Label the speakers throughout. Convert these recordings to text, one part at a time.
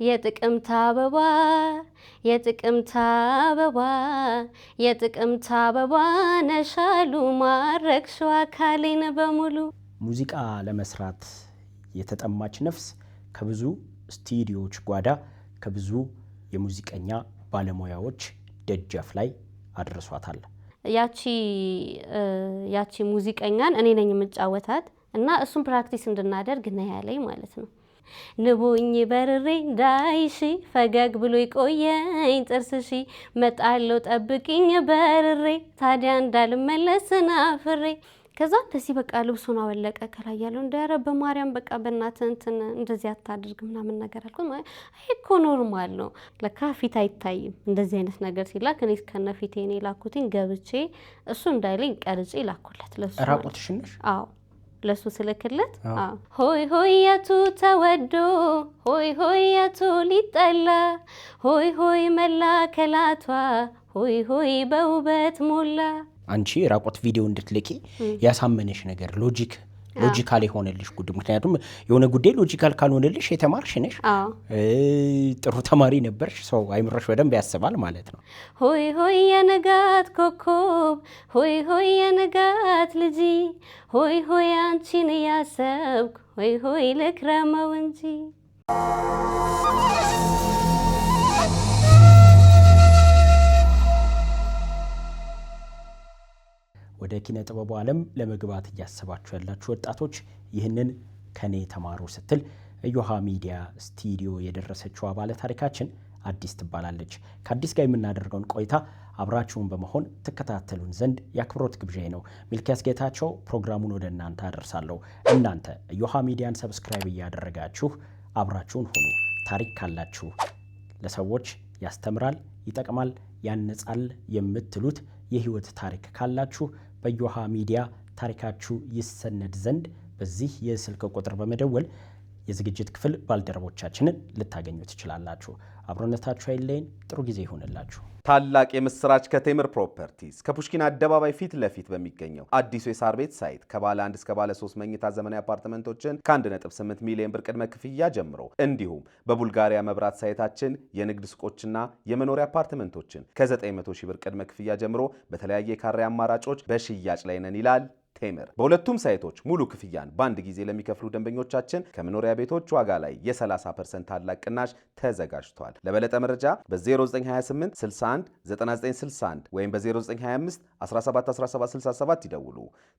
Speaker 1: የጥቅምት አበባ የጥቅምት አበባ የጥቅምት አበባ ነሻሉ ማረክሽው አካሌን በሙሉ።
Speaker 2: ሙዚቃ ለመስራት የተጠማች ነፍስ ከብዙ ስቱዲዮዎች ጓዳ ከብዙ የሙዚቀኛ ባለሙያዎች ደጃፍ ላይ አድርሷታል።
Speaker 1: ያቺ ሙዚቀኛን እኔ ነኝ የምጫወታት እና እሱን ፕራክቲስ እንድናደርግ ነው ያለኝ ማለት ነው። ንቦኝ በርሬ ዳይሺ ፈገግ ብሎ ይቆየኝ ጥርስሺ መጣለው ጠብቂኝ በርሬ ታዲያ እንዳልመለስ ናፍሬ። ከዛ እንደዚህ በቃ ልብሱን አወለቀ ከላይ ያለው እንዳያረ በማርያም በቃ በእናትህ እንትን እንደዚህ አታድርግ ምናምን ነገር አልኩት። አይ እኮ ኖርማል ነው ለካ ፊት አይታይም እንደዚህ አይነት ነገር ሲላክ እኔ ከነ ፊቴ እኔ ላኩትኝ ገብቼ እሱ እንዳይለኝ ቀርጬ ላኩለት ለሱ።
Speaker 2: ራቁትሽን ነሽ?
Speaker 1: አዎ ለሱ ስልክለት ሆይ ሆየቱ ተወዶ ሆይ ሆየቱ ሊጠላ ሆይ ሆይ መላከላቷ ሆይ ሆይ በውበት ሞላ።
Speaker 2: አንቺ ራቁት ቪዲዮ እንድትልቂ ያሳመነሽ ነገር ሎጂካል የሆነልሽ ጉዳይ? ምክንያቱም የሆነ ጉዳይ ሎጂካል ካልሆነልሽ የተማርሽ ነሽ፣ ጥሩ ተማሪ ነበርሽ፣ ሰው አይምሮሽ በደንብ ያስባል ማለት ነው።
Speaker 1: ሆይ ሆይ የንጋት ኮከብ ሆይ ሆይ የንጋት ልጅ ሆይ ሆይ አንቺን ያሰብኩ ሆይ ሆይ ልክረመው እንጂ።
Speaker 2: ወደ ኪነ ጥበቡ ዓለም ለመግባት እያሰባችሁ ያላችሁ ወጣቶች ይህንን ከኔ ተማሩ ስትል እዮሃ ሚዲያ ስቱዲዮ የደረሰችው አባለ ታሪካችን አዲስ ትባላለች። ከአዲስ ጋር የምናደርገውን ቆይታ አብራችሁን በመሆን ትከታተሉን ዘንድ የአክብሮት ግብዣዬ ነው። ሚልኪያስ ጌታቸው ፕሮግራሙን ወደ እናንተ አደርሳለሁ። እናንተ እዮሃ ሚዲያን ሰብስክራይብ እያደረጋችሁ አብራችሁን ሁኑ። ታሪክ ካላችሁ ለሰዎች ያስተምራል፣ ይጠቅማል፣ ያነጻል የምትሉት የህይወት ታሪክ ካላችሁ በእዮሃ ሚዲያ ታሪካችሁ ይሰነድ ዘንድ በዚህ የስልክ ቁጥር በመደወል የዝግጅት ክፍል ባልደረቦቻችንን ልታገኙ ትችላላችሁ። አብሮነታችሁ አይለየን። ጥሩ ጊዜ ይሆንላችሁ።
Speaker 3: ታላቅ የምስራች ከቴምር ፕሮፐርቲስ ከፑሽኪን አደባባይ ፊት ለፊት በሚገኘው አዲሱ የሳር ቤት ሳይት ከባለ 1 እስከ ባለ 3 መኝታ ዘመናዊ አፓርትመንቶችን ከ1.8 ሚሊዮን ብር ቅድመ ክፍያ ጀምሮ እንዲሁም በቡልጋሪያ መብራት ሳይታችን የንግድ ሱቆችና የመኖሪያ አፓርትመንቶችን ከ900 ሺህ ብር ቅድመ ክፍያ ጀምሮ በተለያየ ካሬ አማራጮች በሽያጭ ላይ ነን ይላል ቴምር። በሁለቱም ሳይቶች ሙሉ ክፍያን በአንድ ጊዜ ለሚከፍሉ ደንበኞቻችን ከመኖሪያ ቤቶች ዋጋ ላይ የ30% ታላቅ ቅናሽ ተዘጋጅቷል። ለበለጠ መረጃ በ0928 61 9961 ወይም በ0925 17 17 67 ይደውሉ።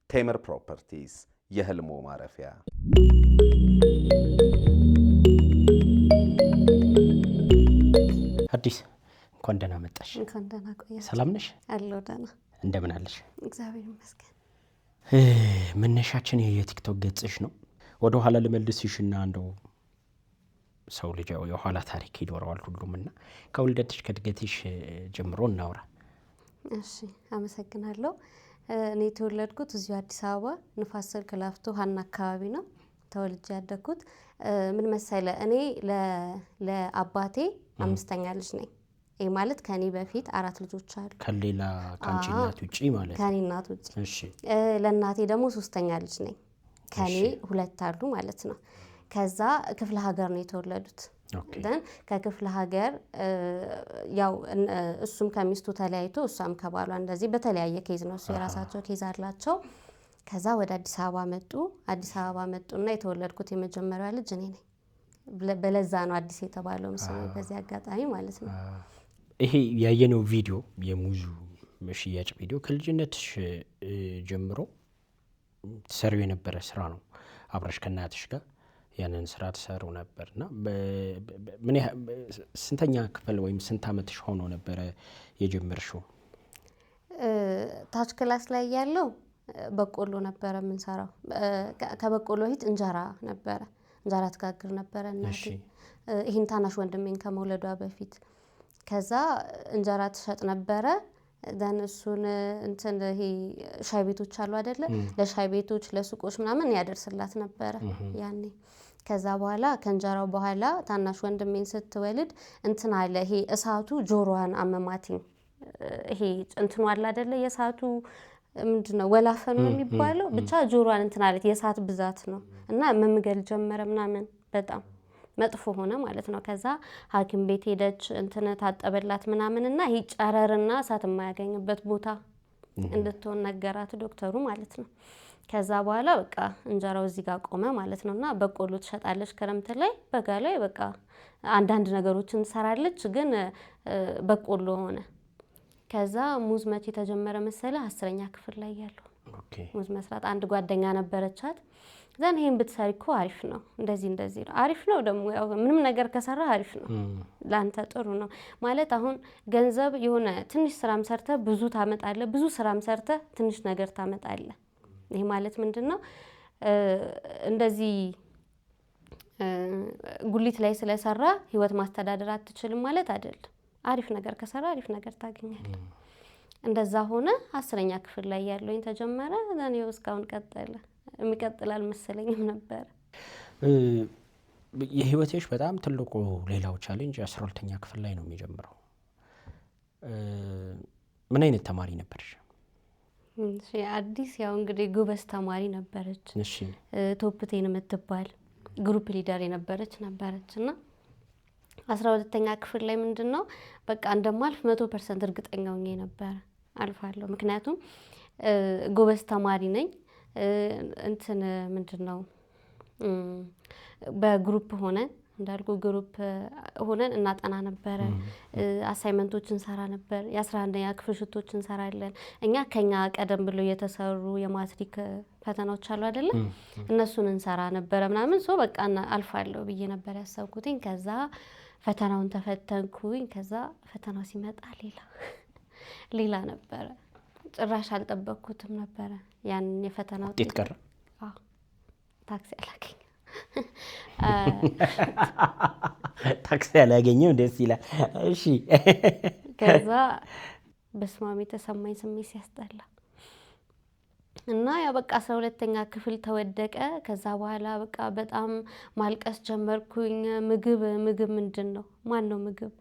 Speaker 3: ቴምር ፕሮፐርቲስ የህልሞ ማረፊያ።
Speaker 2: አዲስ እንኳን ደህና መጣሽ።
Speaker 1: እንኳን ደህና ቆያችሁ።
Speaker 2: ሰላም ነሽ?
Speaker 1: አለሁ ደህና።
Speaker 2: እንደምን አለሽ?
Speaker 1: እግዚአብሔር ይመስገን።
Speaker 2: መነሻችን የቲክቶክ ገጽሽ ነው። ወደ ኋላ ልመልስሽና እንደው ሰው ልጅ የኋላ ታሪክ ይኖረዋል ሁሉምና ከውልደትሽ ከእድገትሽ ጀምሮ እናውራ።
Speaker 1: እሺ አመሰግናለሁ። እኔ የተወለድኩት እዚሁ አዲስ አበባ ንፋስ ስልክ ላፍቶ ሀና አካባቢ ነው ተወልጄ ያደግኩት። ምን መሰለ እኔ ለአባቴ አምስተኛ ልጅ ነኝ። ይሄ ማለት ከኔ በፊት 4 ልጆች አሉ።
Speaker 2: ከሌላ ካንቺ እናት ውጪ ማለት ነው?
Speaker 1: ከኔ እናት ውጪ።
Speaker 2: እሺ።
Speaker 1: ለእናቴ ደግሞ 3ኛ ልጅ ነኝ። ከኔ 2 አሉ ማለት ነው። ከዛ ክፍለ ሀገር ነው የተወለዱት። ደን ከክፍለ ሀገር ያው እሱም ከሚስቱ ተለያይቶ እሷም ከባሏ እንደዚህ በተለያየ ኬዝ ነው። እሱ የራሳቸው ኬዝ አላቸው። ከዛ ወደ አዲስ አበባ መጡ። አዲስ አበባ መጡና የተወለድኩት የመጀመሪያዋ ልጅ እኔ ነኝ። በለዛ ነው አዲስ የተባለው ምስል በዚህ አጋጣሚ ማለት ነው።
Speaker 2: ይሄ ያየነው ቪዲዮ የሙዙ ሽያጭ ቪዲዮ ከልጅነትሽ ጀምሮ ትሰሪው የነበረ ስራ ነው። አብረሽ ከእናትሽ ጋር ያንን ስራ ትሰሩ ነበርና ምን ስንተኛ ክፍል ወይም ስንት ዓመትሽ ሆኖ ነበረ የጀመርሽው?
Speaker 1: ታች ክላስ ላይ ያለው በቆሎ ነበረ የምንሰራው። ከበቆሎ በፊት እንጀራ ነበረ። እንጀራ ትጋግር ነበረ እናቴ። ይሄን ታናሽ ወንድሜን ከመውለዷ በፊት ከዛ እንጀራ ትሸጥ ነበረ። ደን እሱን እንትን ይሄ ሻይ ቤቶች አሉ አይደለ? ለሻይ ቤቶች ለሱቆች ምናምን ያደርስላት ነበረ ያኔ። ከዛ በኋላ ከእንጀራው በኋላ ታናሽ ወንድሜን ስትወልድ እንትን አለ ይሄ እሳቱ ጆሮዋን አመማትኝ። ይሄ እንትኑ አለ አይደለ? የእሳቱ ምንድነው ወላፈኑ የሚባለው ብቻ ጆሮዋን እንትን አለት የእሳት ብዛት ነው እና መምገል ጀመረ ምናምን በጣም መጥፎ ሆነ ማለት ነው። ከዛ ሐኪም ቤት ሄደች እንትን ታጠበላት ምናምንና ይሄ ጨረርና እሳት የማያገኝበት ቦታ እንድትሆን ነገራት ዶክተሩ ማለት ነው። ከዛ በኋላ በቃ እንጀራው እዚህ ጋር ቆመ ማለት ነውና በቆሎ ትሸጣለች ክረምት ላይ፣ በጋ ላይ በቃ አንዳንድ ነገሮችን ትሰራለች፣ ግን በቆሎ ሆነ። ከዛ ሙዝ መቼ ተጀመረ መሰለ? 10ኛ ክፍል ላይ ያለው ሙዝ መስራት። አንድ ጓደኛ ነበረቻት ዘን ይሄን ብትሰሪ እኮ አሪፍ ነው፣ እንደዚህ እንደዚህ ነው። አሪፍ ነው ደግሞ ያው ምንም ነገር ከሰራ አሪፍ ነው፣ ላንተ ጥሩ ነው ማለት። አሁን ገንዘብ የሆነ ትንሽ ስራም ሰርተ ብዙ ታመጣለህ፣ ብዙ ስራም ሰርተ ትንሽ ነገር ታመጣለህ። ይሄ ማለት ምንድነው? እንደዚህ ጉሊት ላይ ስለሰራ ህይወት ማስተዳደር አትችልም ማለት አይደለም። አሪፍ ነገር ከሰራ አሪፍ ነገር ታገኛለህ። እንደዛ ሆነ። 10ኛ ክፍል ላይ ያለውኝ ተጀመረ። እኔ እስካሁን ቀጠለ። የሚቀጥል አልመሰለኝም ነበር።
Speaker 2: የህይወትሽ በጣም ትልቁ ሌላው ቻሌንጅ 12ኛ ክፍል ላይ ነው የሚጀምረው። ምን አይነት ተማሪ ነበርሽ?
Speaker 1: እሺ አዲስ ያው እንግዲህ ጎበዝ ተማሪ ነበረች።
Speaker 2: እሺ
Speaker 1: ቶፕቴን የምትባል ግሩፕ ሊደር ነበረችና 12ኛ ክፍል ላይ ምንድነው በቃ እንደማልፍ 100% እርግጠኛ ሆኜ ነበር አልፋለሁ። ምክንያቱም ጎበዝ ተማሪ ነኝ። እንትን ምንድነው በግሩፕ ሆነን እንዳልኩ ግሩፕ ሆነን እናጠና ነበር። አሳይመንቶችን ሰራ ነበር። የ11ኛ ክፍል ሽቶችን እንሰራለን። እኛ ከኛ ቀደም ብሎ የተሰሩ የማትሪክ ፈተናዎች አሉ አይደለ? እነሱን እንሰራ ነበር ምናምን ሶ በቃ አልፋለሁ ብዬ ነበር ያሰብኩትኝ። ከዛ ፈተናውን ተፈተንኩኝ። ከዛ ፈተናው ሲመጣ ሌላ ነበረ። ጭራሽ አልጠበቅኩትም ነበረ ያን የፈተና
Speaker 2: ውጤት ቀረ።
Speaker 1: አዎ ታክሲ አላገኘም።
Speaker 2: ታክሲ አላገኘም። ደስ ይላል። እሺ
Speaker 1: ከዛ በስማም የተሰማኝ ስሜት ሲያስጠላ እና ያ በቃ 12ኛ ክፍል ተወደቀ። ከዛ በኋላ በቃ በጣም ማልቀስ ጀመርኩኝ። ምግብ ምንድን ነው? ማን ነው ምግብ?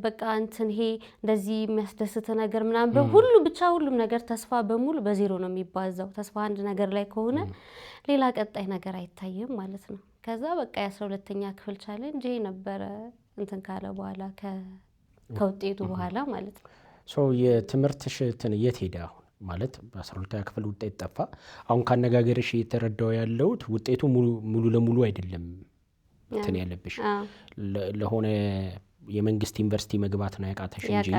Speaker 1: በቃ እንትን ይሄ እንደዚህ የሚያስደስት ነገር ምናምን በሁሉ ብቻ ሁሉም ነገር ተስፋ በሙሉ በዜሮ ነው የሚባዛው። ተስፋ አንድ ነገር ላይ ከሆነ ሌላ ቀጣይ ነገር አይታይም ማለት ነው። ከዛ በቃ የ12ኛ ክፍል ቻሌንጅ ይሄ ነበረ እንትን ካለ በኋላ ከውጤቱ በኋላ ማለት ነው።
Speaker 2: ሶ የትምህርትሽ የት ሄደ አሁን? ማለት በ12ኛ ክፍል ውጤት ጠፋ። አሁን ካነጋገርሽ እየተረዳው ያለውት ውጤቱ ሙሉ ለሙሉ አይደለም እንትን ያለብሽ ለሆነ የመንግስት ዩኒቨርሲቲ መግባት ነው ያቃተሽ እንጂ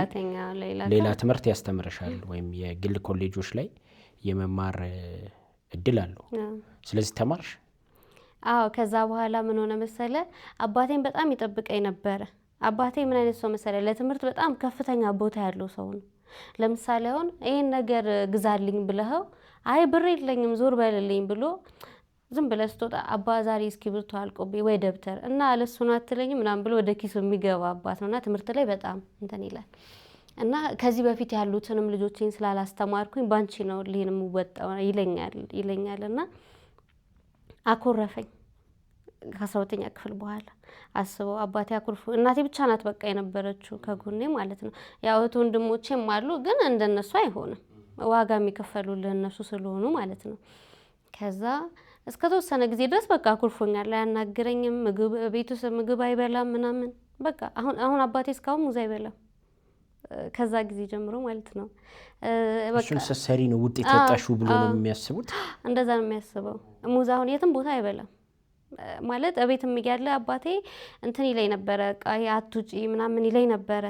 Speaker 2: ሌላ ትምህርት ያስተምርሻል ወይም የግል ኮሌጆች ላይ የመማር እድል አለው። ስለዚህ ተማርሽ?
Speaker 1: አዎ። ከዛ በኋላ ምን ሆነ መሰለ? አባቴን በጣም ይጠብቀኝ ነበረ። አባቴ ምን አይነት ሰው መሰለ? ለትምህርት በጣም ከፍተኛ ቦታ ያለው ሰው ነው። ለምሳሌ አሁን ይሄን ነገር ግዛልኝ ብለኸው አይ ብር የለኝም ዞር በልልኝ ብሎ ዝም ብለህ ስትወጣ አባ ዛሬ እስክሪብቶ አልቆብኝ ወይ ደብተር እና አለሱን አትለኝም ምናምን ብሎ ወደ ኪሱ የሚገባ አባት ነውና ትምህርት ላይ በጣም እንትን ይላል። እና ከዚህ በፊት ያሉትንም ልጆቼን ስላላስተማርኩኝ ባንቺ ነው ልሄንም ወጣው ይለኛልና አኮረፈኝ። ከ12ኛ ክፍል በኋላ አስበው አባቴ አኩርፎ እናቴ ብቻ ናት በቃ የነበረችው ከጎኔ ማለት ነው። ያው እህት ወንድሞቼም አሉ ግን እንደነሱ አይሆንም። ዋጋ የሚከፈሉልህ እነሱ ስለሆኑ ማለት ነው። ከዛ እስከ ተወሰነ ጊዜ ድረስ በቃ አኩርፎኛል። አያናግረኝም። ቤት ውስጥ ምግብ አይበላም ምናምን በቃ አሁን አባቴ እስካሁን ሙዝ አይበላም። ከዛ ጊዜ ጀምሮ ማለት ነው።
Speaker 2: በቃ እሱን ስትሰሪ ነው ውጤት ወጣሽው ብሎ ነው የሚያስቡት።
Speaker 1: እንደዛ ነው የሚያስበው። ሙዝ አሁን የትም ቦታ አይበላም ማለት እቤትም እያለ አባቴ እንትን ይለኝ ነበረ በቃ አትውጪ ምናምን ይለኝ ነበረ።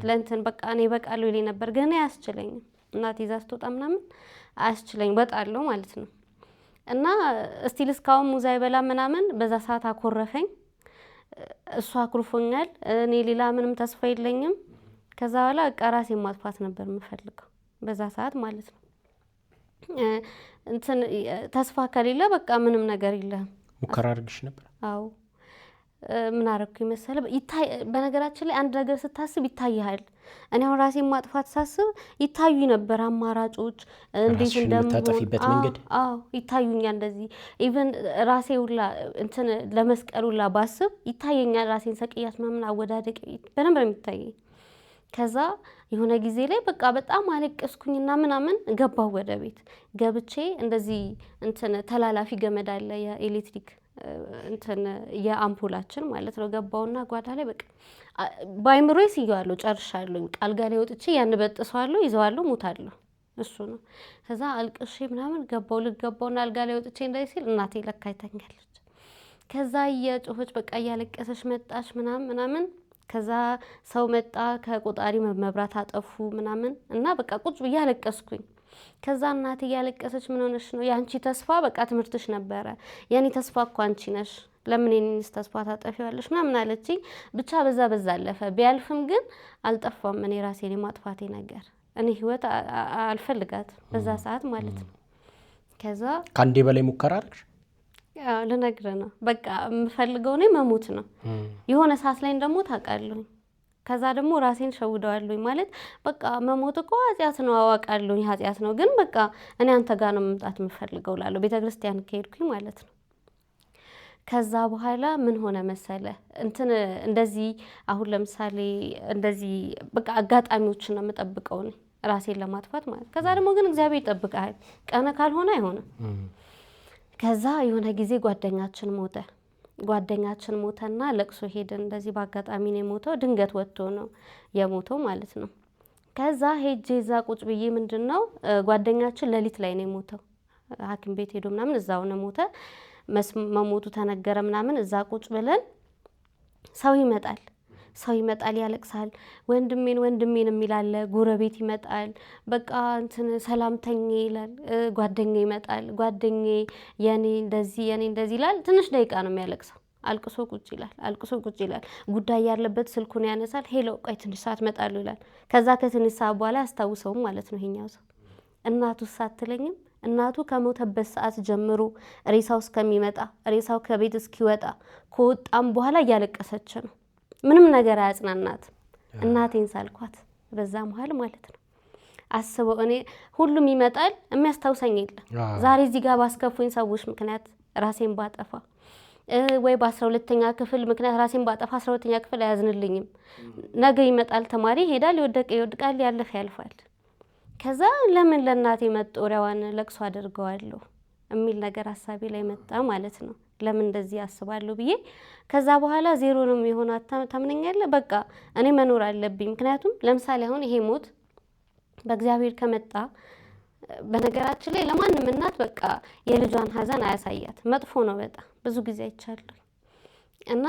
Speaker 1: ለእንትን በቃ እኔ በቃለሁ ይለኝ ነበር ግን አያስችለኝም። እናቴ ይዛ ስትወጣ ምናምን አያስችለኝ በጣለሁ ማለት ነው። እና እስቲል እስካሁን ሙዝ አይበላም ምናምን በዛ ሰዓት አኮረፈኝ። እሱ አኩርፎኛል። እኔ ሌላ ምንም ተስፋ የለኝም። ከዛ በኋላ በቃ ራሴን ማጥፋት ነበር የምፈልገው በዛ ሰዓት ማለት ነው። እንትን ተስፋ ከሌለ በቃ ምንም ነገር የለም።
Speaker 2: ሙከራ አድርግሽ ነበር?
Speaker 1: አዎ። ምን አደረኩኝ መሰለህ? በነገራችን ላይ አንድ ነገር ስታስብ ይታይሃል። እኔ አሁን ራሴን ማጥፋት ሳስብ ይታዩኝ ነበር አማራጮች እንዴት
Speaker 2: እንደምታጠፊበት መንገድ።
Speaker 1: አዎ ይታዩኛል። እንደዚህ ኢቭን ራሴ ሁላ እንትን ለመስቀል ሁላ ባስብ ይታየኛል። ራሴን ሰቅያት ምናምን አወዳደቅ በደንብ ነው የሚታየኝ። ከዛ የሆነ ጊዜ ላይ በቃ በጣም አለቀስኩኝና ምናምን ገባሁ ወደ ቤት። ገብቼ እንደዚህ እንትን ተላላፊ ገመድ አለ የኤሌክትሪክ እንትን የአምፖላችን ማለት ነው ገባውና ጓዳ ላይ በቃ ባይምሮይ ሲያለው ጨርሻለሁ። አልጋ ላይ ወጥቼ ያን በጥሰዋለሁ፣ ይዘዋለሁ፣ ሞታለሁ። እሱ ነው። ከዛ አልቅሼ ምናምን ልገባውና አልጋ ላይ ወጥቼ እንዳይ ሲል እናቴ ለካ ይተኛለች። ከዛ እየጮኸች በቃ እያለቀሰች መጣች ምናምን። ከዛ ሰው መጣ ከቆጣሪ መብራት አጠፉ ምናምን እና በቃ ቁጭ ብዬ አለቀስኩኝ። ከዛ እናቴ እያለቀሰች ምን ሆነሽ ነው? ያንቺ ተስፋ በቃ ትምህርትሽ ነበረ። የኔ ተስፋ እኮ አንቺ ነሽ። ለምን የኔንስ ተስፋ ታጠፊዋለሽ? ምናምን አለችኝ። ብቻ በዛ አለፈ። ቢያልፍም ግን አልጠፋም እኔ ራሴን የማጥፋቴ ነገር። እኔ ህይወት አልፈልጋትም በዛ ሰዓት ማለት ነው። ከዛ
Speaker 2: ከአንዴ በላይ ሙከራ አድርግሽ?
Speaker 1: ያው ልነግርህ ነው በቃ የምፈልገው እኔ መሞት ነው። የሆነ ሰዓት ላይ ደግሞ ታውቃለሁኝ። ከዛ ደግሞ ራሴን ሸውደዋለሁኝ ማለት በቃ መሞት እኮ ኃጢአት ነው አዋቃለሁኝ፣ ኃጢአት ነው ግን በቃ እኔ አንተ ጋር ነው መምጣት የምፈልገው እላለሁ፣ ቤተክርስቲያን ከሄድኩኝ ማለት ነው። ከዛ በኋላ ምን ሆነ መሰለ እንደዚህ አሁን ለምሳሌ እንደዚህ በቃ አጋጣሚዎችን ነው የምጠብቀው እኔ ራሴን ለማጥፋት ማለት። ከዛ ደግሞ ግን እግዚአብሔር ይጠብቃል፣ ቀነ ካልሆነ አይሆንም። ከዛ የሆነ ጊዜ ጓደኛችን ሞተና ለቅሶ ሄደን እንደዚህ በአጋጣሚ ነው የሞተው፣ ድንገት ወጥቶ ነው የሞተው ማለት ነው። ከዛ ሄጄ እዛ ቁጭ ብዬ ምንድነው ጓደኛችን ሌሊት ላይ ነው የሞተው፣ ሐኪም ቤት ሄዶ ምናምን እዛው ነው ሞተ። መሞቱ ተነገረ ምናምን። እዛ ቁጭ ብለን ሰው ይመጣል ያለቅሳል። ወንድሜን የሚል አለ። ጎረቤት ይመጣል። በቃ ሰላምተኛ ይላል። ጓደኛ ይመጣል። ጓደኛዬ የኔ እንደዚህ ይላል። ትንሽ ደቂቃ ነው የሚያለቅሰው። አልቅሶ ቁጭ ይላል። ጉዳይ ያለበት ስልኩን ያነሳል። ሄሎ ቆይ ትንሽ ሰዓት እመጣለሁ ይላል። ከዛ ከትንሽ ሰዓት በኋላ አያስታውሰውም ማለት ነው ይሄኛው ሰው። እናቱ ሳትለኝም እናቱ ከሞተበት ሰዓት ጀምሮ ሬሳው እስከሚመጣ ሬሳው ከቤት እስኪወጣ ከወጣም በኋላ እያለቀሰች ነው። ምንም ነገር አያጽናናት። እናቴን ሳልኳት በዛ መሀል ማለት ነው። አስበው እኔ ሁሉም ይመጣል የሚያስታውሰኝ የለም። ዛሬ እዚህ ጋር ባስከፉኝ ሰዎች ምክንያት ራሴን ባጠፋ ወይ በ12ኛ ክፍል ምክንያት ራሴን ባጠፋ 12ኛ ክፍል አያዝንልኝም። ነገ ይመጣል ተማሪ ይሄዳል፣ ይወድቃል፣ ያለፈ ያልፋል። ከዛ ለምን ለእናቴ መጦሪያዋን ለቅሶ አድርገዋለሁ የሚል ነገር ሀሳቤ ላይ መጣ ማለት ነው። ለምን እንደዚህ አስባለሁ ብዬ ከዛ በኋላ ዜሮ ነው የሚሆነው። ታምነኛለህ? በቃ እኔ መኖር አለብኝ። ምክንያቱም ለምሳሌ አሁን ይሄ ሞት በእግዚአብሔር ከመጣ በነገራችን ላይ ለማንም እናት በቃ የልጇን ሀዘን አያሳያት፣ መጥፎ ነው በጣም ብዙ ጊዜ አይቻለሁ። እና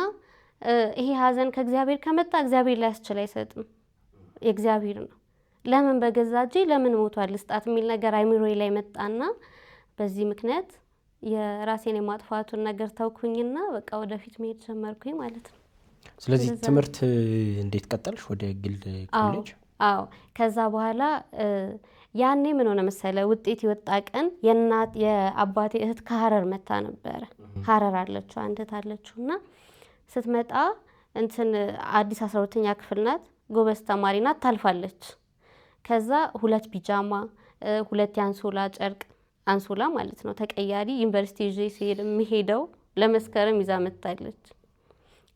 Speaker 1: ይሄ ሀዘን ከእግዚአብሔር ከመጣ እግዚአብሔር ሊያስችል አይሰጥም፣ የእግዚአብሔር ነው። ለምን በገዛ እጄ ለምን ሞቷል ልስጣት የሚል ነገር አይምሮዬ ላይ መጣና በዚህ ምክንያት የራሴን የማጥፋቱን ነገር ተውኩኝና በቃ ወደፊት መሄድ ጀመርኩኝ ማለት ነው።
Speaker 2: ስለዚህ ትምህርት እንዴት ቀጠልሽ? ወደ ግል ኮሌጅ?
Speaker 1: አዎ። ከዛ በኋላ ያኔ ምን ሆነ መሰለ ውጤት የወጣ ቀን የአባቴ እህት ከሀረር መታ ነበረ። ሀረር አለችው አንድ እህት አለችውና ስትመጣ አዲስ 12ኛ ክፍል ናት፣ ጎበዝ ተማሪ ናት፣ ታልፋለች። ከዛ 2 ቢጃማ 2 የአንሶላ ጨርቅ አንሶላ ማለት ነው ተቀያሪ ዩኒቨርሲቲ ይዤ ሲሄድ የሚሄደው ለመስከረም ይዛ መጣለች።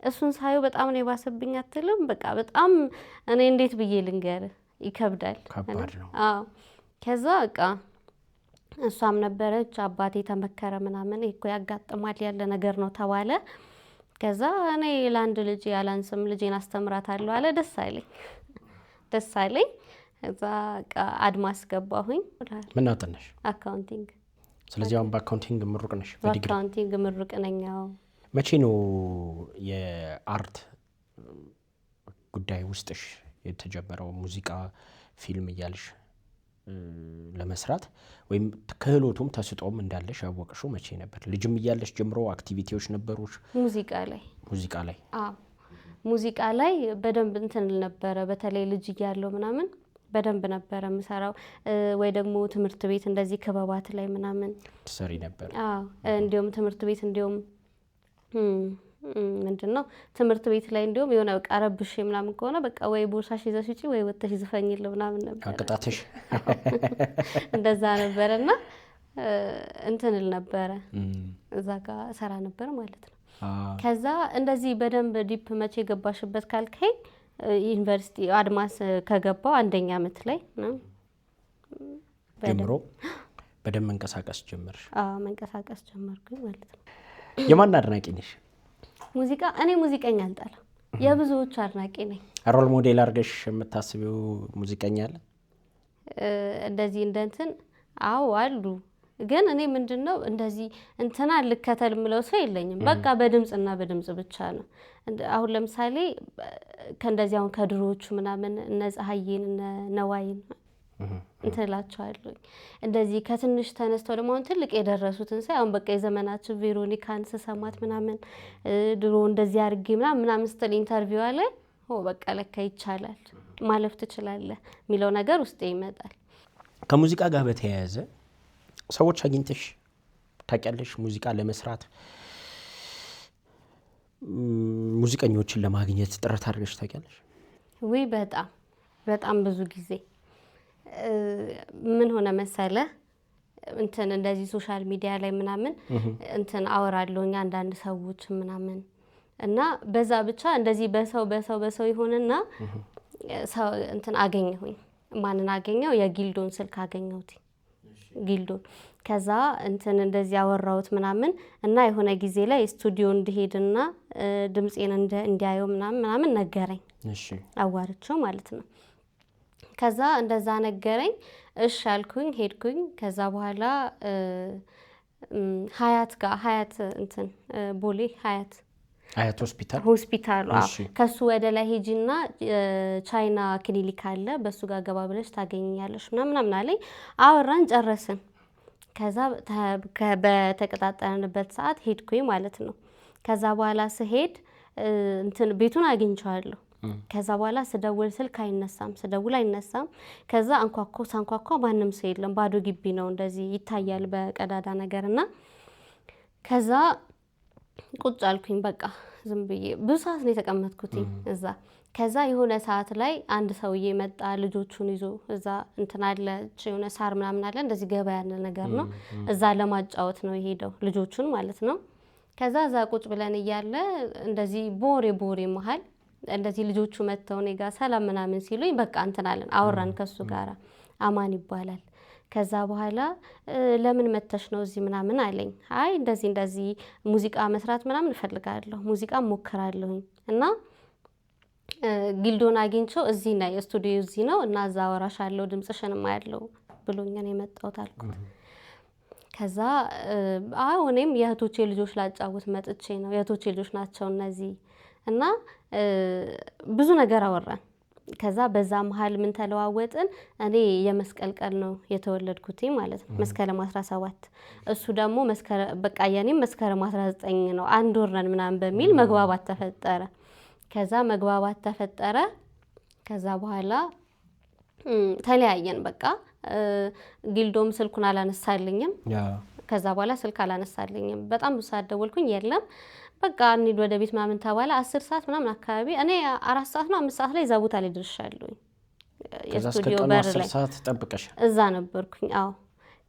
Speaker 1: እሱን ሳየው በጣም ነው የባሰብኝ አትልም? በቃ በጣም እኔ እንዴት ብዬ ልንገርህ ይከብዳል።
Speaker 2: ከባድ ነው።
Speaker 1: አዎ። ከዛ በቃ እሷም ነበረች። አባቴ ተመከረ ምናምን እኮ ያጋጥማል ያለ ነገር ነው ተባለ። ከዛ እኔ ለአንድ ልጅ ያላንስም ልጄን አስተምራታለሁ አለ። ደስ አለኝ። እዛ አድማስ ገባሁኝ።
Speaker 2: ምን አጠናሽ?
Speaker 1: አካውንቲንግ።
Speaker 2: ስለዚህ አሁን በአካውንቲንግ ምሩቅ ነሽ? በዲግሪ
Speaker 1: አካውንቲንግ ምሩቅ ነኝ።
Speaker 2: መቼ ነው የአርት ጉዳይ ውስጥሽ የተጀመረው? ሙዚቃ፣ ፊልም እያልሽ ለመስራት ወይም ክህሎቱም ተስጦም እንዳለሽ ያወቅሽው መቼ ነበር? ልጅም እያለሽ ጀምሮ አክቲቪቲዎች ነበሩሽ? ሙዚቃ ላይ
Speaker 1: አዎ፣ ሙዚቃ ላይ በደንብ ነበረ። በተለይ ልጅ እያለሁ ምናምን በደንብ ነበረ የምሰራው። ወይ ደግሞ ትምህርት ቤት እንደዚህ ክበባት ላይ ምናምን
Speaker 2: ትሰሪ ነበር?
Speaker 1: አዎ። እንዲሁም ትምህርት ቤት ምንድነው ትምህርት ቤት ላይ እንዲሁም የሆነ በቃ ረብሽ ምናምን ከሆነ በቃ ወይ ቦርሳሽ ይዘሽ ውጪ ወይ ወጥተሽ ዝፈኝልኝ ምናምን ነበር
Speaker 2: አቅጣትሽ።
Speaker 1: እንደዛ ነበርና እል ነበረ እዛ ጋር ሰራ ነበር ማለት ነው። ከዛ እንደዚህ በደንብ ዲፕ መቼ ገባሽበት ካልከኝ ዩኒቨርሲቲ አድማስ ከገባው 1ኛ ዓመት ላይ ነው
Speaker 2: ጀምሮ በደንብ መንቀሳቀስ ጀመርሽ?
Speaker 1: አዎ መንቀሳቀስ ጀመርኩኝ ማለት ነው።
Speaker 2: የማን አድናቂ ነሽ?
Speaker 1: እኔ ሙዚቀኛ አልጠላም፣ የብዙዎች አድናቂ ነኝ።
Speaker 2: ሮል ሞዴል አድርገሽ የምታስቢው ሙዚቀኛ አለ?
Speaker 1: እንደዚህ እንደንትን አዎ አሉ። ግን እኔ ምንድነው እንደዚህ እንትና ልከተል ምለው ሰው የለኝም። በቃ በድምጽና በድምጽ ብቻ ነው። አሁን ለምሳሌ ከእንደዚህ አሁን ከድሮዎቹ ምናምን እነ ፀሐዬን እነ ነዋይን እንትላቸዋለሁ። እንደዚህ ከትንሽ ተነስተው ደግሞ አሁን ትልቅ የደረሱትን ሳይ አሁን በቃ የዘመናችን ቬሮኒካን ስሰማት ምናምን ድሮ እንደዚህ አድርጌ ምናምን ስትል ኢንተርቪው ላይ በቃ ለካ ይቻላል ማለፍ ትችላለህ የሚለው ነገር ውስጥ ይመጣል።
Speaker 2: ከሙዚቃ ጋር በተያያዘ ሰዎች አግኝተሽ ታውቂያለሽ? ሙዚቃ ለመስራት ሙዚቀኞችን ለማግኘት ጥረት አድርገሽ ታውቂያለሽ?
Speaker 1: ወይ በጣም ብዙ ጊዜ ምን ሆነ መሰለ እንትን እንደዚህ ሶሻል ሚዲያ ላይ ምናምን እንትን አወራለሁኝ አንዳንድ ሰዎች ምናምን እና በዛ ብቻ እንደዚህ በሰው ይሆንና ሰው እንትን አገኘሁኝ። ማንን አገኘው? የጊልዶን ስልክ አገኘሁት። ጊልዶን ከዛ እንትን እንደዚህ አወራሁት ምናምን እና የሆነ ጊዜ ላይ ስቱዲዮ እንድሄድና ድምጼን እንዲያየው ምናምን ነገረኝ።
Speaker 2: እሺ
Speaker 1: አዋርቸው ማለት ነው። ከዛ እንደዛ ነገረኝ። እሺ አልኩኝ፣ ሄድኩኝ። ከዛ በኋላ ሀያት እንትን ቦሌ ሀያት ሆስፒታሉ ከሱ ወደ ላይ ሄጂና ቻይና ክሊኒክ አለ በሱ ጋር ገባ ብለሽ ታገኛለሽ ምናምን አለኝ። አወራን ጨረስን። ከዛ በተቀጣጠረንበት ሰዓት ሄድኩኝ ማለት ነው። ከዛ በኋላ ስሄድ እንትን ቤቱን አግኝቼዋለሁ። ከዛ በኋላ ስደውል ስልክ አይነሳም፣ አይነሳም። ከዛ ሳንኳኳ ማንም ሰው የለም፣ ባዶ ግቢ ነው፣ እንደዚህ ይታያል በቀዳዳ ነገርና ከዛ ቁጭ አልኩኝ። በቃ ዝም ብዬ ብዙ ሰዓት ነው የተቀመጥኩት እዛ። ከዛ የሆነ ሰዓት ላይ አንድ ሰውዬ መጣ ልጆቹን ይዞ። እዛ እንትን አለ የሆነ ሳር ምናምን አለ እንደዚህ ገበያ ያለ ነገር ነው። እዛ ለማጫወት ነው የሄደው ልጆቹን ማለት ነው። ከዛ እዛ ቁጭ ብለን እያለ እንደዚህ ቦሬ መሃል እንደዚህ ልጆቹ መጥተው እኔ ጋር ሰላም ምናምን ሲሉኝ በቃ እንትን አለን አወራን ከሱ ጋር። አማን ይባላል። ከዛ በኋላ ለምን መተሽ ነው እዚህ ምናምን አለኝ። አይ እንደዚህ ሙዚቃ መስራት ምናምን እፈልጋለሁ፣ ሙዚቃ ሞክራለሁኝ እና ጊልዶን አግኝቼው እዚህ ነው የስቱዲዮ እዚህ ነው እና እዛ አወራሻለሁ ድምጽሽንም አያለው ብሎኝ ነው የመጣሁት አልኩት። ከዛ እኔም የእህቶቼ ልጆች ላጫውት መጥቼ ነው፣ የእህቶቼ ልጆች ናቸው እነዚህ እና ብዙ ነገር አወራን። ከዛ በዛ መሃል ምን ተለዋወጥን። እኔ የመስቀል ቀን ነው የተወለድኩት ማለት ነው፣ መስከረም 17። እሱ ደግሞ በቃ የኔም መስከረም 19 ነው፣ አንድ ወር ነን ምናምን በሚል መግባባት ተፈጠረ። ከዛ በኋላ ተለያየን በቃ። ጊልዶም ስልኩን አላነሳልኝም። ከዛ በኋላ ስልክ አላነሳልኝም። በጣም ብዙ ሰዓት ደወልኩኝ፣ የለም። በቃ እንሂድ ወደ ቤት ምናምን ተባለ። 10 ሰዓት ምናምን አካባቢ እኔ 4 ሰዓት ነው 5 ሰዓት ላይ እዛ ቦታ ላይ ደርሻለሁ። የስቱዲዮ በር ላይ 10
Speaker 2: ሰዓት ተጠብቀሽ
Speaker 1: እዛ ነበርኩኝ። አዎ።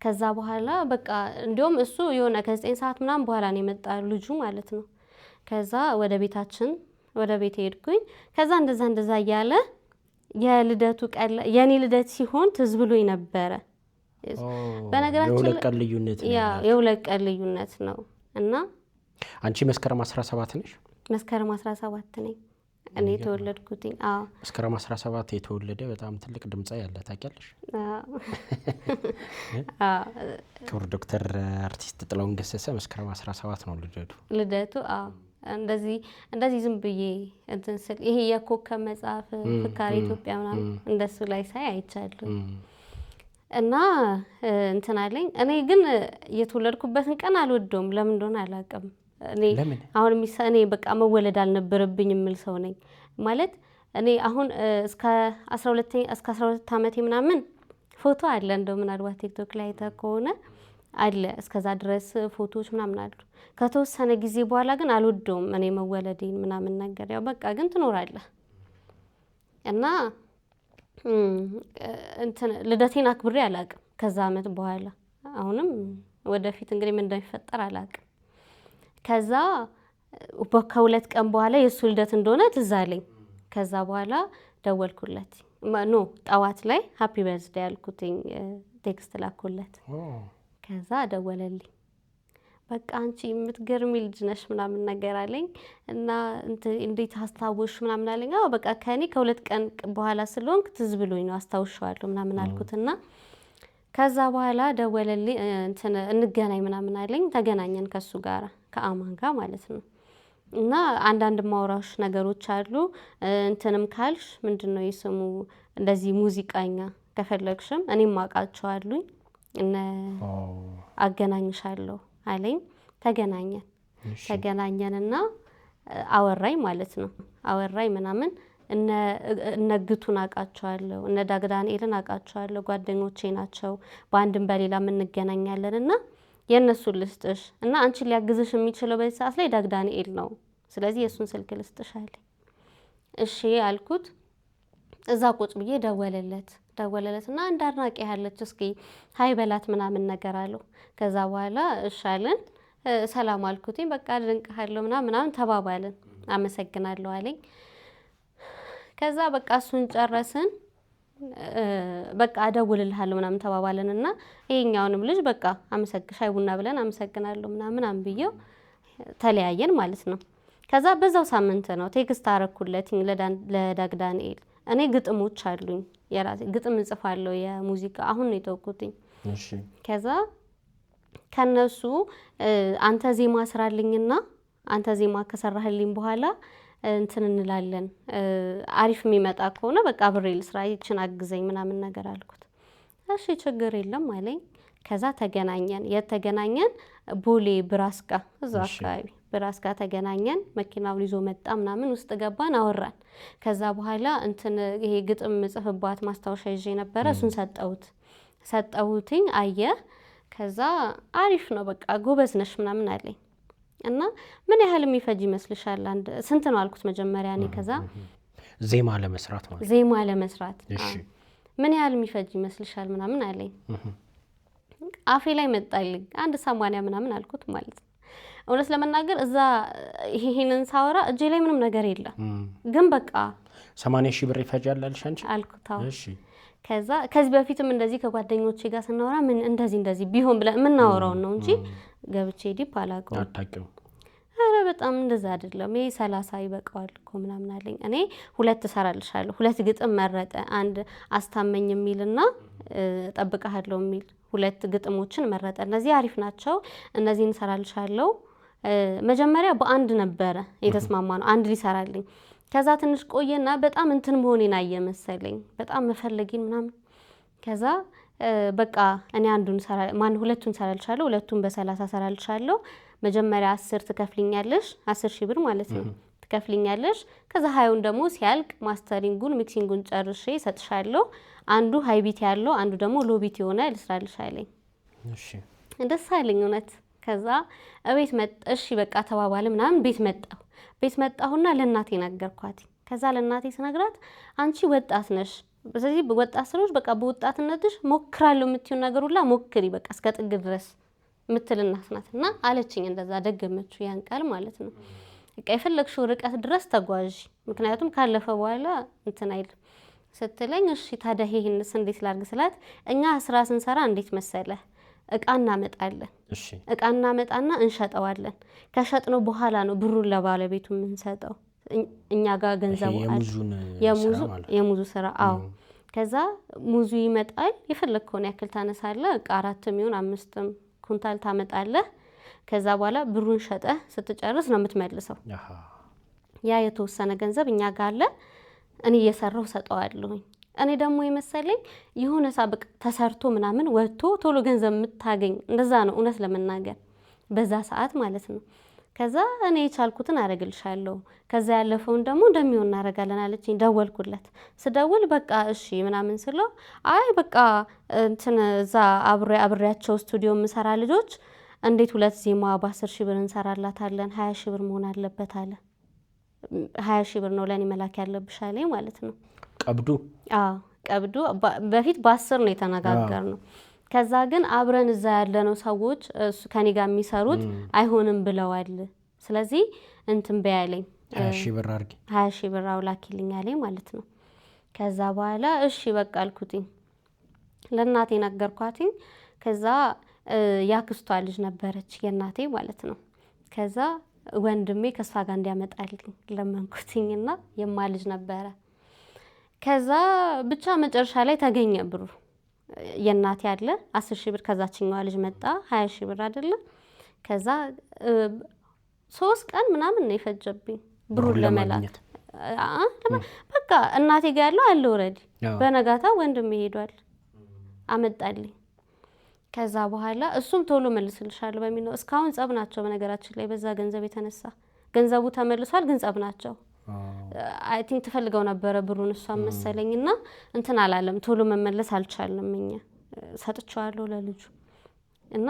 Speaker 1: ከዛ በኋላ በቃ እንዲያውም እሱ የሆነ ከ9 ሰዓት ምናምን በኋላ ነው የመጣ ልጁ ማለት ነው። ከዛ ወደ ቤት ሄድኩኝ። ከዛ እንደዛ እያለ የልደቱ ቀን የኔ ልደት ሲሆን ትዝ ብሎኝ ነበረ። በነገራችን የሁለት ቀን ልዩነት ነው እና
Speaker 2: አንቺ መስከረም 17 ነሽ?
Speaker 1: መስከረም 17 ነኝ እኔ የተወለድኩት። አዎ
Speaker 2: መስከረም 17 የተወለደ በጣም ትልቅ ድምጽ ያለ ታውቂያለሽ? ክቡር ዶክተር አርቲስት ጥላሁን ገሰሰ መስከረም 17 ነው ልደቱ። አዎ እንደዚህ ዝም ብዬ እንትን ስል ይሄ የኮከብ መጽሐፍ ፍካሬ ኢትዮጵያ ምናምን እንደሱ ላይ ሳይ አይቻለሁ እና እንትን አለኝ። እኔ ግን የተወለድኩበትን ቀን አልወደውም፣ ለምን እንደሆነ አላውቅም። እኔ በቃ መወለድ አልነበረብኝ የምል ሰው ነኝ ማለት። እኔ አሁን እስከ 12 ዓመቴ ምናምን ፎቶ አለ፣ እንደው ምናልባት ቲክቶክ ላይ አይተህ ከሆነ አለ። እስከዛ ድረስ ፎቶዎች ምናምን አሉ። ከተወሰነ ጊዜ በኋላ ግን አልወደውም እኔ መወለዴን ምናምን ነገር። ያው በቃ ግን ትኖራለህ እና እንትን ልደቴን አክብሬ አላውቅም ከዛ አመት በኋላ። አሁንም ወደፊት እንግዲህ ምን እንደሚፈጠር አላውቅም። ከዛ ከ2 ቀን በኋላ የሱ ልደት እንደሆነ ትዝ አለኝ። ከዛ በኋላ ደወልኩለት። ጠዋት ላይ ሃፒ በርዝዴይ ያልኩትኝ ቴክስት ላኩለት። ከዛ ደወለልኝ።
Speaker 1: በቃ አንቺ የምትገርሚ ልጅ ነሽ ምናምን ነገር አለኝ እና እንዴት አስታወሽ ምናምን አለኝ። አዎ በቃ ከኔ ከ2 ቀን በኋላ ስለሆንክ ትዝ ብሎኝ ነው አስታውሻለሁ ምናምን አልኩትና ከዛ በኋላ ደወለልኝ እንገናኝ ምናምን አለኝ። ተገናኘን ከሱ ጋር ከአማን ጋር ማለት ነው። እና አንዳንድ ማውራሽ ነገሮች አሉ እንትንም ካልሽ ምንድነው የስሙ እንደዚህ ሙዚቃኛ ከፈለግሽም እኔም አውቃቸዋለሁኝ እነ አገናኝሻለሁ አለኝ። ተገናኘንና አወራኝ ማለት ነው። አወራኝ ምናምን እነ ግቱን አውቃቸዋለሁ እነ ዳግዳንኤልን አውቃቸዋለሁ ጓደኞቼ ናቸው። በአንድም በሌላም እንገናኛለንና የነሱን ልስጥሽ እና አንቺን ሊያግዝሽ የሚችለው በዚህ ሰዓት ላይ ዳግዳንኤል ነው። ስለዚህ የሱን ስልክ ልስጥሽ አለኝ። እሺ አልኩት። እዛ ቁጭ ብዬ ደወለለትና አንድ አድናቂ ያለች እስኪ ሃይ በላት ምናምን ነገር አለው። ከዛ በኋላ እሺ አለን። ሰላም አልኩትኝ። በቃ አድንቅሃለሁ ምናምን ተባባልን። አመሰግናለሁ አለኝ። ከዛ በቃ እሱን ጨረስን። በቃ እደውልልሃለሁ ምናምን ተባባልንና ይሄኛውንም ልጅ በቃ ሻይ ቡና ብለን አመሰግናለሁ ምናምን ብዬው ተለያየን ማለት ነው። ከዛ በዛው ሳምንት ነው ቴክስት አረኩለት ለዳግዳንኤል። እኔ ግጥሞች አሉኝ የራሴ ግጥም እጽፋለሁ የሙዚቃ አሁን ነው የተውኩትኝ። ከዛ ከነሱ አንተ ዜማ ስራልኝና አንተ ዜማ ከሰራህልኝ በኋላ እንትን እንላለን አሪፍ የሚመጣ ከሆነ በቃ አብሬ ልስራ ይችን አግዘኝ ምናምን ነገር አልኩት። እሺ ችግር የለም አለኝ። ከዛ ተገናኘን። የተገናኘን ቦሌ ብራስካ እዛው አካባቢ ብራስካ ተገናኘን። መኪናውን ይዞ መጣ ምናምን ውስጥ ገባን አወራን። ከዛ በኋላ ይሄ ግጥም ጽፍባት ማስታወሻ ይዤ ነበረ እሱን ሰጠሁትኝ አየ። ከዛ አሪፍ ነው በቃ ጎበዝ ነሽ ምናምን አለኝ። እና ምን ያህል የሚፈጅ ይመስልሻል? ስንት ነው አልኩት መጀመሪያ እኔ። ከዛ
Speaker 2: ዜማ ለመስራት ማለት
Speaker 1: ዜማ ለመስራት ምን ያህል የሚፈጅ ይመስልሻል ምናምን አለኝ። አፌ ላይ መጣልኝ 180 ምናምን አልኩት ማለት ነው። እውነት ለመናገር እዛ ይሄንን ሳወራ እጄ ላይ ምንም ነገር የለም፣ ግን በቃ
Speaker 2: 80,000 ብር ይፈጃል አልሽ አንቺ
Speaker 1: አልኩት። እሺ ከዛ ከዚህ በፊትም እንደዚህ ከጓደኞቼ ጋር ስናወራ ምን እንደዚህ ቢሆን ብለን የምናወራው ነው እንጂ ገብቼ ዲፕ አላውቀውም። ኧረ በጣም እንደዛ አይደለም ይሄ 30 ይበቃዋል እኮ ምናምን አለኝ። እኔ 2 እሰራልሻለሁ 2 ግጥም መረጠ። አንድ አስታመኝ የሚልና እጠብቅሃለሁ የሚል 2 ግጥሞችን መረጠ። እነዚህ አሪፍ ናቸው፣ እነዚህን እሰራልሻለሁ። መጀመሪያ በአንድ ነበረ የተስማማነው አንድ ሊሰራልኝ። ከዛ ትንሽ ቆየና በጣም እንትን መሆኔን አየ መሰለኝ በጣም መፈለጊን ምናምን። ከዛ በቃ እኔ ሁለቱን እሰራልሻለሁ 2ቱን በ30 እሰራልሻለሁ። መጀመሪያ 10 ትከፍልኛለሽ 10,000 ብር ማለት ነው ትከፍልኛለሽ። ከዛ 20ውን ደግሞ ሲያልቅ ማስተሪንጉን ሚክሲንጉን ጨርሼ እሰጥሻለሁ። አንዱ ሃይ ቢት ያለው አንዱ ደግሞ ሎ ቢት የሆነ ልስራልሽ አለኝ። እሺ ደስ አለኝ እውነት። ከዛ እቤት እሺ በቃ ተባባለ ምናምን። ቤት መጣሁና ለእናቴ ነገርኳት። ከዛ ለእናቴ ስነግራት አንቺ ወጣት ነሽ፣ ስለዚህ ወጣት ስለሆንሽ በቃ በወጣትነትሽ ሞክራለሁ የምትይው ነገር ሁላ ሞክሪ በቃ እስከ ጥግ ድረስ የምትል እናት ናት። እና አለችኝ እንደዛ ደገመችው ያን ቃል ማለት ነው። በቃ የፈለግሽው ርቀት ድረስ ተጓዥ፣ ምክንያቱም ካለፈ በኋላ እንትን አይልም ስትለኝ፣ እሺ ታዲያ ይሄንስ እንዴት ላድርግ ስላት፣ እኛ ስራ ስንሰራ እንዴት መሰለህ እቃ እናመጣለን። እቃ እናመጣና እንሸጠዋለን። ከሸጥነው በኋላ ነው ብሩን ለባለቤቱ የምንሰጠው። እኛ ጋር ገንዘቡ የሙዙ ስራ። አዎ ከዛ ሙዙ ይመጣል። የፈለግከውን ያክል ታነሳለህ። እቃ 4 ይሁን 5 ኩንታል ታመጣለህ። ከዛ በኋላ ብሩን ሸጠህ ስትጨርስ ነው የምትመልሰው። ያ የተወሰነ ገንዘብ እኛ ጋር አለ። እኔ እየሰራሁ ሰጠዋለሁኝ። እኔ ደግሞ የመሰለኝ የሆነ ሳብቅ ተሰርቶ ምናምን ወጥቶ ቶሎ ገንዘብ የምታገኝ እንደዛ ነው እውነት ለመናገር በዛ ሰዓት ማለት ነው። ከዛ እኔ የቻልኩትን አደርግልሻለሁ፣ ከዛ ያለፈውን ደግሞ እንደሚሆን እናደርጋለን አለችኝ። ደወልኩለት። ስደውል በቃ እሺ ምናምን ስለው አይ በቃ እዛ አብሬያቸው ስቱዲዮ የምሰራ ልጆች እንዴት 2 ዜማ በ10,000 ብር እንሰራላታለን? 20,000 ብር መሆን አለበት አለ። 20,000 ብር ነው ለእኔ መላክ ያለብሽ አለኝ ማለት ነው።
Speaker 2: ቀብዱ
Speaker 1: ቀብዱ በፊት በ10 ነው የተነጋገርነው። ከዛ ግን አብረን እዛ ያለነው ሰዎች ከኔ ጋር የሚሰሩት አይሆንም ብለዋል። ስለዚህ እንትን በያለኝ
Speaker 2: 20,000 ብር አድርጊ
Speaker 1: 20,000 ብር አውላኪልኝ አለኝ ማለት ነው። ከዛ በኋላ እሺ በቃ አልኩትኝ፣ ለእናቴ ነገርኳትኝ። ከዛ ያክስቷ ልጅ ነበረች የእናቴ ማለት ነው። ከዛ ወንድሜ ከሷ ጋር እንዲያመጣልኝ ለመንኩትኝና የማልጅ ነበረ። ከዛ ብቻ መጨረሻ ላይ ተገኘ ብሩ የእናቴ ያለ 10,000 ብር ከዛችኛዋ ልጅ መጣ 20,000 ብር አይደለ። ከዛ 3 ቀን ምናምን ነው የፈጀብኝ ብሩን ለመላክ። በቃ እናቴ ጋር ያለው አለ ኦሬዲ። በነጋታ ወንድሜ ሄዷል አመጣልኝ። ከዛ በኋላ እሱም ቶሎ መልስልሻለሁ በሚል ነው። እስካሁን ጸብ ናቸው በነገራችን ላይ በዛ ገንዘብ የተነሳ። ገንዘቡ ተመልሷል ግን ጸብ ናቸው። አይ ቲንክ ትፈልገው ነበረ ብሩን እሷም መሰለኝና እንትን አላለም። ቶሎ መመለስ አልቻልንም እኛ ሰጥቼዋለሁ ለልጁ እና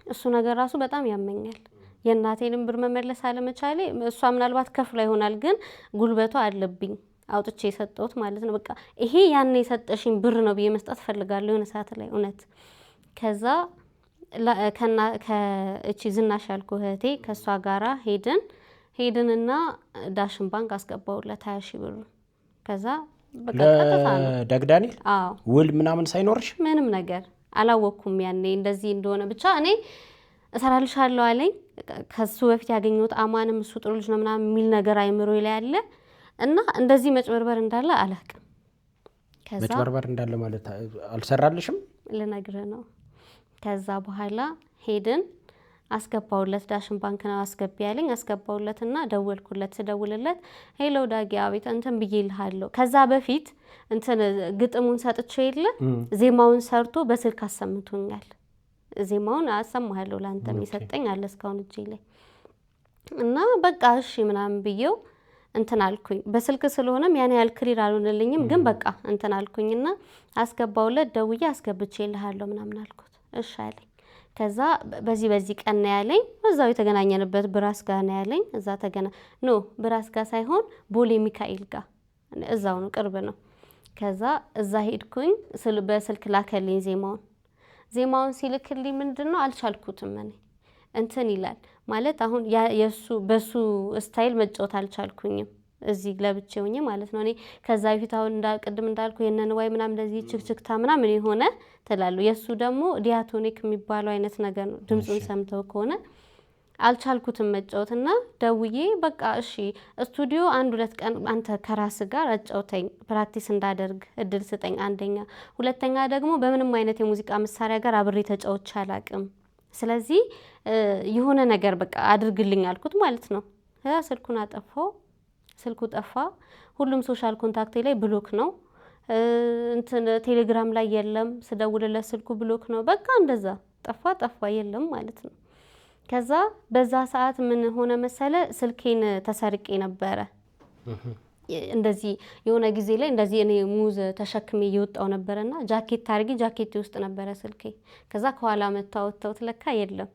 Speaker 1: እሱ ነገር ራሱ በጣም ያመኛል። የእናቴንም ብር መመለስ አለመቻሌ እሷ ምናልባት ከፍላ ይሆናል ግን ጉልበቱ አለብኝ አውጥቼ የሰጠሁት ማለት ነው። በቃ ይሄ ያን የሰጠሽኝ ብር ነው ብዬ መስጠት ፈልጋለሁ የሆነ ሰዓት ላይ እውነት። ከዛ ከእቺ ዝናሽ ያልኩ እህቴ ከሷ ጋራ ሄድንና ዳሽን ባንክ አስገባውለት 20,000 ብር። ከዛ በቃ ቀጥታ ነው
Speaker 2: ደግዳኒል ውል ምናምን ሳይኖርሽ
Speaker 1: ምንም ነገር አላወኩም ያኔ እንደዚህ እንደሆነ ብቻ እኔ እሰራልሻለሁ አለኝ። ከሱ በፊት ያገኘሁት አማንም እሱ ጥሩ ልጅ ነው ምናምን የሚል ነገር አይምሮ ላይ አለ እና እንደዚህ መጭበርበር እንዳለ አላውቅም። ከዛ
Speaker 2: መጭበርበር እንዳለ ማለት አልሰራልሽም
Speaker 1: ልነግርህ ነው። ከዛ በኋላ ሄድን አስገባውለት ዳሽን ባንክ ነው አስገቢ ያለኝ። አስገባውለትና ደወልኩለት። ስደውልለት ሄሎ ዳጊ አቤት እንትን ብዬልሃለሁ። ከዛ በፊት እንትን ግጥሙን ሰጥቼ የለ ዜማውን ሰርቶ በስልክ አሰምቶኛል። ዜማውን አሰማሃለሁ ላንተ የሚሰጠኝ አለ እስካሁን እጄ ላይ እና በቃ እሺ ምናምን ብዬው እንትን አልኩኝ። በስልክ ስለሆነም ያን ያህል ክሊር አልሆነልኝም ግን በቃ እንትን አልኩኝና አስገባውለት። ደውዬ አስገብቼልሃለሁ ምናምን አልኩት። እሺ አለኝ። ከዛ በዚህ ቀን ነው ያለኝ። እዛው የተገናኘንበት ብራስ ጋር ነው ያለኝ። እዛ ብራስ ጋር ሳይሆን ቦሌ ሚካኤል ጋር እዛው ነው ቅርብ ነው። ከዛ እዛ ሄድኩኝ። በስልክ ላከልኝ ዜማውን ሲልክልኝ ምንድነው አልቻልኩትም። እኔ እንትን ይላል ማለት አሁን በሱ ስታይል መጫወት አልቻልኩኝም። እዚህ ለብቻ ሆኜ ማለት ነው። እኔ ከዛ በፊት አሁን ቅድም እንዳልኩ የነንዋይ ምናምን እንደዚህ ችክችክታ ምናምን የሆነ ትላሉ። የሱ ደግሞ ዲያቶኒክ የሚባለው አይነት ነገር ነው። ድምጹን ሰምተው ከሆነ አልቻልኩትም መጫወትና ደውዬ በቃ እሺ ስቱዲዮ 1-2 ቀን አንተ ከራስ ጋር አጫውተኝ ፕራክቲስ እንዳደርግ እድል ስጠኝ አንደኛ፣ ሁለተኛ ደግሞ በምንም አይነት የሙዚቃ መሳሪያ ጋር አብሬ ተጫውቼ አላቅም። ስለዚህ የሆነ ነገር በቃ አድርግልኝ አልኩት ማለት ነው። ስልኩን አጠፋው። ስልኩ ጠፋ። ሁሉም ሶሻል ኮንታክቴ ላይ ብሎክ ነው። እንትን ቴሌግራም ላይ የለም። ስደውልለት ስልኩ ብሎክ ነው። በቃ እንደዛ ጠፋ የለም ማለት ነው። ከዛ በዛ ሰዓት ምን ሆነ መሰለ ስልኬን ተሰርቄ ነበረ። እንደዚህ የሆነ ጊዜ ላይ እንደዚህ እኔ ሙዝ ተሸክሜ እየወጣው ነበርና ጃኬት ታርጊ ጃኬት ውስጥ ነበረ ስልኬ። ከዛ ከኋላ መታወጣው ለካ የለም።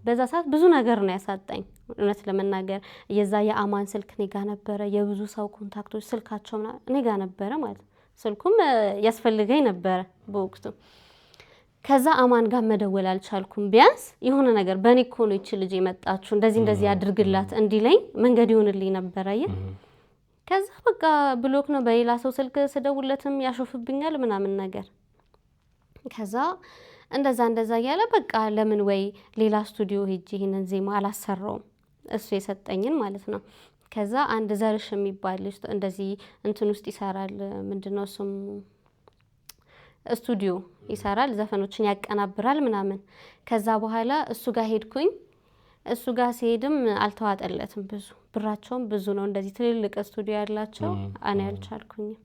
Speaker 1: በዛ ሰዓት ብዙ ነገር ነው ያሳጣኝ እውነት ለመናገር። የዛ የአማን ስልክ እኔ ጋር ነበረ። የብዙ ሰው ኮንታክቶች ስልካቸው እኔ ጋር ነበረ ማለት ነው። ስልኩም ያስፈልገኝ ነበረ በወቅቱ። ከዛ አማን ጋር መደወል አልቻልኩም። ቢያንስ የሆነ ነገር በኔ እኮ ነው ይቺ ልጅ የመጣችሁ እንደዚህ አድርግላት እንዲለኝ መንገድ ይሆንልኝ ነበር። ከዛ በቃ ብሎክ ነው። በሌላ ሰው ስልክ ስደውልለትም ያሾፍብኛል ምናምን ነገር። ከዛ እንደዛ እያለ በቃ ለምን ወይ ሌላ ስቱዲዮ ሄጄ ይሄንን ዜማ አላሰራውም እሱ የሰጠኝን ማለት ነው። ከዛ አንድ ዘርሽ የሚባል ልጅ እንደዚህ እንትን ውስጥ ይሰራል። ምንድነው እሱም ስቱዲዮ ይሰራል፣ ዘፈኖችን ያቀናብራል ምናምን። ከዛ በኋላ እሱ ጋር ሄድኩኝ። እሱ ጋር ሲሄድም አልተዋጠለትም። ብራቸውም ብዙ ነው። እንደዚህ ትልልቅ ስቱዲዮ ያላቸው እኔ አልቻልኩኝም።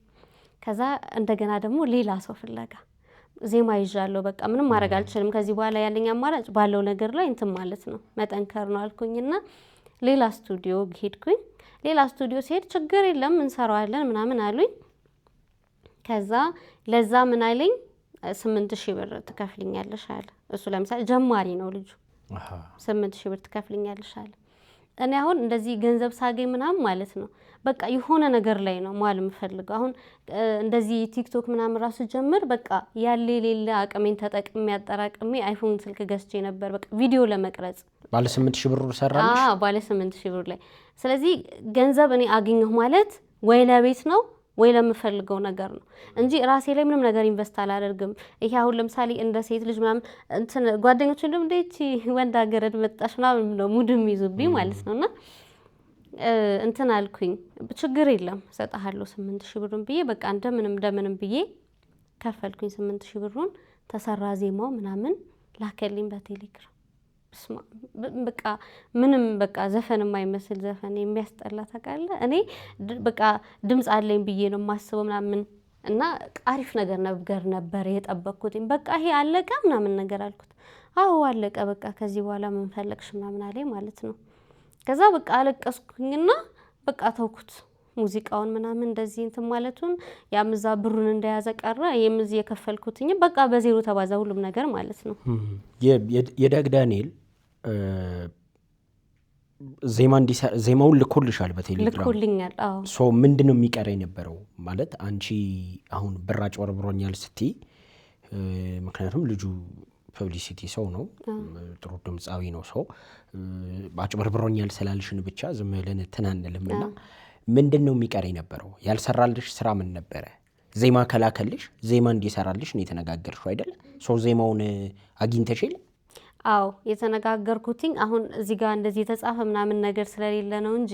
Speaker 1: ከዛ እንደገና ደግሞ ሌላ ሰው ፍለጋ ዜማ ይዣለሁ። በቃ ምንም ማድረግ አልችልም። ከዚህ በኋላ ያለኝ አማራጭ ባለው ነገር ላይ እንትን ማለት ነው መጠንከር ነው አልኩኝና ሌላ ስቱዲዮ ሄድኩኝ። ሌላ ስቱዲዮ ሲሄድ ችግር የለም እንሰራዋለን ምናምን አሉኝ። ከዛ ለዛ ምን አለኝ 8,000 ብር ትከፍልኛለሽ አለ። እሱ ለምሳሌ ጀማሪ ነው ልጁ። 8,000 ብር ትከፍልኛለሽ አለ። እኔ አሁን እንደዚህ ገንዘብ ሳገኝ ምናምን ማለት ነው በቃ የሆነ ነገር ላይ ነው ማል የምፈልገው። አሁን እንደዚህ ቲክቶክ ምናምን ራሱ ጀምር በቃ ያሌለ አቅሜን ተጠቅሜ አጠራቅሜ አይፎን ስልክ ገዝቼ ነበር በቃ ቪዲዮ ለመቅረጽ።
Speaker 2: ባለ 8,000 ብር ሰራልሽ?
Speaker 1: ባለ 8,000 ብር ላይ። ስለዚህ ገንዘብ እኔ አገኘሁ ማለት ወይ ለቤት ነው ወይ ለምፈልገው ነገር ነው እንጂ ራሴ ላይ ምንም ነገር ኢንቨስት አላደርግም። ይሄ አሁን ለምሳሌ እንደ ሴት ልጅ ምናምን እንትን ጓደኞቼ እንደምንደቺ ወንድ አገረድ መጣሽ ምናምን ነው ሙድ የሚይዙብኝ ማለት ነውና እንትን አልኩኝ ችግር የለም እሰጥሃለሁ 8000 ብሩን ብዬ በቃ እንደምንም ብዬ ከፈልኩኝ 8000 ብሩን ተሰራ ዜማው ምናምን ላከልኝ በቴሌግራም በቃ ምንም በቃ ዘፈን የማይመስል ዘፈን የሚያስጠላ ታውቃለህ እኔ በቃ ድምጽ አለኝ ብዬ ነው የማስበው ምናምን እና አሪፍ ነገር ነበር የጠበቅኩት በቃ ይሄ አለቀ ምናምን ነገር አልኩት አዎ አለቀ በቃ ከዚህ በኋላ ምን ፈለግሽ ምናምን አለኝ ማለት ነው ከዛ በቃ አለቀስኩኝና በቃ ተውኩት ሙዚቃውን ምናምን እንደዚህ እንትን ማለቱን ያምዛ ብሩን እንደያዘ ቀረ የምዝ የከፈልኩትኝ በቃ በዜሮ ተባዛ ሁሉም ነገር ማለት ነው
Speaker 2: የዳግ ዳንኤል ዜማውን ልኮልሻል በቴሌግራም
Speaker 1: ልኮልኛል አዎ
Speaker 2: ሶ ምንድነው የሚቀረው የነበረው ማለት አንቺ አሁን ብር አጭበርብሮኛል ስትይ ምክንያቱም ልጁ ፐብሊሲቲ ሰው ነው ጥሩ ድምጻዊ ነው ሰው አጭበርብሮኛል ስላልሽን ብቻ ዝም ብለን ተናነልምና ምንድነው የሚቀረው የነበረው ያልሰራልሽ ስራ ምን ነበረ ዜማ ከላከልሽ ዜማ እንዲሰራልሽ ነው የተነጋገርሽው አይደል ሶ ዜማውን አግኝተሽል
Speaker 1: አዎ የተነጋገርኩትኝ አሁን እዚህ ጋር እንደዚህ የተጻፈ ምናምን ነገር ስለሌለ ነው እንጂ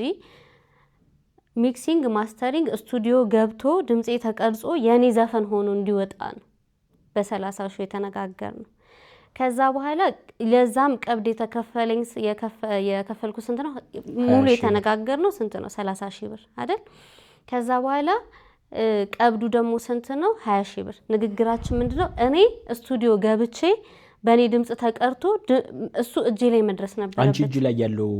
Speaker 1: ሚክሲንግ ማስተሪንግ ስቱዲዮ ገብቶ ድምጼ ተቀርጾ የኔ ዘፈን ሆኖ እንዲወጣ ነው በ30 ሺህ የተነጋገርነው ከዛ በኋላ ለዛም ቀብድ የተከፈለኝ የከፈልኩ ስንት ነው ሙሉ የተነጋገርነው ስንት ነው 30 ሺህ ብር አይደል ከዛ በኋላ ቀብዱ ደግሞ ስንት ነው 20 ሺህ ብር ንግግራችን ምንድነው እኔ ስቱዲዮ ገብቼ በኔ ድምጽ ተቀርቶ እሱ እጄ ላይ መድረስ ነበር
Speaker 2: አንቺ እጅ ላይ ያለው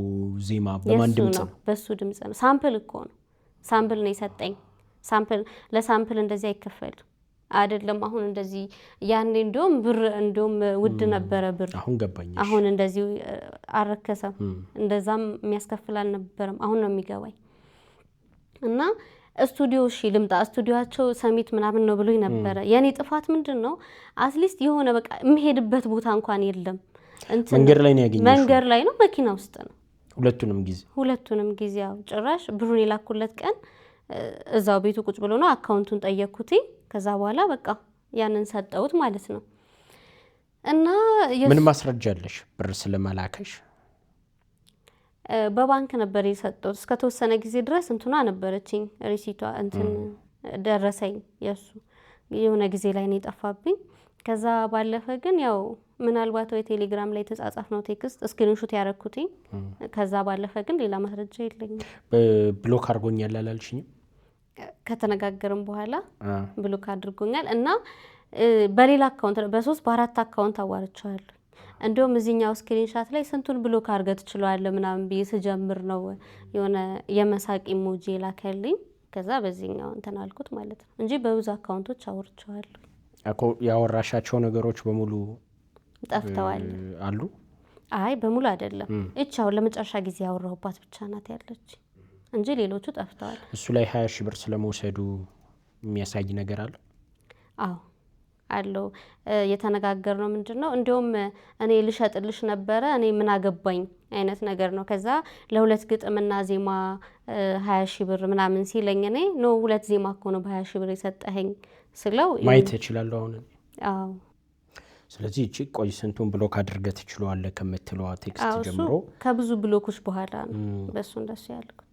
Speaker 2: ዜማ በማን ድምጽ ነው
Speaker 1: በሱ ድምጽ ነው ሳምፕል እኮ ነው ሳምፕል ነው የሰጠኝ ሳምፕል ለሳምፕል እንደዚህ አይከፈል አይደለም አሁን እንደዚህ ያኔ እንደውም ውድ ነበረ ብር
Speaker 2: አሁን ገባኝ
Speaker 1: አሁን እንደዚህ አረከሰም እንደዛም የሚያስከፍል አልነበረም አሁን ነው የሚገባኝ እና ስቱዲዮ እሺ ልምጣ ስቱዲዮአቸው ሰሚት ምናምን ነው ብሎኝ ነበረ የኔ ጥፋት ምንድነው አትሊስት የሆነ በቃ የምሄድበት ቦታ እንኳን የለም እንትን
Speaker 2: መንገር ላይ ነው ያገኘሽው
Speaker 1: መንገር ላይ ነው መኪና ውስጥ ነው ሁለቱንም ጊዜ ያው ጭራሽ ብሩን የላኩለት ቀን እዛው ቤቱ ቁጭ ብሎ ነው አካውንቱን ጠየቅኩት ከዛ በኋላ በቃ ያንን ሰጠውት ማለት ነው እና
Speaker 2: ምን ማስረጃ አለሽ ብር ስለማላከሽ
Speaker 1: በባንክ ነበር የሰጠውት እስከ ተወሰነ ጊዜ ድረስ እንትኗ ነበረችኝ ሪሲቷ እንትን ደረሰኝ የሱ የሆነ ጊዜ ላይ ነው የጠፋብኝ ከዛ ባለፈ ግን ያው ምናልባት ወይ ቴሌግራም ላይ ተጻጻፍነው ቴክስት ስክሪንሾት ያረኩትኝ ከዛ ባለፈ ግን ሌላ ማስረጃ የለኝም
Speaker 2: ብሎክ አድርጎኛል አላልሽኝም
Speaker 1: ከተነጋገርን በኋላ ብሎክ አድርጎኛል እና በሌላ አካውንት በ3 በ4 አካውንት አዋርቻለሁ እንደውም እዚህኛው ስክሪንሾት ላይ ስንቱን ብሎክ አድርገት ይችላል ምናምን ቢስጀምር ነው የሆነ የመሳቅ ኢሞጂ ላከልኝ ከዛ በዚህኛው እንትን አልኩት ማለት ነው እንጂ በብዙ አካውንቶች አወርቻለሁ
Speaker 2: አኮ ያወራሻቸው ነገሮች በሙሉ
Speaker 1: ጠፍተዋል
Speaker 2: አሉ
Speaker 1: አይ በሙሉ አይደለም እቻው ለመጨረሻ ጊዜ ያወራሁባት ብቻ ናት ያለች እንጂ ሌሎቹ ጠፍተዋል
Speaker 2: እሱ ላይ 20 ሺህ ብር ስለመውሰዱ የሚያሳይ ነገር አለ
Speaker 1: አዎ አለው የተነጋገርነው ምንድነው እንደውም እኔ ልሸጥልሽ ነበረ እኔ ምን አገባኝ አይነት ነገር ነው ከዛ ለሁለት ግጥምና ዜማ 20 ሺህ ብር ምናምን ሲለኝ እኔ ነው ሁለት ዜማ እኮ ነው በ20 ሺህ ብር የሰጠኸኝ ስለው
Speaker 2: ማየት ይችላል አሁን
Speaker 1: አዎ
Speaker 2: ስለዚህ እቺ ቆይ ስንቱን ብሎክ አድርገት ይችላል ከመትለው ቴክስት ጀምሮ
Speaker 1: ከብዙ ብሎኮች በኋላ ነው በሱ እንደሱ ያልኩት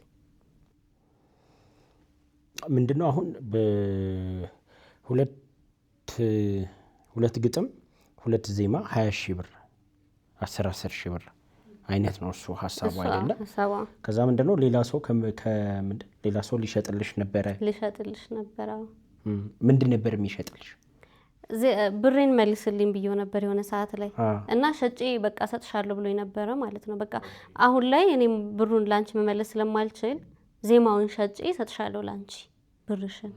Speaker 2: ምንድነው አሁን ሁለት ግጥም ሁለት ዜማ 20 ሺህ ብር 10 ሺህ ብር አይነት ነው እሱ ሐሳቡ አይደለ ከዛ ምንድነው ሌላ ሰው ሊሸጥልሽ ነበር ምንድን ነበር የሚሸጥልሽ
Speaker 1: ብሬን መልስልኝ ብዬው ነበር የሆነ ሰዓት ላይ እና ሸጬ በቃ ሰጥሻለሁ ብሎኝ ነበር ማለት ነው በቃ አሁን ላይ እኔም ብሩን ላንቺ መመለስ ስለማልችል ዜማውን ሸጬ ሰጥሻለሁ ላንቺ ብርሽን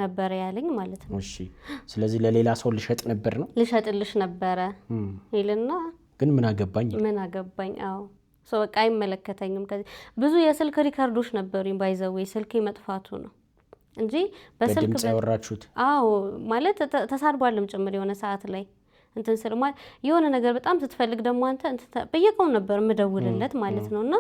Speaker 1: ነበር ያለኝ ማለት ነው
Speaker 2: እሺ ስለዚህ ለሌላ ሰው ልሸጥልሽ
Speaker 1: ነበር ይልና
Speaker 2: ግን ምን አገባኝ
Speaker 1: አዎ ሶ በቃ አይመለከተኝም ከዚህ ብዙ የስልክ ሪካርዶች ነበሩኝ ባይዘው ስልኬ መጥፋቱ ነው እንጂ በስልክ
Speaker 2: በድምጽ ያወራችሁት
Speaker 1: አዎ ማለት ተሳርቧልም ጭምር የሆነ ሰዓት ላይ እንትን ስለማ የሆነ ነገር በጣም ስትፈልግ ደግሞ አንተ በየቀኑ ነበር ምደውልለት ማለት ነውና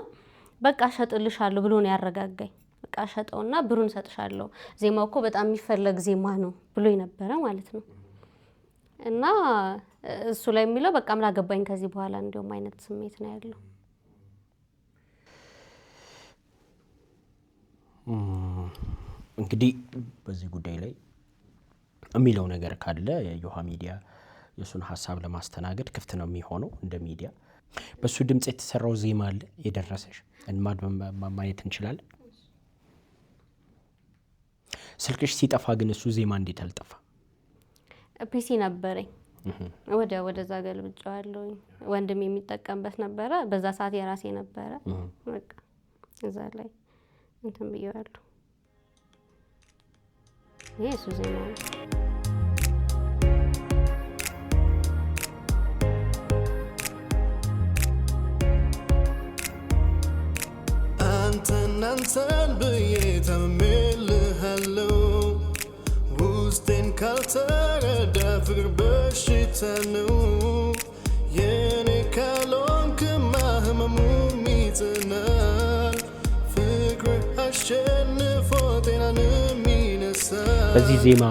Speaker 1: በቃ ሸጥልሻለሁ ብሎ ነው ያረጋጋኝ በቃ ሸጠውና ብሩን ሰጥሻለሁ ዜማው እኮ በጣም የሚፈለግ ዜማ ነው ብሎኝ ነበረ ማለት ነው። እና እሱ ላይ የሚለው በቃ ምን አገባኝ ከዚህ በኋላ እንደውም አይነት ስሜት ነው ያለው።
Speaker 2: እንግዲህ በዚህ ጉዳይ ላይ የሚለው ነገር ካለ የዮሃ ሚዲያ የሱን ሐሳብ ለማስተናገድ ክፍት ነው የሚሆነው እንደ ሚዲያ። በሱ ድምጽ የተሰራው ዜማ አለ የደረሰሽ ማየት እንችላለን። ስልክሽ ሲጠፋ ግን እሱ ዜማ እንዴት አልጠፋ?
Speaker 1: ፒሲ ነበረኝ ወደዛ ገልብጫዋለሁ። ወንድም የሚጠቀምበት ነበረ በዛ ሰዓት የራሴ ነበረ። በቃ እዛ ላይ እንትን ብየዋለሁ። ይሄ እሱ ዜማ ነው።
Speaker 4: አንተን ብዬ ተምሜልሃለሁ ውስጤን ካልተረዳ ፍቅር በሽታ ነው የኔ ካልሆንክማ ህመሙም ይጸናል ፍቅር አሸንፎ ጤናንም ይነሳል።
Speaker 2: በዚህ ዜማ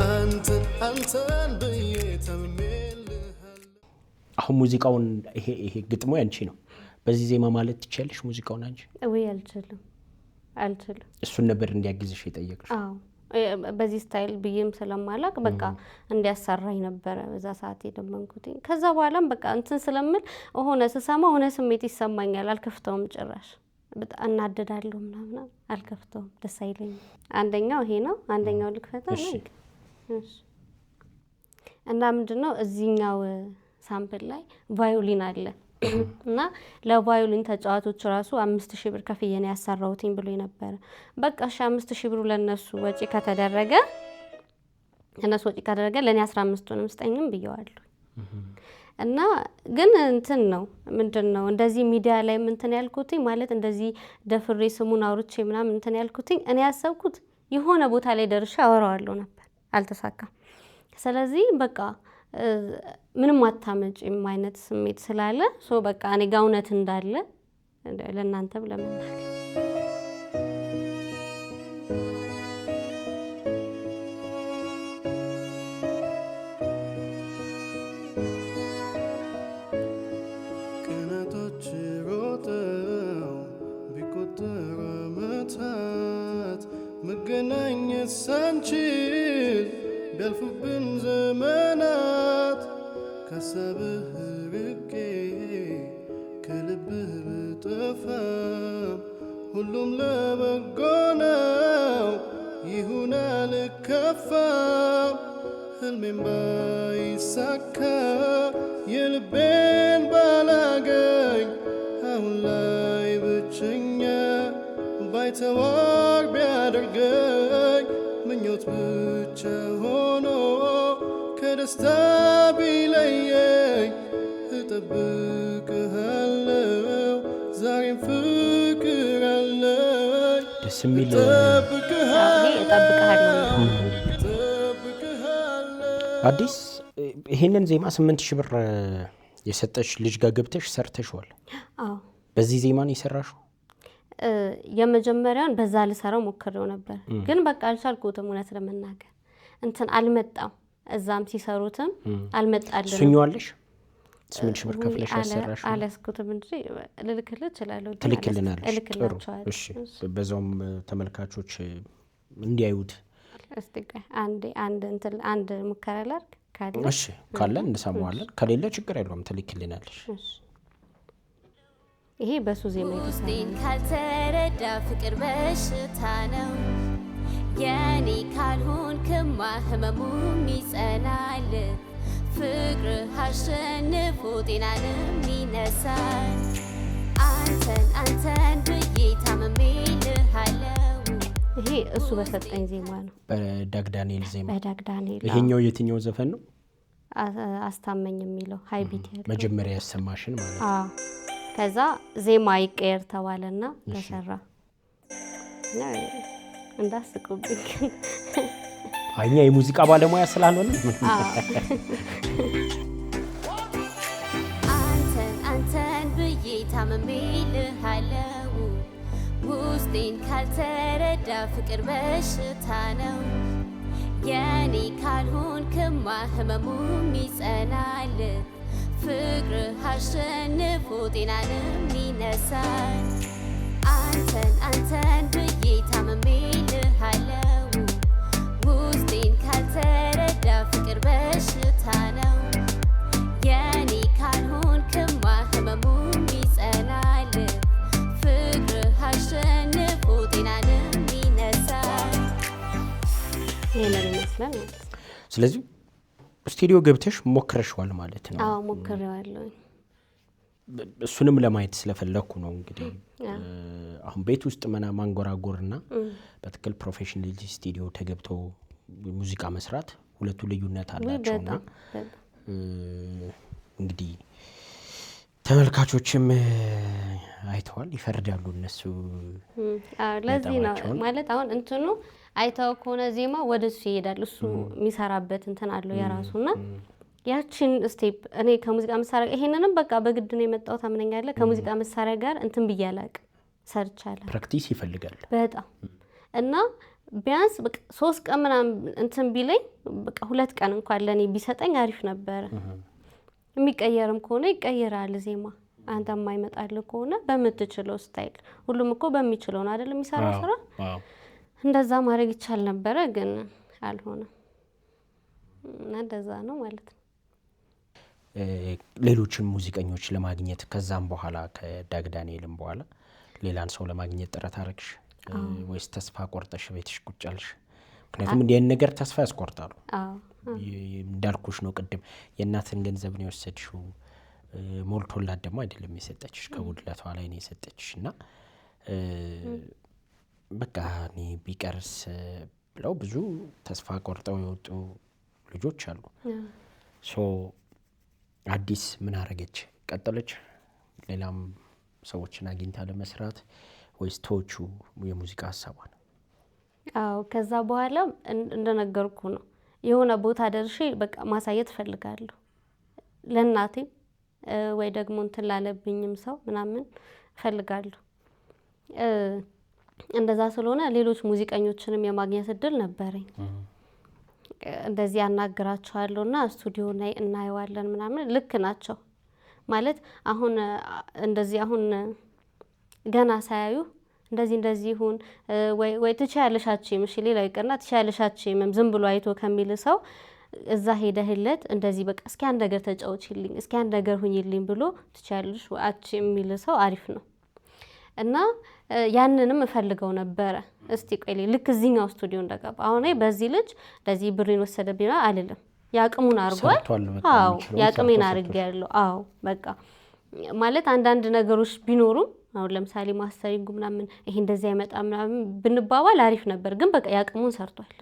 Speaker 4: አንተን ብዬ ተምሜልሃለሁ።
Speaker 2: አሁን ሙዚቃውን ይሄ ግጥሙ ያንቺ ነው። በዚህ ዜማ ማለት ትችያለሽ ሙዚቃውን አንቺ?
Speaker 1: ወይ አልችልም።
Speaker 2: እሱን ነበር እንዲያግዝሽ የጠየቅሽ?
Speaker 1: አዎ በዚህ ስታይል ብዬም ስለማላቅ በቃ እንዲያሰራኝ ነበረ በዛ ሰዓት የደመንኩት። ከዛ በኋላም በቃ እንትን ስለምል ሆነ ስሰማ ሆነ ስሜት ይሰማኛል። አልከፍተውም ጭራሽ በጣም እናደዳለሁ ምናምን አልከፍተውም፣ ደስ አይለኝም። አንደኛው ይሄ ነው። አንደኛው ልክፈታ ነው። እሺ እና ምንድነው እዚህኛው ሳምፕል ላይ ቫዮሊን አለ እና ለቫዮሊን ተጫዋቾች ራሱ 5000 ብር ከፍዬ ነው ያሰራሁትኝ ብሎ ነበር። በቃ እሺ 5000 ብሩ ለነሱ ወጪ ከተደረገ ለኔ 15ቱንም ስጠኝም ብየዋለሁ። እና ግን እንትን ነው ምንድነው እንደዚህ ሚዲያ ላይ እንትን ያልኩትኝ ማለት እንደዚህ ደፍሬ ስሙን አውርቼ ምናምን እንትን ያልኩትኝ እኔ ያሰብኩት የሆነ ቦታ ላይ ደርሼ አወራዋለሁ ነበር፣ አልተሳካም። ስለዚህ በቃ ምንም አታመጪም አይነት ስሜት ስላለ በቃ እኔ ጋር እውነት እንዳለ ለእናንተም ለመናገር
Speaker 4: ቀናቶች ሮጠው ቢቆጠሩ ዓመታት መገናኘት ሳንችል ቢያልፉብን ዘመናት ከሀሳብህ ርቄ ከልብህ ብጠፋም ሁሉም ለበጎ ነው ይሁን አልከፋም። ህልሜን ባይሳካ የልቤን ባላገኝ አሁን ላይ ብቸኛ ባይተዋር ቢያደርገኝ ምኞት ብቻ ሆኖ ከደስታ ቢለየኝ እጠብቅሃለሁ ዛሬም ፍቅር አለኝ።
Speaker 2: ደስ የሚል አዲስ ይሄንን ዜማ 8000 ብር የሰጠሽ ልጅ ጋር ገብተሽ ሰርተሽዋል?
Speaker 1: አዎ
Speaker 2: በዚህ ዜማ ነው የሰራሽው?
Speaker 1: የመጀመሪያውን በዛ ልሰራው ሞክሬው ነበር ግን በቃ አልቻልኩትም። እውነት ለመናገር እንትን አልመጣም። እዛም ሲሰሩትም አልመጣልንም።
Speaker 2: ሱኛዋለሽ 8000 ብር ከፍለሽ ያሰራሽ?
Speaker 1: አላስኩትም እንጂ ልልክልህ እችላለሁ።
Speaker 2: ትልክልናለሽ? ጥሩ እሺ። በዛውም ተመልካቾች እንዲያዩት
Speaker 1: እስቲ አንድ ሙከራ ላድርግ ካለ?
Speaker 2: እሺ ካለ እንሰማዋለን፣ ከሌለ ችግር የለውም ትልክልናለሽ።
Speaker 1: እሺ ይሄ በሱ ዜማ
Speaker 5: ውስጤን ካልተረዳ ፍቅር በሽታ ነው የኔ ካልሆንክማ ህመሙም ይጸናል ፍቅር አሸንፎ ጤናንም ይነሳል አንተን ብዬ ታምሜልሃለሁ።
Speaker 1: ይሄ እሱ በሰጠኝ ዜማ ነው፣
Speaker 2: በዳግ ዳንኤል ዜማ።
Speaker 1: በዳግ ዳንኤል።
Speaker 2: ይሄኛው የትኛው ዘፈን ነው?
Speaker 1: አስታመኝ የሚለው ሃይ ቢት ያለው
Speaker 2: መጀመሪያ ያሰማሽን ማለት ነው።
Speaker 1: ከዛ ዜማ ይቀየር ተባለና ተሰራ። እንዳስቁብኝ
Speaker 2: አይኛ የሙዚቃ ባለሙያ ስላልሆነ
Speaker 5: አንተን ብዬ ታምሜልሃለሁ ውስጤን ካልተረዳ ፍቅር በሽታ ነው የኔ ካልሆንክማ ህመሙም ይጸናል ፍቅር አሸንፎ ጤናንም ይነሳል አንተን ብዬ ታምሜልሃለው ውስጤን ካልተረዳ ፍቅር በሽታ ነው የኔ ካልሆንክማ ህመሙም ይጸናል ፍቅር አሸንፎ ጤናንም ይነሳል
Speaker 1: ይሄንን ይመስላል።
Speaker 2: ስለዚህ ስቱዲዮ ገብተሽ ሞክረሽዋል ማለት ነው?
Speaker 1: አዎ ሞክሬዋለሁ።
Speaker 2: እሱንም ለማየት ስለፈለኩ ነው። እንግዲህ አሁን ቤት ውስጥ ማንጎራጎርና በትክክል ፕሮፌሽናል ስቱዲዮ ተገብቶ ሙዚቃ መስራት ሁለቱ ልዩነት አላቸውና እንግዲህ ተመልካቾችም አይተዋል ይፈርዳሉ እነሱ።
Speaker 1: ለዚህ ነው ማለት አሁን እንትኑ አይታው ከሆነ ዜማ ወደሱ ይሄዳል እሱ የሚሰራበት እንትን አለው የራሱና ያቺን ስቴፕ እኔ ከሙዚቃ መሳሪያ ይሄንንም በቃ በግድ ነው የመጣው ታምነኛለህ ከሙዚቃ መሳሪያ ጋር እንትን ብያላቅ ሰርቻለሁ
Speaker 2: ፕራክቲስ ይፈልጋል በጣም
Speaker 1: እና ቢያንስ በቃ 3 ቀን ምናምን እንትን ቢለኝ በቃ 2 ቀን እንኳን ለኔ ቢሰጠኝ አሪፍ ነበር የሚቀየርም ከሆነ ይቀየራል ዜማ አንተ የማይመጣል ከሆነ በምትችለው ስታይል ሁሉም እኮ በሚችለው ነው አይደል የሚሰራው ስራ እንደዛ ማድረግ ይቻል ነበር ግን አልሆነም እና እንደዛ ነው ማለት ነው።
Speaker 2: ሌሎችን ሙዚቀኞች ለማግኘት ከዛም በኋላ ከዳግ ዳንኤልም በኋላ ሌላን ሰው ለማግኘት ጥረት አረግሽ ወይስ ተስፋ ቆርጠሽ ቤትሽ ቁጭ አልሽ? ምክንያቱም እንዲህ አይነት ነገር ተስፋ ያስቆርጣሉ። እንዳልኩሽ ነው ቅድም የእናትን ገንዘብ ነው የወሰድሽው ሞልቶላት ደግሞ አይደለም የሰጠችሽ ከውድለቷ ላይ ነው የሰጠችሽ እና በቃ እኔ ቢቀርስ ብለው ብዙ ተስፋ ቆርጠው የወጡ ልጆች አሉ። ሶ አዲስ ምን አረገች? ቀጠለች ሌላም ሰዎችን አግኝታ ለመስራት ወይስ ተወቹ የሙዚቃ ሀሳቧን?
Speaker 1: አዎ ከዛ በኋላ እንደነገርኩ ነው የሆነ ቦታ ደርሼ በቃ ማሳየት ፈልጋለሁ ለእናቴ ወይ ደግሞ እንትን ላለብኝም ሰው ምናምን ፈልጋለሁ። እንደዛ ስለሆነ ሌሎች ሙዚቀኞችንም የማግኘት እድል ነበረኝ። እንደዚህ ያናግራቸዋለሁና ስቱዲዮ ላይ እናየዋለን ምናምን ልክ ናቸው ማለት አሁን እንደዚህ አሁን ገና ሳያዩ እንደዚህ ይሁን ወይ ትቻለሻችም እሺ ሌላው ይቀርና ትቻለሻችም ዝም ብሎ አይቶ ከሚል ሰው እዛ ሄደህለት እንደዚህ በቃ እስኪ አንድ ነገር ተጫውቺልኝ እስኪ አንድ ነገር ሁኚልኝ ብሎ ትቻለሽ አቺ የሚል ሰው አሪፍ ነው እና ያንንም እፈልገው ነበር። እስቲ ቆይ ልክ እዚህኛው ስቱዲዮ እንደገባ አሁን በዚህ ልጅ ለዚህ ብሬን ወሰደብኝ አልልም ያቅሙን አርጓል። አዎ ያቅሜን አርጋለሁ። አዎ በቃ ማለት አንዳንድ ነገሮች ቢኖሩም አሁን ለምሳሌ ማስተሪንግ ምናምን ይሄ እንደዚህ አይመጣ ምናምን ብንባባል አሪፍ ነበር ግን በቃ ያቅሙን ሰርቷል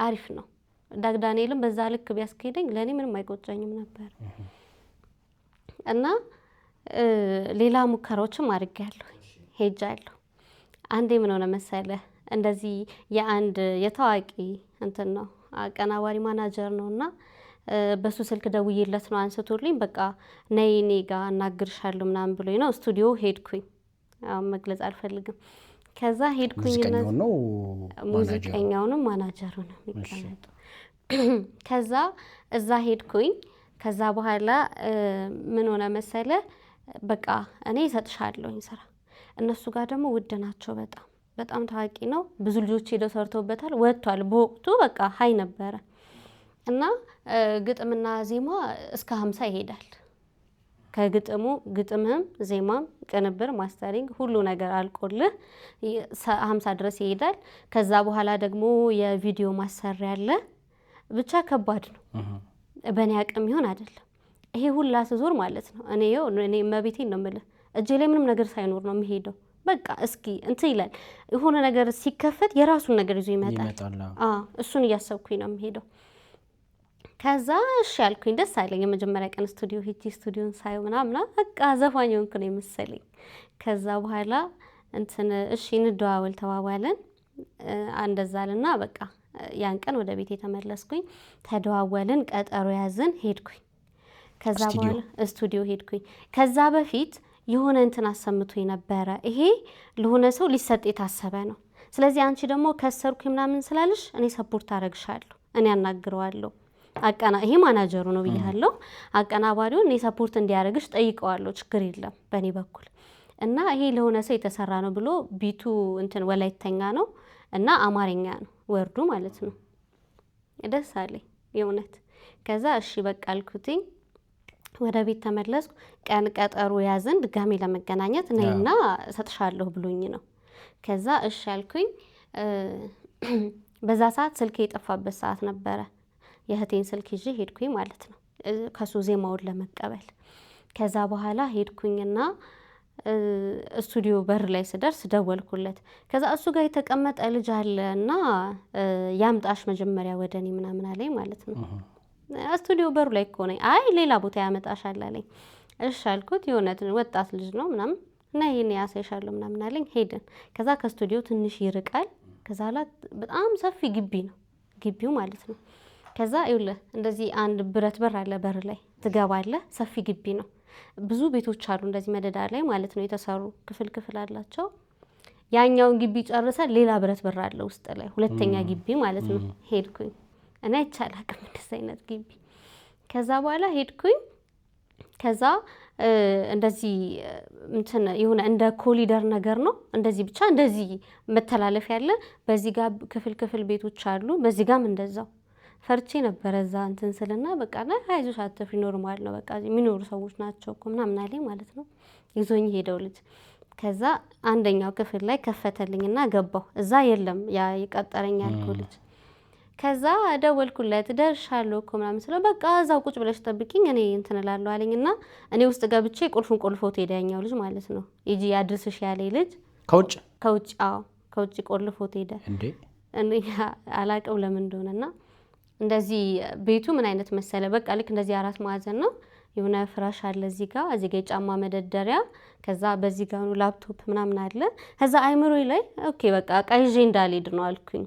Speaker 1: አሪፍ ነው። ዳግ ዳንኤልም በዛ ልክ ቢያስኬደኝ ለኔ ምንም አይቆጨኝም ነበር እና ሌላ ሙከራዎችም አድርጌያለሁ ሄጃለሁ። አንዴ ምን ሆነ መሰለህ እንደዚህ የአንድ የታዋቂ እንትን ነው አቀናባሪ ማናጀር ነውና በሱ ስልክ ደውዬለት ነው አንስቶልኝ በቃ ነይ እኔ ጋር እናግርሻለሁ ምናምን ብሎኝ ነው ስቱዲዮ ሄድኩኝ። መግለጽ አልፈልግም። ከዛ ሄድኩኝና ሙዚቀኛውንም ማናጀሩንም ይቀመጡ ከዛ እዛ ሄድኩኝ። ከዛ በኋላ ምን ሆነ መሰለህ በቃ እኔ እሰጥሻለሁኝ ስራ እነሱ ጋር ደግሞ ውድ ናቸው በጣም ታዋቂ ነው ብዙ ልጆች ሄደው ሰርተውበታል ወጥቷል በወቅቱ በቃ ሃይ ነበረ እና ግጥምና ዜማ እስከ 50 ይሄዳል ግጥምም ዜማም ቅንብር ማስተሪንግ ሁሉ ነገር አልቆልህ 50 ድረስ ይሄዳል። ከዛ በኋላ ደግሞ የቪዲዮ ማሰሪያ አለ ብቻ ከባድ ነው በእኔ አቅም ይሆን አይደለም ይሄ ሁላ ስዞር ማለት ነው እኔ መቤቴን ነው የምልህ እጄ ላይ ምንም ነገር ሳይኖር ነው የሚሄደው በቃ እስኪ እንትን ይላል የሆነ ነገር ሲከፈት የራሱን ነገር ይዞ ይመጣል። እሱን እያሰብኩኝ ነው የሚሄደው። ከዛ እሺ ያልኩኝ ደስ አለኝ የመጀመሪያ ቀን ስቱዲዮ ሄጄ ስቱዲዮን ሳየው ምናምን በቃ ዘፋኝ ሆንኩ ነው የመሰለኝ። ከዛ በኋላ እንትን እሺ እንደዋወል ተባባልን አንደዛልና በቃ ያን ቀን ወደ ቤት ተመለስኩኝ ተደዋወልን ቀጠሮ ያዝን ሄድኩኝ። ከዛ በኋላ ስቱዲዮ ሄድኩኝ። ከዛ በፊት የሆነ እንትን አሰምቶኝ ነበረ። ይሄ ለሆነ ሰው ሊሰጥ የታሰበ ነው። ስለዚህ አንቺ ደግሞ ከሰርኩ ምናምን ስላለሽ እኔ ሰፖርት አደርግሻለሁ፣ እኔ አናግረዋለሁ። ይሄ ማናጀሩ ነው ብያለሁ። አቀናባሪውን እኔ ሰፖርት እንዲያደርግሽ ጠይቀዋለሁ፣ ችግር የለም በእኔ በኩል እና ይሄ ለሆነ ሰው የተሰራ ነው ብሎ ቢቱ እንትን ወላይተኛ ነው እና አማርኛ ነው ወርዱ ማለት ነው። ደስ አለኝ የእውነት። ከዛ እሺ በቃ አልኩትኝ። ወደ ቤት ተመለስኩ። ቀን ቀጠሮ ያዝን ድጋሜ ለመገናኘት ነይና እሰጥሻለሁ ብሎኝ ነው። ከዛ እሺ አልኩኝ። በዛ ሰዓት ስልኬ የጠፋበት ሰዓት ነበረ። የእህቴን ስልክ ይዤ ሄድኩኝ ማለት ነው ከሱ ዜማውን ለመቀበል። ከዛ በኋላ ሄድኩኝና ስቱዲዮ በር ላይ ስደርስ ደወልኩለት። ከዛ እሱ ጋር የተቀመጠ ልጅ አለ እና ያምጣሽ መጀመሪያ ወደ እኔ ምናምን አለኝ ማለት ነው። ስቱዲዮ በሩ ላይ እኮ ነኝ። አይ ሌላ ቦታ ያመጣሻል አለኝ። እሺ አልኩት። የሆነ ወጣት ልጅ ነው ምናምን እና ይሄን ያሳይሻለሁ ምናምን አለኝ። ሄድን። ከዛ ከስቱዲዮ ትንሽ ይርቃል። ከዛ በጣም ሰፊ ግቢ ነው ግቢው ማለት ነው። ከዛ ይኸውልህ እንደዚህ አንድ ብረት በር አለ፣ በር ላይ ትገባለህ። ሰፊ ግቢ ነው። ብዙ ቤቶች አሉ እንደዚህ መደዳ ላይ ማለት ነው የተሰሩ ክፍል ክፍል አላቸው። ያኛውን ግቢ ጨርሰን ሌላ ብረት በር አለ ውስጥ ላይ ሁለተኛ ግቢ ማለት ነው። ሄድኩኝ እና አይቻላቅም እንደዚህ አይነት ግቢ። ከዛ በኋላ ሄድኩኝ። ከዛ እንደዚህ እንትን የሆነ እንደ ኮሊደር ነገር ነው እንደዚህ ብቻ እንደዚህ መተላለፍ ያለ በዚህ ጋር ክፍል ክፍል ቤቶች አሉ፣ በዚህ ጋርም እንደዛው። ፈርቼ ነበረ እዛ እንትን ስልና በቃ አይዞሽ አትፍሪ ኖርማል ነው በቃ የሚኖሩ ሰዎች ናቸው እኮ ምናምን አለኝ ማለት ነው። ይዞኝ ሄደው ልጅ። ከዛ አንደኛው ክፍል ላይ ከፈተልኝና ገባሁ። እዛ የለም ያ የቀጠረኝ ያልኩህ ልጅ። ከዛ ደወልኩለት ደርሻለሁ እኮ ምናምን ስለው በቃ እዛው ቁጭ ብለሽ ጠብቂኝ እኔ እንትን እላለሁ አለኝና እኔ ውስጥ ገብቼ ቁልፉን ቆልፎት ሄደ ያኛው ልጅ ማለት ነው። ይጂ ያድርስሽ ያለኝ ልጅ ከውጭ አዎ ከውጭ ቆልፎት ሄደ። እኔ አላቅም ለምን እንደሆነና እንደዚህ ቤቱ ምን አይነት መሰለ በቃ ልክ እንደዚህ 4 ማዕዘን ነው። የሆነ ፍራሽ አለ እዚህ ጋር የጫማ መደርደሪያ፣ ከዛ በዚህ ጋር ላፕቶፕ ምናምን አለ። ከዛ አይምሮዬ ላይ ኦኬ በቃ ዕቃ ይዤ እንዳልሄድ ነው አልኩኝ።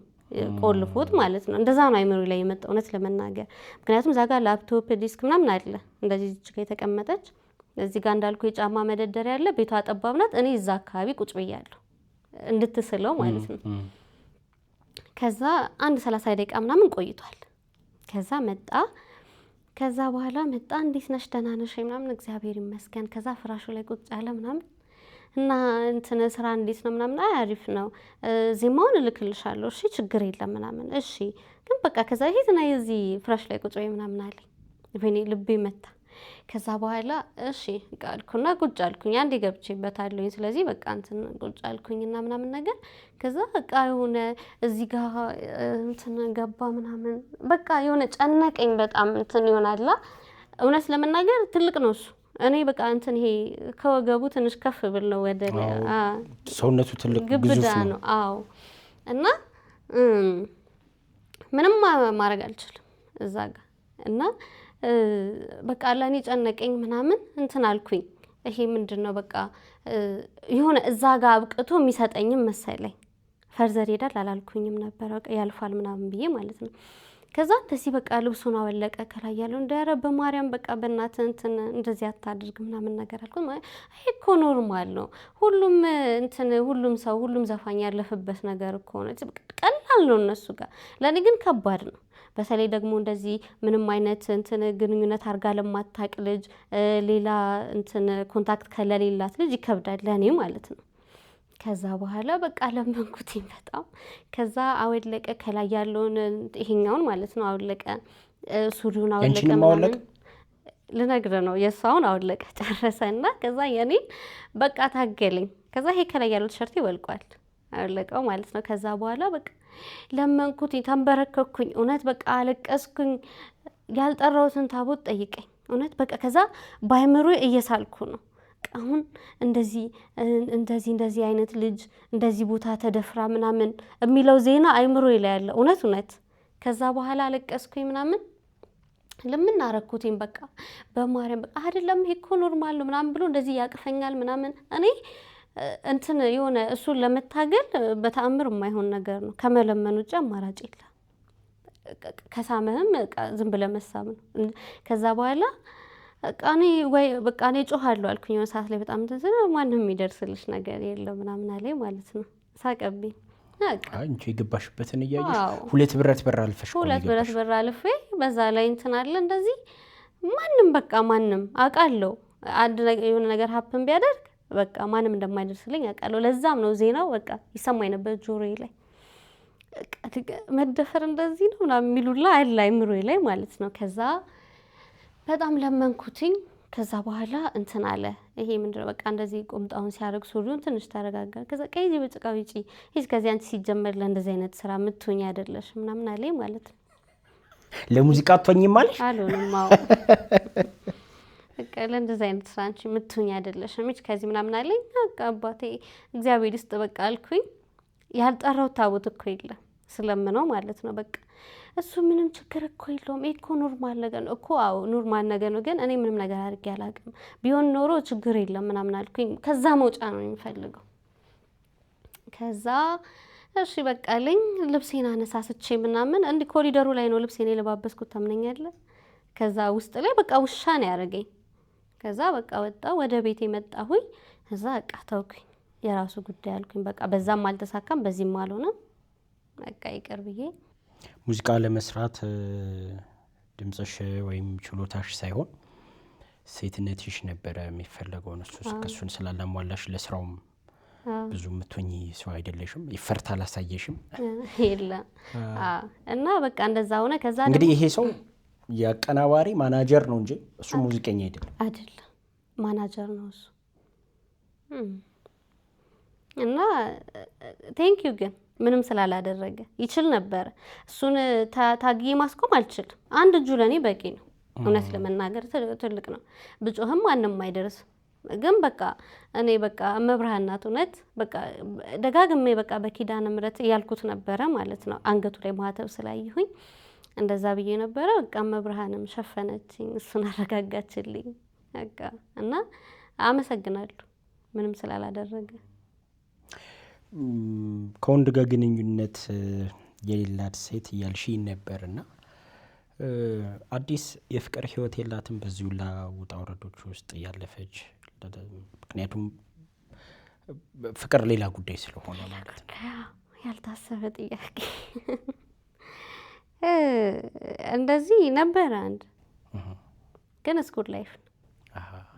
Speaker 1: ቆልፎት ማለት ነው። እንደዛ ነው አይምሮዬ ላይ የመጣው እውነት ለመናገር። ምክንያቱም እዛ ጋር ላፕቶፕ ዲስክ ምናምን አለ እንደዚህ እዚህ ጋር የተቀመጠች። እዚህ ጋር እንዳልኩ የጫማ መደርደሪያ አለ። ቤቷ ጠባብ ናት። እኔ እዛ አካባቢ ቁጭ ብያለሁ እንድትስለው ማለት ነው። ከዛ 30 ደቂቃ ምናምን ቆይቷል። ከዛ መጣ። ከዛ በኋላ መጣ። እንዴት ነሽ ደህና ነሽ ምናምን እግዚአብሔር ይመስገን። ከዛ ፍራሹ ላይ ቁጭ ያለ ምናምን እና እንትን ስራ እንዴት ነው ምናምን አሪፍ ነው ዜማውን እልክልሻለሁ እሺ ችግር የለም ምናምን እሺ ግን በቃ ከዛ ሄድና የዚህ ፍራሽ ላይ ቁጭ ምናምን አለኝ። ወይኔ ልቤ መታ። ከዛ በኋላ እሺ ቃልኩና ቁጭ አልኩኝ። አንዴ ገብቼበታለሁ። ስለዚህ በቃ እንትን ቁጭ አልኩኝና ምናምን ነገር ከዛ በቃ የሆነ እዚህ ጋር እንትን ገባ ምናምን በቃ የሆነ ጨነቀኝ በጣም እንትን ይሆናል። እውነት ለመናገር ትልቅ ነው እሱ። እኔ በቃ እንትን ይሄ ከወገቡ ትንሽ ከፍ ብል ነው ወደ
Speaker 2: ሰውነቱ ትልቅ ግዙፍ ነው።
Speaker 1: አዎ እና ምንም ማድረግ አልችልም እዛ ጋር እና በቃ ለኔ ጨነቀኝ ምናምን እንትን አልኩኝ። ይሄ ምንድነው በቃ የሆነ እዛ ጋር አብቅቶ የሚሰጠኝም መሰለኝ። ፈርዘር ሄዳል አላልኩኝም ነበር በቃ ያልፋል ምናምን ብዬ ማለት ነው። ከዛ እንደዚህ በቃ ልብሱን አወለቀ ከላይ ያለው እንዳያረ በማርያም በቃ በእናትህ እንትን እንደዚህ አታድርግ ምናምን ነገር አልኩት። ይሄ እኮ ኖርማል ነው። ሁሉም እንትን ሁሉም ሰው ሁሉም ዘፋኝ ያለፈበት ነገር እኮ ነው። ቀላል ነው እነሱ ጋር። ለኔ ግን ከባድ ነው። በተለይ ደግሞ እንደዚህ ምንም አይነት እንትን ግንኙነት አርጋ ለማታቅ ልጅ ሌላ እንትን ኮንታክት ከሌላት ልጅ ይከብዳል ለኔ ማለት ነው። ከዛ በኋላ በቃ ለመንኩትኝ በጣም። ከዛ አወለቀ ከላይ ያለውን ይሄኛውን ማለት ነው አወለቀ። ሱሪውን አወለቀ ምናምን ልነግር ነው የሷውን አወለቀ ጨረሰና ከዛ የኔን በቃ ታገለኝ። ከዛ ይሄ ከላይ ያለው ቲሸርቴ ወልቋል አወለቀው ማለት ነው። ከዛ በኋላ በቃ ለመንኩትኝ ተንበረከኩኝ። እውነት በቃ አለቀስኩኝ። ያልጠራሁትን ታቦት ጠይቀኝ እውነት በቃ ከዛ ባይምሮ እየሳልኩ ነው አሁን እንደዚህ አይነት ልጅ እንደዚህ ቦታ ተደፍራ ምናምን የሚለው ዜና አይምሮዬ ላይ ያለ እውነት። ከዛ በኋላ አለቀስኩኝ ምናምን ለምን አረኩትኝ በቃ በማርያም በቃ አይደለም ይሄ እኮ ኖርማል ነው ምናምን ብሎ እንደዚህ ያቅፈኛል ምናምን። እኔ እንትን የሆነ እሱን ለመታገል በተአምር የማይሆን ነገር ነው። ከመለመን ውጭ አማራጭ የለም። ከሳመህም ዝም ብለህ መሳም ነው። ከዛ በኋላ እኔ ወይ በቃ እኔ ጮሃለሁ አልኩኝ። የሆነ ሰዓት ላይ በጣም እንደዚህ ማንም የሚደርስልሽ ነገር የለም ምናምን አለኝ ማለት ነው። ሳቀብኝ።
Speaker 2: አንቺ የገባሽበትን እያየሽ 2 ብረት በር አልፈሽ
Speaker 1: 2 ብረት በር አልፌ በዛ ላይ እንትን አለ እንደዚህ ማንም በቃ ማንም አውቃለሁ አንድ ነገር የሆነ ነገር ሀፕን ቢያደርግ በቃ ማንም እንደማይደርስልኝ አውቃለሁ። ለዛም ነው ዜናው በቃ ይሰማኝ ነበር ጆሮዬ ላይ መደፈር እንደዚህ ነው ምናምን የሚሉላ አለ አይምሮዬ ላይ ማለት ነው። ከዛ በጣም ለመንኩትኝ። ከዛ በኋላ እንትን አለ ይሄ ምንድነው በቃ እንደዚህ ቁምጣውን ሲያደርግ ሱሪውን ትንሽ ተረጋጋ። ከዛ ቀይዚ በጭቃ ውጪ ሂጅ ከዚህ አንቺ ሲጀመር ለእንደዚህ አይነት ስራ ምትሆኝ አይደለሽ ምናምን አለኝ ማለት ነው።
Speaker 2: ለሙዚቃ አትሆኝም ማለት
Speaker 1: አልሆንም። አዎ በቃ ለእንደዚህ አይነት ስራ አንቺ ምትሆኝ አይደለሽ ሂጅ ከዚህ ምናምን አለኝ። በቃ አባቴ እግዚአብሔር ይስጥ በቃ አልኩኝ። ያልጠራው ታቦት እኮ የለም ስለምነው ማለት ነው። በቃ እሱ ምንም ችግር እኮ የለውም እኮ ኖርማል ነገር ነው እኮ። አዎ ኖርማል ነገር ነው፣ ግን እኔ ምንም ነገር አድርጌ አላውቅም። ቢሆን ኖሮ ችግር የለም ምናምን አልኩኝ። ከዛ መውጫ ነው የሚፈልገው። ከዛ እሺ በቃ አለኝ። ልብሴን አነሳስቼ ምናምን እንዲህ ኮሪደሩ ላይ ነው ልብሴን የለባበስኩት ታምነኛለህ። ከዛ ውስጥ ላይ በቃ ውሻ ነው ያደረገኝ። ከዛ በቃ ወጣሁ፣ ወደ ቤቴ መጣሁኝ። ከዛ በቃ ተውኩኝ፣ የራሱ ጉዳይ አልኩኝ። በቃ በዛም አልተሳካም በዚህም አልሆነም፣ በቃ ይቅር ብዬ
Speaker 2: ሙዚቃ ለመስራት ድምጽሽ ወይም ችሎታሽ ሳይሆን ሴትነትሽ ነበረ የሚፈልገው። እሱን ስላላሟላሽ ለስራውም ብዙ ምትሆኚ ሰው አይደለሽም። ይፈርታ አላሳየሽም
Speaker 1: የለም። እና በቃ እንደዛ ሆነ። ከዛ
Speaker 2: እንግዲህ ይሄ ሰው የአቀናባሪ ማናጀር ነው እንጂ እሱ ሙዚቀኛ
Speaker 1: አይደለም፣ ማናጀር ነው እሱ። እና ቴንኪዩ ግን ምንም ስላላደረገ ይችል ነበር። እሱን ታግዬ ማስቆም አልችልም። አንድ እጁ ለኔ በቂ ነው። እውነት ለመናገር ትልቅ ነው። ብጮህም ማንም አይደርስም። ግን በቃ እኔ በቃ መብርሃን ናት እውነት በቃ ደጋግሜ በቃ በኪዳነ ምሕረት ያልኩት ነበረ ማለት ነው። አንገቱ ላይ ማህተብ ስላየሁኝ እንደዛ ብዬ ነበረ። በቃ መብርሃንም ሸፈነችኝ፣ እሱን አረጋጋችልኝ በቃ። እና አመሰግናለሁ ምንም ስላላደረገ።
Speaker 2: ከወንድ ጋር ግንኙነት የሌላት ሴት እያልሽኝ ነበርና አዲስ የፍቅር ህይወት የላትም በዚሁ ውጣ ውረዶች ውስጥ ያለፈች? ምክንያቱም ፍቅር ሌላ ጉዳይ ስለሆነ ማለት ነው።
Speaker 1: ያልታሰበ ጥያቄ። እንደዚህ ነበረ አንድ ግን ስኩል ላይፍ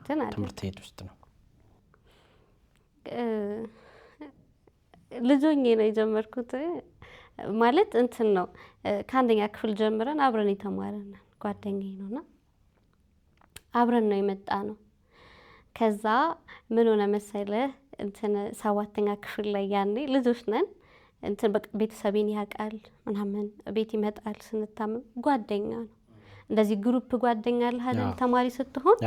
Speaker 2: ትምህርት ቤት ውስጥ ነው።
Speaker 1: ልጆኜ ነው የጀመርኩት ማለት እንትን ነው። ከአንደኛ ክፍል ጀምረን አብረን የተማረን ጓደኛዬ ነውና አብረን ነው የመጣ ነው። ከዛ ምን ሆነ መሰለህ እንትን 7ኛ ክፍል ላይ ያኔ ልጆች ነን እንትን በቃ ቤተሰቤን ያውቃል ምናምን ቤት ይመጣል ስንታመም ጓደኛ ነው። እንደዚህ ግሩፕ ጓደኛ አለ አይደል ተማሪ ስትሆን።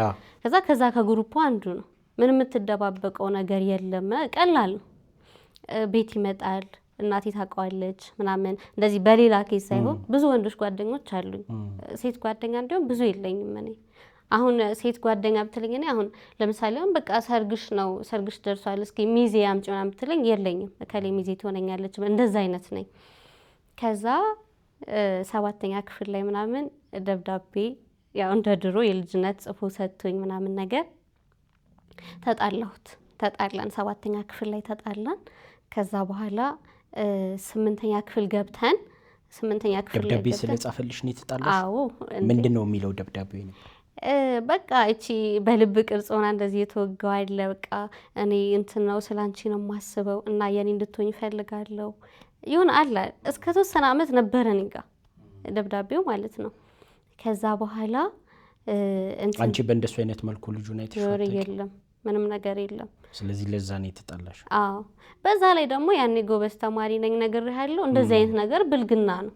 Speaker 1: ከዛ ከግሩፑ አንዱ ነው። ምንም የምትደባበቀው ነገር የለም፣ ቀላል ነው። ቤት ይመጣል፣ እናቴ ታውቀዋለች ምናምን እንደዚህ። በሌላ ኬስ ሳይሆን ብዙ ወንዶች ጓደኞች አሉኝ። ሴት ጓደኛ እንዲሁም ብዙ የለኝም እኔ። አሁን ሴት ጓደኛ ብትለኝ እኔ አሁን ለምሳሌ አሁን በቃ ሰርግሽ ነው ሰርግሽ ደርሷል እስኪ ሚዜ አምጪ ምናምን ብትለኝ የለኝም። እከሌ ሚዜ ትሆነኛለች እንደዛ አይነት ነኝ። ከዛ 7ኛ ክፍል ላይ ምናምን ደብዳቤ ያው እንደ ድሮ የልጅነት ጽፎ ሰጥቶኝ ምናምን ነገር ተጣላን። 7ኛ ክፍል ላይ ተጣላን። ከዛ በኋላ 8ኛ ክፍል ገብተን 8ኛ ክፍል ላይ
Speaker 2: ደብዳቤ ስለጻፈልሽ ነው የተጣላሽ?
Speaker 1: አዎ።
Speaker 2: ምንድነው የሚለው ደብዳቤው ነው?
Speaker 1: በቃ እቺ በልብ ቅርጽ ሆና እንደዚህ የተወጋው አለ። በቃ እኔ እንትን ነው ስላንቺ ነው የማስበው እና የኔ እንድትሆኝ ፈልጋለሁ ይሁን አለ። እስከ 3 ዓመት ነበረን እንጋ ደብዳቤው ማለት ነው። ከዛ በኋላ
Speaker 2: አንቺ በእንደሱ አይነት መልኩ ልጁን አይተሽው
Speaker 1: የለም ምንም ነገር የለም።
Speaker 2: ስለዚህ ለዛ ነው የተጣላሽ?
Speaker 1: አዎ። በዛ ላይ ደግሞ ያኔ ጎበዝ ተማሪ ነኝ ነግሬሃለሁ። እንደዚህ አይነት ነገር ብልግና ነው።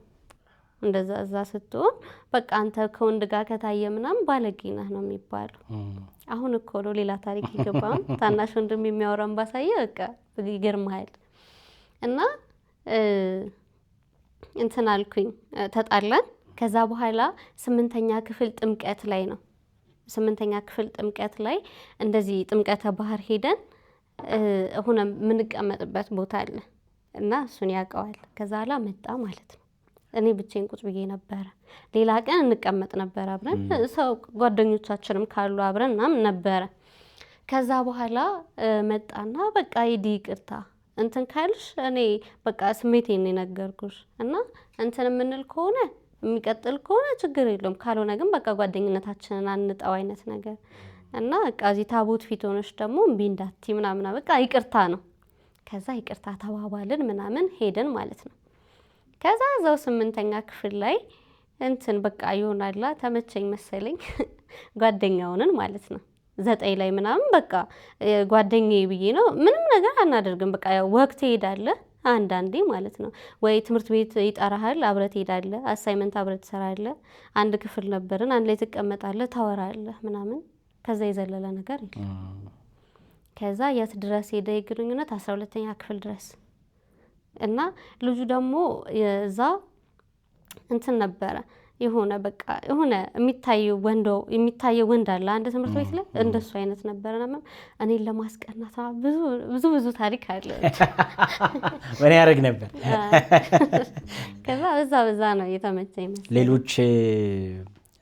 Speaker 1: እንደዛ እዛ ስትሆን በቃ አንተ ከወንድ ጋር ከታየ ምናምን ባለጌ ነህ ነው የሚባለው። አሁን እኮ ነው ሌላ ታሪክ ይገባው። ታናሽ ወንድም የሚያወራን ባሳየ በቃ ይገርምሃል። እና እንትን አልኩኝ ተጣላን። ከዛ በኋላ 8ኛ ክፍል ጥምቀት ላይ ነው 8ኛ ክፍል ጥምቀት ላይ እንደዚህ ጥምቀተ ባህር ሄደን ሆነ የምንቀመጥበት ቦታ አለ እና እሱን ያውቀዋል። ከዛ ላ መጣ ማለት ነው። እኔ ብቻዬን ቁጭ ብዬ ነበረ። ሌላ ቀን እንቀመጥ ነበር አብረን ሰው ጓደኞቻችንም ካሉ አብረን ምናምን ነበረ። ከዛ በኋላ መጣና በቃ ሂዲ ይቅርታ እንትን ካልሽ እኔ በቃ ስሜቴን ነገርኩሽ እና እንትን የምንል ከሆነ የሚቀጥል ከሆነ ችግር የለውም፣ ካልሆነ ግን በቃ ጓደኝነታችንን አንጣው አይነት ነገር እና በቃ እዚህ ታቦት ፊት ሆነሽ ደግሞ እምቢ እንዳትዪ ምናምን በቃ ይቅርታ ነው። ከዛ ይቅርታ ተባባልን ምናምን ሄደን ማለት ነው። ከዛ እዛው 8ኛ ክፍል ላይ እንትን በቃ ይሆናላ ተመቸኝ መሰለኝ ጓደኛውንን ማለት ነው። 9 ላይ ምናምን በቃ ጓደኛዬ ብዬ ነው ምንም ነገር አናደርግም። በቃ ያው ወቅት ትሄዳለህ አንዳንዴ ማለት ነው። ወይ ትምህርት ቤት ይጠራሃል አብረህ ትሄዳለህ፣ አሳይመንት አብረህ ትሰራለህ። አንድ ክፍል ነበርን፣ አንድ ላይ ትቀመጣለህ፣ ታወራለህ ምናምን። ከዛ የዘለለ ነገር የለም። ከዛ የት ድረስ ሄደ የግንኙነት 12ኛ ክፍል ድረስ እና ልጁ ደግሞ እዛ እንትን ነበረ የሆነ በቃ የሆነ የሚታየው ወንድ አለ አንድ ትምህርት ቤት ላይ እንደሱ አይነት ነበረ። እኔን ለማስቀናት ብዙ ታሪክ አለ።
Speaker 2: ምን ያደርግ ነበር?
Speaker 1: ከዛ በዛ ነው የተመቸኝ መሰለኝ።
Speaker 2: ሌሎች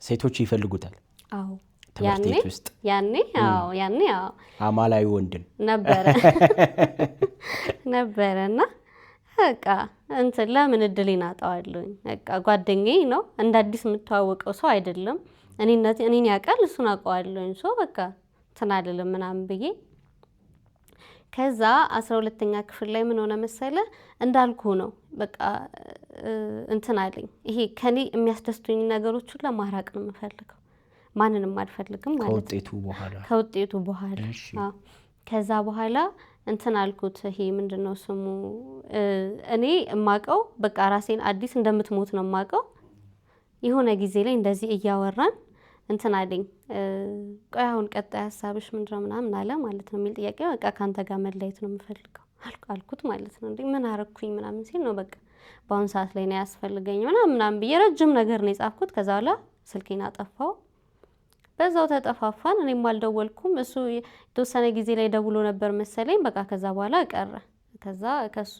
Speaker 2: ሴቶች ይፈልጉታል?
Speaker 1: አዎ ያኔ
Speaker 2: አማላዊ ወንድን
Speaker 1: ነበረና በቃ እንትን ለምን እድሌን አጣዋለሁኝ። በቃ ጓደኛዬ ነው፣ እንደ አዲስ የምተዋወቀው ሰው አይደለም። እኔን ያውቃል፣ እሱን አውቀዋለሁኝ። ሶ በቃ እንትን አልልም ምናምን ብዬ ከዛ 12ኛ ክፍል ላይ ምን ሆነ መሰለ እንዳልኩ ነው በቃ እንትን አለኝ። ይሄ ከኔ የሚያስደስቱኝ ነገሮች ሁሉ ማራቅ ነው የምፈልገው፣ ማንንም አልፈልግም ማለት ከውጤቱ በኋላ ከዛ በኋላ እንትን አልኩት። ይሄ ምንድነው ስሙ እኔ እማቀው በቃ ራሴን አዲስ እንደምትሞት ነው እማቀው። የሆነ ጊዜ ላይ እንደዚህ እያወራን እንትን አለኝ። ቆይ አሁን ቀጣይ ሀሳብሽ ምንድነው ምናምን አለ ማለት ነው የሚል ጥያቄ። በቃ ካንተ ጋር መለየት ነው የምፈልገው አልኩት ማለት ነው። እንዴ ምን አረኩኝ ምናምን ሲል ነው በቃ በአሁን ሰዓት ላይ ነው ያስፈልገኝ ምናምን ብዬ ረጅም ነገር ነው የጻፍኩት። ከዛ በኋላ ስልኬን አጠፋው። በዛው ተጠፋፋን። እኔም አልደወልኩም። እሱ የተወሰነ ጊዜ ላይ ደውሎ ነበር መሰለኝ። በቃ ከዛ በኋላ ቀረ። ከዛ ከሱ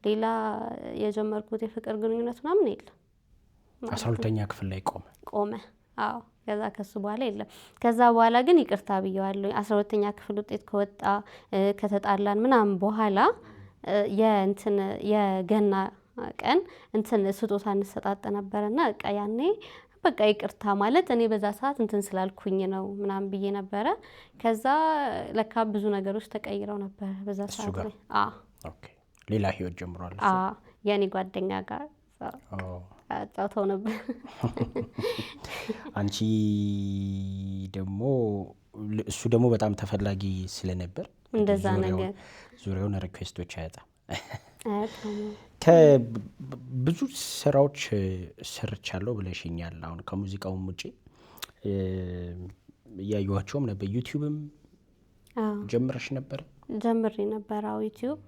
Speaker 1: ሌላ የጀመርኩት የፍቅር ግንኙነት ምናምን የለም።
Speaker 2: 12ኛ ክፍል ላይ ቆመ።
Speaker 1: አዎ ከዛ ከሱ በኋላ የለም። ከዛ በኋላ ግን ይቅርታ ብየዋለሁ። 12ኛ ክፍል ውጤት ከወጣ ከተጣላን ምናምን በኋላ የገና ቀን እንትን ስጦታ እንሰጣጥ ነበርና በቃ ያኔ በቃ ይቅርታ ማለት እኔ በዛ ሰዓት እንትን ስላልኩኝ ነው ምናምን ብዬ ነበረ። ከዛ ለካ ብዙ ነገሮች ተቀይረው ነበር በዛ ሰዓት ላይ።
Speaker 2: ኦኬ ሌላ ህይወት ጀምሯል።
Speaker 1: የኔ ጓደኛ ጋር ጫውተው ነበር።
Speaker 2: አንቺ ደግሞ እሱ ደግሞ በጣም ተፈላጊ ስለነበር
Speaker 1: እንደዛ ነገር
Speaker 2: ዙሪያውን ሪኩዌስቶች አያጣም። ከብዙ ስራዎች ሰርቻለሁ ብለሽኛል። አሁን ከሙዚቃውም ውጪ እያየኋቸውም ነበር። ዩቲዩብም ጀምሬ ነበር። ዩቲዩብ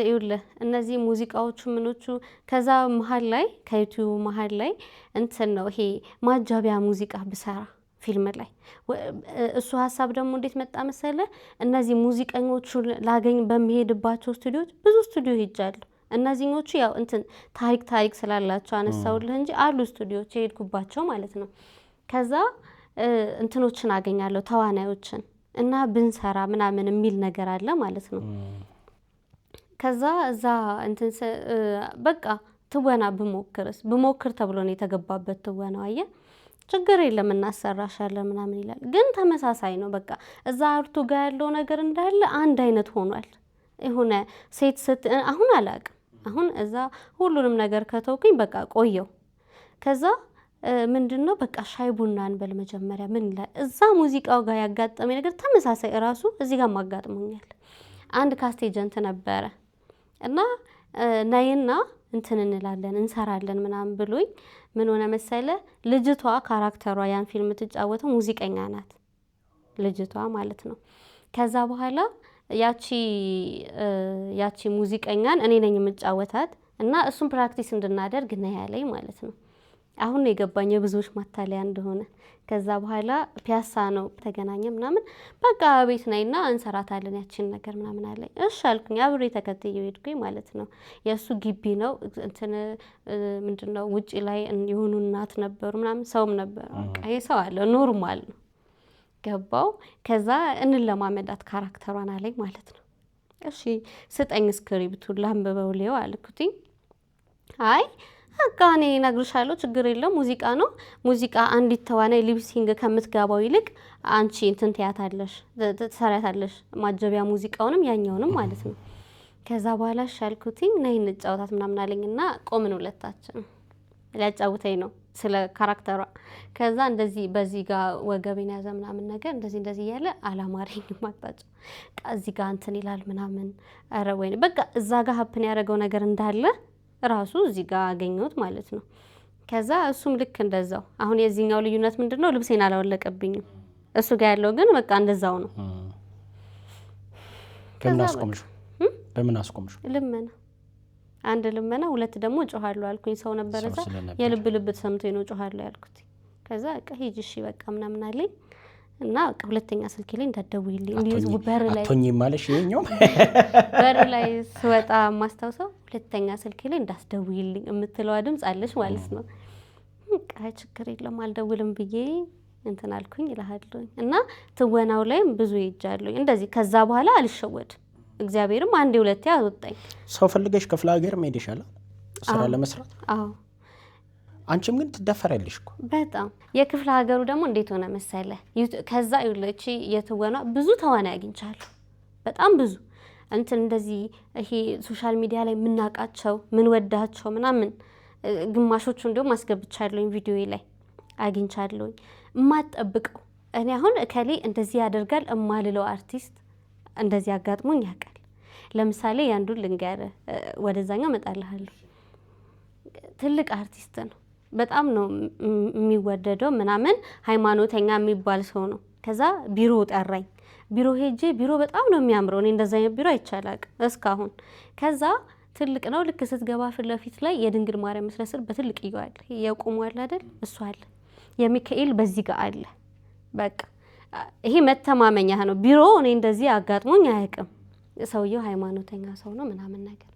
Speaker 1: ይኸውልህ እነዚህ ሙዚቃዎቹ ምኖቹ ከዛ መሀል ላይ ከዩቲዩብ መሀል ላይ እንትን ነው ይሄ ማጃቢያ ሙዚቃ ብሰራ ፊልም ላይ እሱ ሀሳብ ደግሞ እንዴት መጣ መሰለ? እነዚህ ሙዚቀኞቹ ላገኝ በሚሄድባቸው ስቱዲዮች ብዙ ስቱዲዮ ሄጃለሁ። እነዚህኞቹ ያው እንትን ታሪክ ስላላቸው አነሳውልህ እንጂ አሉ ስቱዲዮች የሄድኩባቸው ማለት ነው። ከዛ እንትኖችን አገኛለሁ ተዋናዮችን እና ብንሰራ ምናምን የሚል ነገር አለ ማለት ነው። ከዛ እዛ እንትን በቃ ትወና ብሞክር ተብሎ ነው የተገባበት ትወናው። አየህ ችግር የለም እናሰራሻለን ምናምን ይላል። ግን ተመሳሳይ ነው በቃ እዛ አርቱ ጋር ያለው ነገር እንዳለ አንድ አይነት ሆኗል። የሆነ ሴት አሁን አላውቅም። አሁን እዛ ሁሉንም ነገር ከተውኩኝ በቃ ቆየው። ከዛ ምንድነው በቃ ሻይ ቡና እንበል መጀመሪያ ምን ይላል እዛ ሙዚቃው ጋር ያጋጠመኝ ነገር ተመሳሳይ ራሱ እዚህ ጋር ማጋጥሞኛል። አንድ ካስት ኤጀንት ነበረ እና ነይና እንትን እንላለን እንሰራለን ምናምን ብሎኝ ምን ሆነ መሰለ? ልጅቷ ካራክተሯ ያን ፊልም ትጫወተው ሙዚቀኛ ናት ልጅቷ ማለት ነው። ከዛ በኋላ ያቺ ሙዚቀኛን እኔ ነኝ የምጫወታት እና እሱን ፕራክቲስ እንድናደርግ ነው ያለኝ ማለት ነው። አሁን ነው የገባኝ የብዙዎች ማታለያ እንደሆነ። ከዛ በኋላ ፒያሳ ነው ተገናኘ ምናምን በቃ ቤት ነይና እንሰራታለን ያችን ነገር ምናምን አለኝ። እሺ አልኩኝ። አብሬ ተከትዬው ሄድኩኝ ማለት ነው። የእሱ ግቢ ነው እንትን ምንድነው ውጪ ላይ የሆኑ እናት ነበሩ ምናምን ሰውም ነበር። በቃ ይሄ ሰው አለ ኖርማል ነው። ገባው። ከዛ እንለማመዳት ካራክተሯን አለኝ ማለት ነው። እሺ ስጠኝ ስክሪፕቱን ላንብበው ሊው አልኩትኝ። አይ በቃ እኔ እነግርሻለሁ ችግር የለም ሙዚቃ ነው። ሙዚቃ አንዲት ተዋናይ ሊፕሲንግ ከምትገባው ይልቅ አንቺ እንትን ትያታለሽ ትሰሪያታለሽ ማጀቢያ ሙዚቃውንም ያኛውንም ማለት ነው። ከዛ በኋላ ሻልኩትኝ ነይ እንጫወታት ምናምን አለኝና ቆምን ሁለታችን። ሊያጫውተኝ ነው ስለ ካራክተሯ። ከዛ እንደዚህ በዚህ ጋር ወገቤን ያዘ ምናምን ነገር እንደዚህ እያለ አላማረኝ ማጣጭ እዚህ ጋር እንትን ይላል ምናምን ኧረ ወይኔ በቃ እዛ ጋር ሀፕን ያደረገው ነገር እንዳለ ራሱ እዚህ ጋር አገኘሁት ማለት ነው። ከዛ እሱም ልክ እንደዛው አሁን የዚህኛው ልዩነት ምንድነው ልብሴን አላወለቀብኝም። እሱ ጋር ያለው ግን በቃ እንደዛው ነው።
Speaker 2: በምን አስቆምሽ?
Speaker 1: ልመና አንድ ልመና፣ ሁለት ደግሞ ጮሃለሁ አልኩኝ። ሰው ነበር እዛ የልብ ልብ ሰምቶኝ ነው ጮሃለሁ ያልኩት። ከዛ በቃ ሂጂ እሺ በቃ ምናምን አለኝ እና በቃ ሁለተኛ ስልክ ላይ እንዳትደውይልኝ እንዲሁ በር ላይ
Speaker 2: አቶኝ ማለሽ ይሄኛው
Speaker 1: በር ላይ ስወጣ ማስታውሰው ሁለተኛ ስልክ ላይ እንዳትደውይልኝ የምትለዋ ድምጽ አለሽ ማለት ነው። በቃ ችግር የለም አልደውልም ብዬ እንትን አልኩኝ እልሃለሁ። እና ትወናው ላይም ብዙ ይጃለሁ እንደዚህ። ከዛ በኋላ አልሸወድም። እግዚአብሔርም አንዴ ሁለቴ አወጣኝ።
Speaker 2: ሰው ፈልገሽ ክፍለ ሀገር ሄደሻል ስራ ለመስራት?
Speaker 1: አዎ።
Speaker 2: አንቺም ግን ትደፈራለሽ እኮ
Speaker 1: በጣም። የክፍለ ሀገሩ ደግሞ እንዴት ሆነ መሰለ? ከዛ ይኸውልህ የትወና ብዙ ተዋናይ አግኝቻለሁ። በጣም ብዙ እንትን እንደዚህ ይሄ ሶሻል ሚዲያ ላይ የምናውቃቸው ምን ወዳቸው ምናምን ግማሾቹ እንደውም አስገብቻለሁኝ ቪዲዮዬ ላይ አግኝቻለሁኝ። የማትጠብቀው እኔ አሁን እከሌ እንደዚህ ያደርጋል እማልለው አርቲስት እንደዚህ አጋጥሞኝ ያውቃል። ለምሳሌ ያንዱን ልንገርህ፣ ወደዛኛው እመጣልሃለሁ። ትልቅ አርቲስት ነው፣ በጣም ነው የሚወደደው ምናምን፣ ሃይማኖተኛ የሚባል ሰው ነው። ከዛ ቢሮ ጠራኝ። ቢሮ ሄጄ ቢሮ በጣም ነው የሚያምረው። እኔ እንደዛ አይነት ቢሮ አይቻላቅም እስካሁን። ከዛ ትልቅ ነው። ልክ ስትገባ ፊት ለፊት ላይ የድንግል ማርያም መስለስል በትልቅ ይዋል የቆሙ አለ አይደል? እሱ አለ። የሚካኤል በዚህ ጋር አለ። በቃ ይሄ መተማመኛ ነው። ቢሮ እኔ እንደዚህ አጋጥሞኝ አያውቅም። ሰውየው ሃይማኖተኛ ሰው ነው ምናምን ነገር።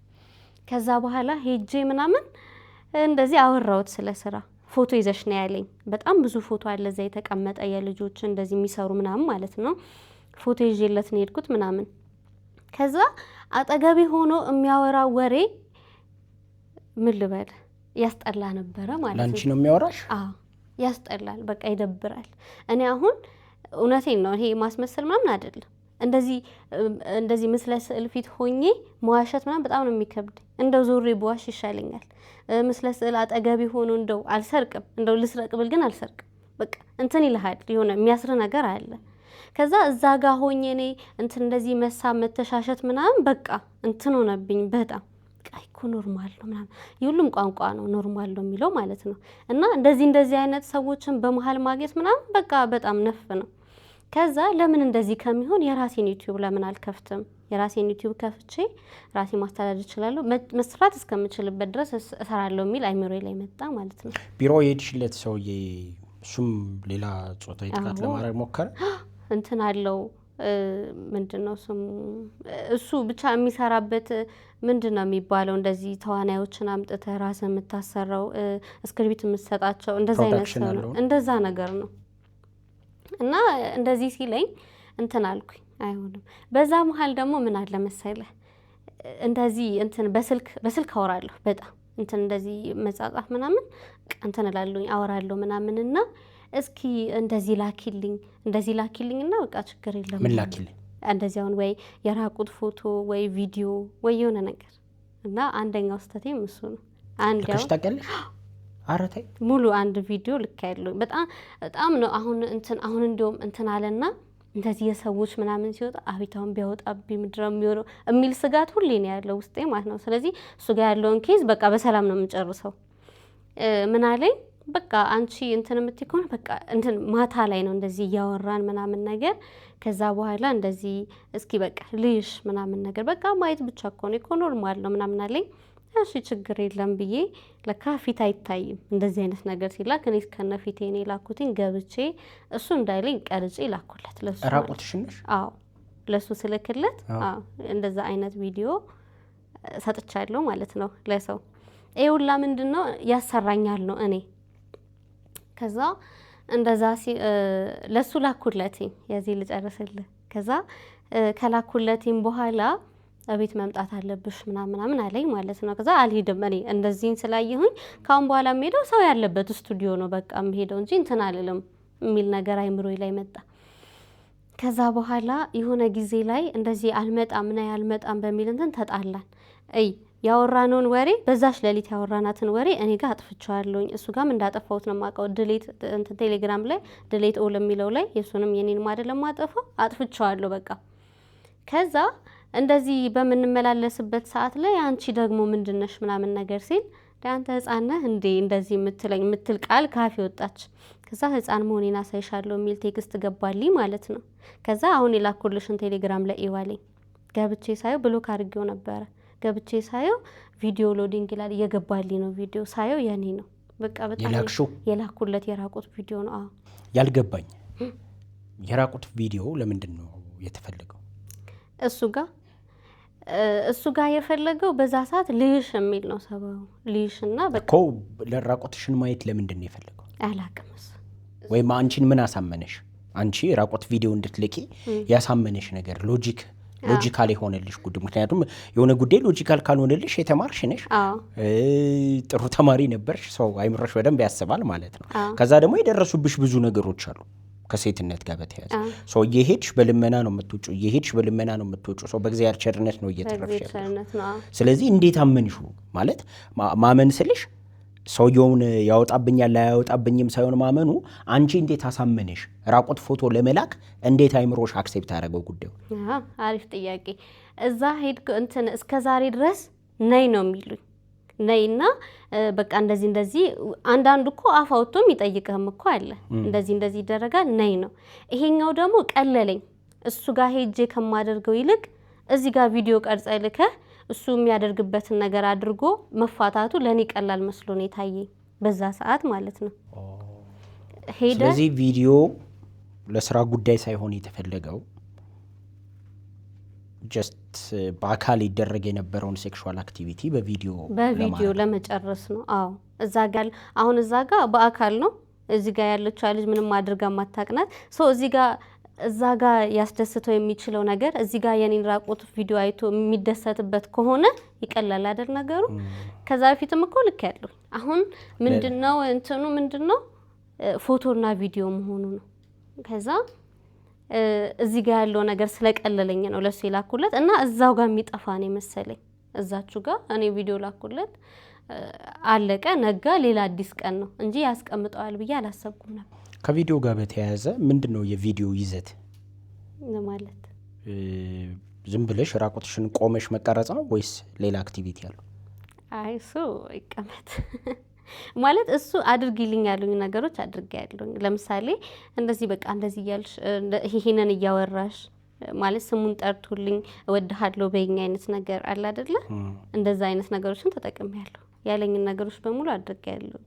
Speaker 1: ከዛ በኋላ ሄጄ ምናምን እንደዚህ አወራሁት ስለ ስራ። ፎቶ ይዘሽ ነው ያለኝ። በጣም ብዙ ፎቶ አለ እዛ የተቀመጠ የልጆች እንደዚህ የሚሰሩ ምናምን ማለት ነው። ፎቶ ይዤለት ነው የሄድኩት ምናምን። ከዛ አጠገቤ ሆኖ የሚያወራው ወሬ ምን ልበል ያስጠላ ነበረ ማለት ነው።
Speaker 2: ላንቺ ነው የሚያወራሽ?
Speaker 1: አዎ ያስጠላል። በቃ ይደብራል። እኔ አሁን እውነቴን ነው፣ ይሄ ማስመሰል ምናምን አይደለም። እንደዚህ ምስለ ስዕል ፊት ሆኜ መዋሸት ምናምን በጣም ነው የሚከብድ። እንደው ዞሬ በዋሽ ይሻለኛል። ምስለ ስዕል አጠገቢ ሆኖ እንደው አልሰርቅም፣ እንደው ልስረቅ ብል ግን አልሰርቅም። በቃ እንትን ይልሃል፣ የሆነ የሚያስር ነገር አለ። ከዛ እዛ ጋር ሆኜ እኔ እንትን እንደዚህ መሳብ መተሻሸት ምናምን በቃ እንትን ሆነብኝ በጣም። ቃይ እኮ ኖርማል ነው ምናምን፣ የሁሉም ቋንቋ ነው ኖርማል ነው የሚለው ማለት ነው። እና እንደዚህ አይነት ሰዎችን በመሀል ማግኘት ምናምን በቃ በጣም ነፍ ነው። ከዛ ለምን እንደዚህ ከሚሆን የራሴን ዩቲዩብ ለምን አልከፍትም? የራሴን ዩቲዩብ ከፍቼ ራሴ ማስተዳደር እችላለሁ፣ መስራት እስከምችልበት ድረስ እሰራለሁ የሚል አይምሮዬ ላይ መጣ ማለት ነው።
Speaker 2: ቢሮ የሄድሽለት ሰውዬ እሱም ሌላ ጾታዊ ጥቃት ለማድረግ ሞከረ?
Speaker 1: እንትን አለው ምንድነው ስሙ? እሱ ብቻ የሚሰራበት ምንድነው የሚባለው? እንደዚህ ተዋናዮችን አምጥተህ ራስህ የምታሰራው ስክሪፕት የምትሰጣቸው እንደዛ አይነት ሰው ነው። እንደዛ ነገር ነው። እና እንደዚህ ሲለኝ እንትን አልኩኝ፣ አይሆንም። በዛ መሀል ደግሞ ምን አለ መሰለህ እንደዚህ እንትን በስልክ አወራለሁ በጣም እንትን እንደዚህ መጻጻፍ ምናምን እንትን እላለሁኝ አወራለሁ ምናምንና እስኪ እንደዚህ ላኪልኝና በቃ ችግር የለም።
Speaker 2: ምን ላኪልኝ?
Speaker 1: እንደዚህ አሁን ወይ የራቁት ፎቶ ወይ ቪዲዮ ወይ የሆነ ነገር እና አንደኛው ስህተቴም እሱ ነው።
Speaker 2: ልከሽ ታውቂያለሽ? ኧረ ተይ።
Speaker 1: ሙሉ አንድ ቪዲዮ ልክ ያለው በጣም ነው። አሁን እንደውም እንትን አለና እንደዚህ የሰዎች ምናምን ሲወጣ አቢታውን ቢያወጣብኝ ምድረው የሚሆነው የሚል ስጋት ሁሌ ነው ያለው ውስጤ ማለት ነው። ስለዚህ እሱ ጋር ያለውን ኬዝ በቃ በሰላም ነው የምጨርሰው። ምን አለኝ በቃ አንቺ እንትን የምትይ ከሆነ በቃ እንትን ማታ ላይ ነው እንደዚህ እያወራን ምናምን ነገር። ከዛ በኋላ እንደዚህ እስኪ በቃ ልይሽ ምናምን ነገር በቃ ማየት ብቻ እኮ ነው እኮ ኖርማል ነው ምናምን አለኝ። እሺ ችግር የለም ብዬ ለካ ፊት አይታይም እንደዚህ አይነት ነገር ሲላክ እኔ ከነ ፊቴ ነው ላኩትኝ ገብቼ እሱ እንዳይለኝ ቀርጬ ላኩለት ለሱ
Speaker 2: ራቁትሽን ነሽ?
Speaker 1: አዎ ለሱ ስልክለት እንደዛ አይነት ቪዲዮ ሰጥቻለሁ ማለት ነው ለሰው ይሁላ ምንድነው ያሰራኛል ነው እኔ ከዛ እንደዛ ለሱ ላኩለትኝ የዚህ ልጨርስልህ ከዛ ከላኩለትኝ በኋላ አቤት መምጣት አለብሽ ምናምን አለኝ ማለት ነው ከዛ አልሄድም እኔ እንደዚህን ስላየሁኝ ካሁን በኋላ የምሄደው ሰው ያለበት ስቱዲዮ ነው በቃ የምሄደው እንጂ እንትን አልልም የሚል ነገር አይምሮዬ ላይ መጣ ከዛ በኋላ የሆነ ጊዜ ላይ እንደዚህ አልመጣም እና ያልመጣም በሚል እንትን ተጣላን ያወራነውን ወሬ በዛሽ ለሊት ያወራናትን ወሬ እኔ ጋር አጥፍቻለሁኝ እሱ ጋርም እንዳጠፋሁት ነው ማቀው ዲሊት እንትን ቴሌግራም ላይ ዲሊት ኦል የሚለው ላይ የሱንም የኔንም አይደለም ማጠፋው አጥፍቻለሁ በቃ ከዛ እንደዚህ በመንመላለስበት ሰዓት ላይ አንቺ ደግሞ ምንድነሽ ምናምን ነገር ሲል አንተ ህፃን ነህ እንዴ እንደዚህ የምትል ቃል ካፌ ወጣች ከዛ ህፃን መሆኔን አሳይሻለሁ የሚል ቴክስት ገባልኝ ማለት ነው ከዛ አሁን የላኩልሽን ቴሌግራም ላይ ኢዋለኝ ገብቼ ሳየው ብሎክ አድርጌው ነበር ገብቼ ሳየው ቪዲዮ ሎዲንግ ይላል የገባልኝ ነው ቪዲዮ ሳየው የኔ ነው በቃ በጣም የላኩለት የራቁት ቪዲዮ ነው አዎ ያልገባኝ
Speaker 2: የራቁት ቪዲዮ ለምንድን ነው የተፈለገው
Speaker 1: እሱ ጋር የፈለገው በዛ ሰዓት ልይሽ የሚል ነው ሰበው ልይሽና በቃ
Speaker 2: ለራቁትሽን ማየት ለምንድን ነው የፈለገው
Speaker 1: አላቀምስ
Speaker 2: ወይ አንቺን ምን አሳመነሽ አንቺ ራቁት ቪዲዮ እንድትልኪ ያሳመነሽ ነገር ሎጂካል የሆነልሽ ጉዳይ ምክንያቱም የሆነ ጉዳይ ሎጂካል ካልሆነልሽ የተማርሽ ነሽ ጥሩ ተማሪ ነበርሽ ሰው አይምሮሽ በደንብ ያስባል ማለት ነው ከዛ ደግሞ የደረሱብሽ ብዙ ነገሮች አሉ ከሴትነት ጋር በተያያዘ ሰው እየሄድሽ በልመና ነው የምትወጪው ሰው በእግዚአብሔር ቸርነት ነው እየተረፈሽ ስለዚህ እንዴት አመንሹ ማለት ማመን ስልሽ ሰውየውን ያወጣብኛል ያወጣብኝም ሳይሆን ማመኑ አንቺ እንዴት አሳመነሽ ራቁት ፎቶ ለመላክ እንዴት አይምሮሽ አክሴፕት አደረገው ጉዳዩ
Speaker 1: አሪፍ ጥያቄ እዛ ሄድኩ እንትን እስከዛሬ ድረስ ነይ ነው የሚሉኝ ነይና በቃ እንደዚህ አንዳንዱ እኮ አፋውቶም ይጠይቅህም እኮ አለ እንደዚህ ይደረጋል ነይ ነው ይሄኛው ደግሞ ቀለለኝ እሱ ጋር ሄጄ ከማደርገው ይልቅ እዚህ ጋር ቪዲዮ ቀርጸ ልከ እሱ የሚያደርግበትን ነገር አድርጎ መፋታቱ ለኔ ቀላል መስሎ ነው የታየኝ በዛ ሰዓት ማለት ነው
Speaker 2: ስለዚህ ቪዲዮ ለስራ ጉዳይ ሳይሆን የተፈለገው ጀስት በአካል ይደረግ የነበረውን ሴክሹዋል አክቲቪቲ በቪዲዮ
Speaker 1: ለመጨረስ ነው አዎ እዛ ጋር በአካል ነው እዚህ ጋር ያለችው ልጅ ምንም አድርጋ ማታቅናት እዛ ጋር ያስደስተው የሚችለው ነገር እዚህ ጋር የኔን ራቁት ቪዲዮ አይቶ የሚደሰትበት ከሆነ ይቀላል አይደል ነገሩ ከዛ በፊትም እኮ ልክ ያለው አሁን ምንድነው እንትኑ ምንድነው ፎቶና ቪዲዮ መሆኑ ነው ከዛ እዚህ ጋር ያለው ነገር ስለቀለለኝ ነው ለሱ ይላኩለት እና እዛው ጋር የሚጠፋ ነው መሰለኝ እዛቹ ጋር እኔ ቪዲዮ ላኩለት አለቀ ነጋ ሌላ አዲስ ቀን ነው እንጂ ያስቀምጣዋል ብዬ አላሰብኩም ነበር
Speaker 2: ከቪዲዮ ጋር በተያያዘ ምንድነው የቪዲዮ ይዘት
Speaker 1: ማለት
Speaker 2: ዝም ብለሽ ራቁትሽን ቆመሽ መቀረጽ ነው ወይስ ሌላ አክቲቪቲ አለው
Speaker 1: አይሱ ይቀመጥ ማለት እሱ አድርጊልኝ ያሉኝ ነገሮች አድርጋለሁ ለምሳሌ እንደዚህ በቃ እንደዚህ ያልሽ ይሄንን ያወራሽ ማለት ስሙን ጠርቶልኝ እወድሃለሁ በእኛ አይነት ነገር አለ አይደለ እንደዛ አይነት ነገሮችን ተጠቅሜያለሁ ያለኝ ነገሮች በሙሉ አድርጋለሁ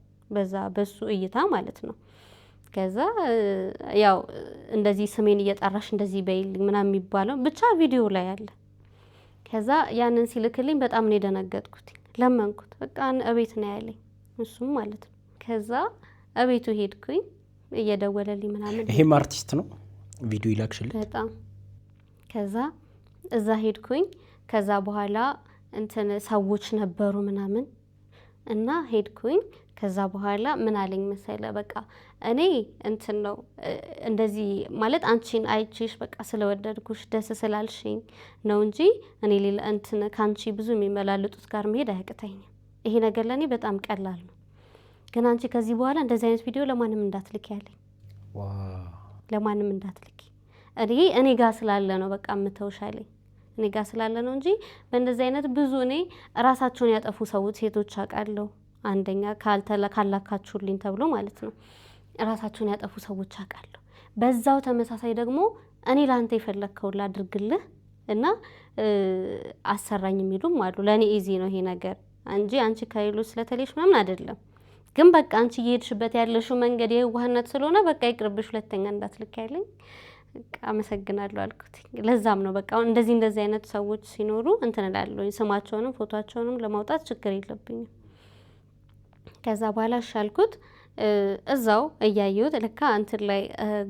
Speaker 1: በሱ እይታ ማለት ነው ከዛ ያው እንደዚህ ስሜን እየጠራሽ እንደዚህ በይልኝ ምናምን የሚባለው ብቻ ቪዲዮ ላይ አለ ከዛ ያንን ሲልክልኝ በጣም ነው የደነገጥኩት ለመንኩት በቃ እቤት ነው ያለኝ እሱም ማለት ነው ከዛ እቤቱ ሄድኩኝ እየደወለልኝ ምናምን
Speaker 2: ይሄም አርቲስት ነው ቪዲዮ ይላክሽልኝ
Speaker 1: በጣም ከዛ እዛ ሄድኩኝ ከዛ በኋላ እንትን ሰዎች ነበሩ ምናምን እና ሄድኩኝ ከዛ በኋላ ምን አለኝ መሰለ በቃ እኔ እንትን ነው እንደዚህ ማለት አንቺን አይቼሽ በቃ ስለወደድኩሽ ደስ ስላልሽኝ ነው እንጂ እኔ ሌላ እንትን ካንቺ ብዙ የሚመላልጡት ጋር መሄድ አያቅተኝም ይሄ ነገር ለኔ በጣም ቀላል ነው ግን አንቺ ከዚህ በኋላ እንደዚህ አይነት ቪዲዮ ለማንም እንዳትልኪ ያለኝ ለማንም እንዳትልኪ እኔ ጋር ስላለ ነው በቃ ምተውሻለኝ እኔ ጋር ስላለ ነው እንጂ በእንደዚህ አይነት ብዙ እኔ ራሳቸውን ያጠፉ ሰዎች ሴቶች አቃለው አንደኛ ካላካችሁልኝ ተብሎ ማለት ነው ራሳቸውን ያጠፉ ሰዎች አቃለው በዛው ተመሳሳይ ደግሞ እኔ ላንተ ይፈለከው ላድርግልህ እና አሰራኝ የሚሉም አሉ ለኔ ኢዚ ነው ይሄ ነገር እንጂ አንቺ ከሌሎች ስለተለይሽ ምናምን አይደለም። ግን በቃ አንቺ እየሄድሽበት ያለሽው መንገድ የዋህነት ስለሆነ በቃ ይቅርብሽ፣ ሁለተኛ እንዳትልክ ያለኝ። አመሰግናለሁ አልኩት። ለዛም ነው በቃ እንደዚህ አይነት ሰዎች ሲኖሩ እንትን እላለሁ። ስማቸውንም ፎቶአቸውንም ለማውጣት ችግር የለብኝም። ከዛ በኋላ አልኩት። እዛው እያየሁት ለካ እንትን ላይ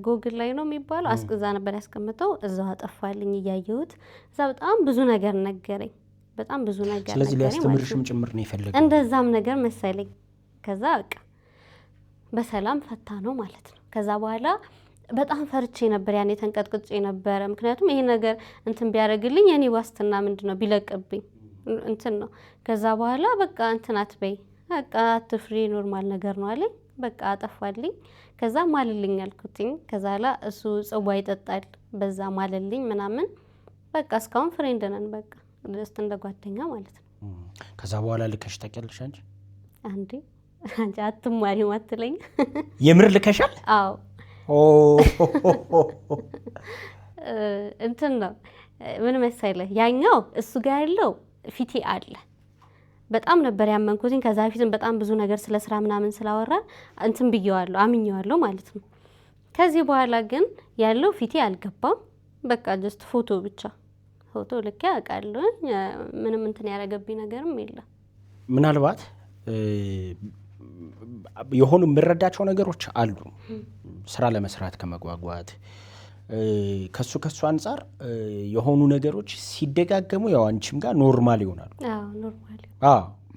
Speaker 1: ጎግል ላይ ነው የሚባለው አስቀዛ ነበር ያስቀምጠው። እዛው አጠፋልኝ እያየሁት። እዛ በጣም ብዙ ነገር ነገረኝ። በጣም ብዙ ነገር።
Speaker 2: ስለዚህ ሊያስተምርሽም ጭምር ነው የፈለገው።
Speaker 1: እንደዛም ነገር መሰለኝ። ከዛ በቃ በሰላም ፈታ ነው ማለት ነው። ከዛ በኋላ በጣም ፈርቼ ነበር፣ ያኔ ተንቀጥቅጬ ነበረ። ምክንያቱም ይሄ ነገር እንትን ቢያደርግልኝ የኔ ዋስትና ምንድነው ቢለቅብኝ እንትን ነው። ከዛ በኋላ በቃ እንትን አትበይ፣ በቃ አትፍሪ፣ ኖርማል ነገር ነው አለኝ። በቃ አጠፋልኝ። ከዛ ማልልኝ አልኩትኝ። ከዛ ላ እሱ ጽዋ ይጠጣል፣ በዛ ማልልኝ ምናምን። በቃ እስካሁን ፍሬንድ ነን፣ በቃ ደስት እንደ ጓደኛ ማለት ነው።
Speaker 2: ከዛ በኋላ ልከሽ ታውቂያለሽ አንቺ?
Speaker 1: አንቺ አትማሪም አትለኝ?
Speaker 2: የምር ልከሻል?
Speaker 1: አዎ። እንትን ነው ምን መሰለህ፣ ያኛው እሱ ጋር ያለው ፊቴ አለ። በጣም ነበር ያመንኩትኝ። ከዛ በፊትም በጣም ብዙ ነገር ስለ ስራ ምናምን ስላወራ እንትን ብየዋለሁ፣ አምኜዋለሁ ማለት ነው። ከዚህ በኋላ ግን ያለው ፊቴ አልገባም። በቃ ጀስት ፎቶ ብቻ ፎቶ ልኬ አውቃለሁ። ምንም እንትን ያደረገብኝ ነገርም የለም።
Speaker 2: ምናልባት የሆኑ የምረዳቸው ነገሮች አሉ ስራ ለመስራት ከመጓጓት ከሱ አንጻር የሆኑ ነገሮች ሲደጋገሙ ያው አንቺም ጋር ኖርማል ይሆናሉ።
Speaker 1: ኖርማል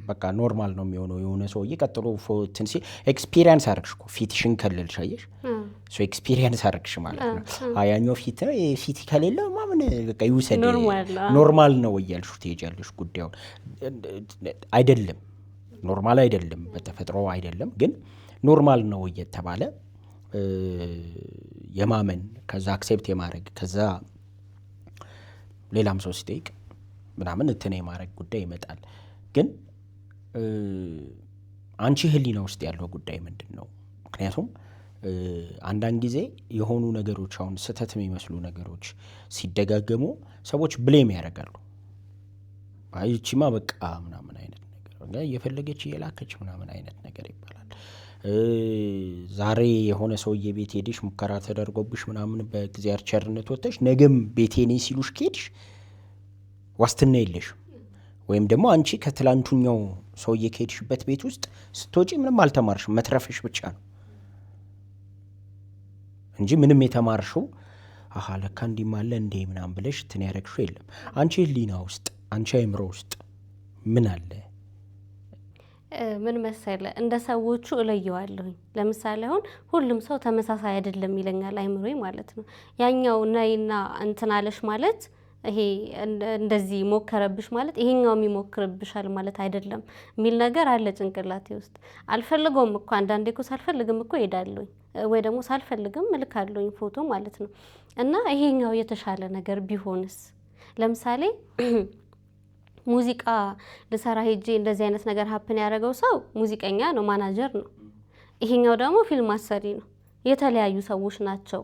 Speaker 2: በቃ ኖርማል ነው የሚሆነው። የሆነ ሰውዬ ቀጥሎ ፎቶን ኤክስፒሪየንስ አደረግሽ እኮ ፊትሽን ከልልሽ አየሽ፣ ሶ ኤክስፒሪየንስ አደረግሽ ማለት ነው። ያኛው ፊት ነው ፊት ከሌለ ማምን በቃ ይውሰድ ኖርማል ነው እያልሽ ትሄጃለሽ። ጉዳዩን አይደለም ኖርማል አይደለም፣ በተፈጥሮ አይደለም፣ ግን ኖርማል ነው እየተባለ የማመን ከዛ አክሴፕት የማድረግ ከዛ ሌላም ሰው ሲጠይቅ ምናምን እንትን የማድረግ ጉዳይ ይመጣል። ግን አንቺ ህሊና ውስጥ ያለው ጉዳይ ምንድን ነው? ምክንያቱም አንዳንድ ጊዜ የሆኑ ነገሮች አሁን ስህተት የሚመስሉ ነገሮች ሲደጋገሙ ሰዎች ብሌም ያደርጋሉ። አይቺማ በቃ ምናምን አይነት ነገር እየፈለገች እየላከች ምናምን አይነት ነገር ይባላል። ዛሬ የሆነ ሰውዬ ቤት ሄደሽ ሙከራ ተደርጎብሽ ምናምን በእግዚአብሔር ቸርነት ወጥተሽ ነገም ቤቴ ነኝ ሲሉሽ ከሄድሽ ዋስትና የለሽም። ወይም ደግሞ አንቺ ከትላንቱኛው ሰውዬ ከሄድሽበት ቤት ውስጥ ስትወጪ ምንም አልተማርሽም፣ መትረፍሽ ብቻ ነው እንጂ ምንም የተማርሽው ለካ እንዲህም አለ እንዴ ምናምን ብለሽ እንትን ያደረግሽው የለም። አንቺ ህሊና ውስጥ አንቺ አይምሮ ውስጥ ምን አለ?
Speaker 1: ምን መሰለ፣ እንደ ሰዎቹ እለየዋለሁኝ። ለምሳሌ አሁን ሁሉም ሰው ተመሳሳይ አይደለም ይለኛል አይምሮዬ ማለት ነው። ያኛው ነይና እንትን አለሽ ማለት ይሄ እንደዚህ ሞከረብሽ ማለት ይሄኛውም ይሞክርብሻል ማለት አይደለም የሚል ነገር አለ ጭንቅላቴ ውስጥ። አልፈልገውም እኮ አንዳንዴ እኮ ሳልፈልግም እኮ ሄዳለሁኝ፣ ወይ ደግሞ ሳልፈልግም እልካለሁኝ ፎቶ ማለት ነው። እና ይሄኛው የተሻለ ነገር ቢሆንስ? ለምሳሌ ሙዚቃ ልሰራ ሄጄ እንደዚህ አይነት ነገር ሀፕን ያደረገው ሰው ሙዚቀኛ ነው፣ ማናጀር ነው። ይሄኛው ደግሞ ፊልም አሰሪ ነው። የተለያዩ ሰዎች ናቸው።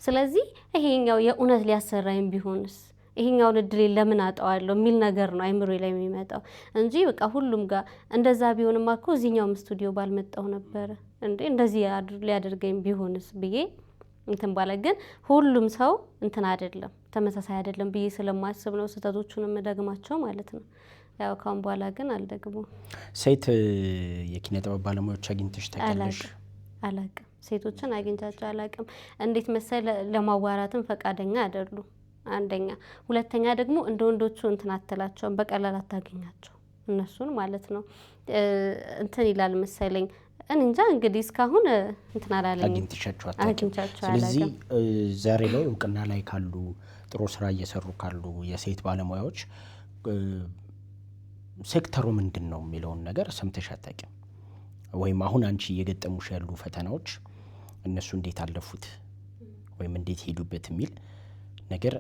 Speaker 1: ስለዚህ ይሄኛው የእውነት ሊያሰራኝ ቢሆንስ ይሄኛውን እድሌ ለምን አጣዋለሁ የሚል ነገር ነው አይምሮ ላይ የሚመጣው እንጂ በቃ ሁሉም ጋር እንደዛ ቢሆንማ እኮ እዚህኛውም ስቱዲዮ ባልመጣው ነበረ እንዴ እንደዚህ ሊያደርገኝ ቢሆንስ ብዬ እንትን ባለ። ግን ሁሉም ሰው እንትን አይደለም፣ ተመሳሳይ አይደለም ብዬ ስለማስብ ነው ስህተቶቹን የምደግማቸው ማለት ነው። ያው ካሁን በኋላ ግን አልደግመውም።
Speaker 2: ሴት የኪነ ጥበብ ባለሙያዎች አግኝተሽ ታውቂያለሽ?
Speaker 1: አላቅም፣ ሴቶችን አግኝቻቸው አላቅም። እንዴት መሰል ለማዋራትም ፈቃደኛ አይደሉም አንደኛ። ሁለተኛ ደግሞ እንደ ወንዶቹ እንትን አትላቸውም፣ በቀላል አታገኛቸው እነሱን ማለት ነው። እንትን ይላል መሰለኝ፣ እንጃ እንግዲህ እስካሁን እንትን አላለኝም፣
Speaker 2: አግኝቻቸው አላውቅም። ስለዚህ ዛሬ ላይ እውቅና ላይ ካሉ ጥሩ ስራ እየሰሩ ካሉ የሴት ባለሙያዎች ሴክተሩ ምንድን ነው የሚለውን ነገር ሰምተሽ አታውቂም? ወይም አሁን አንቺ እየገጠሙሽ ያሉ ፈተናዎች እነሱ እንዴት አለፉት ወይም እንዴት ሄዱበት የሚል ነገር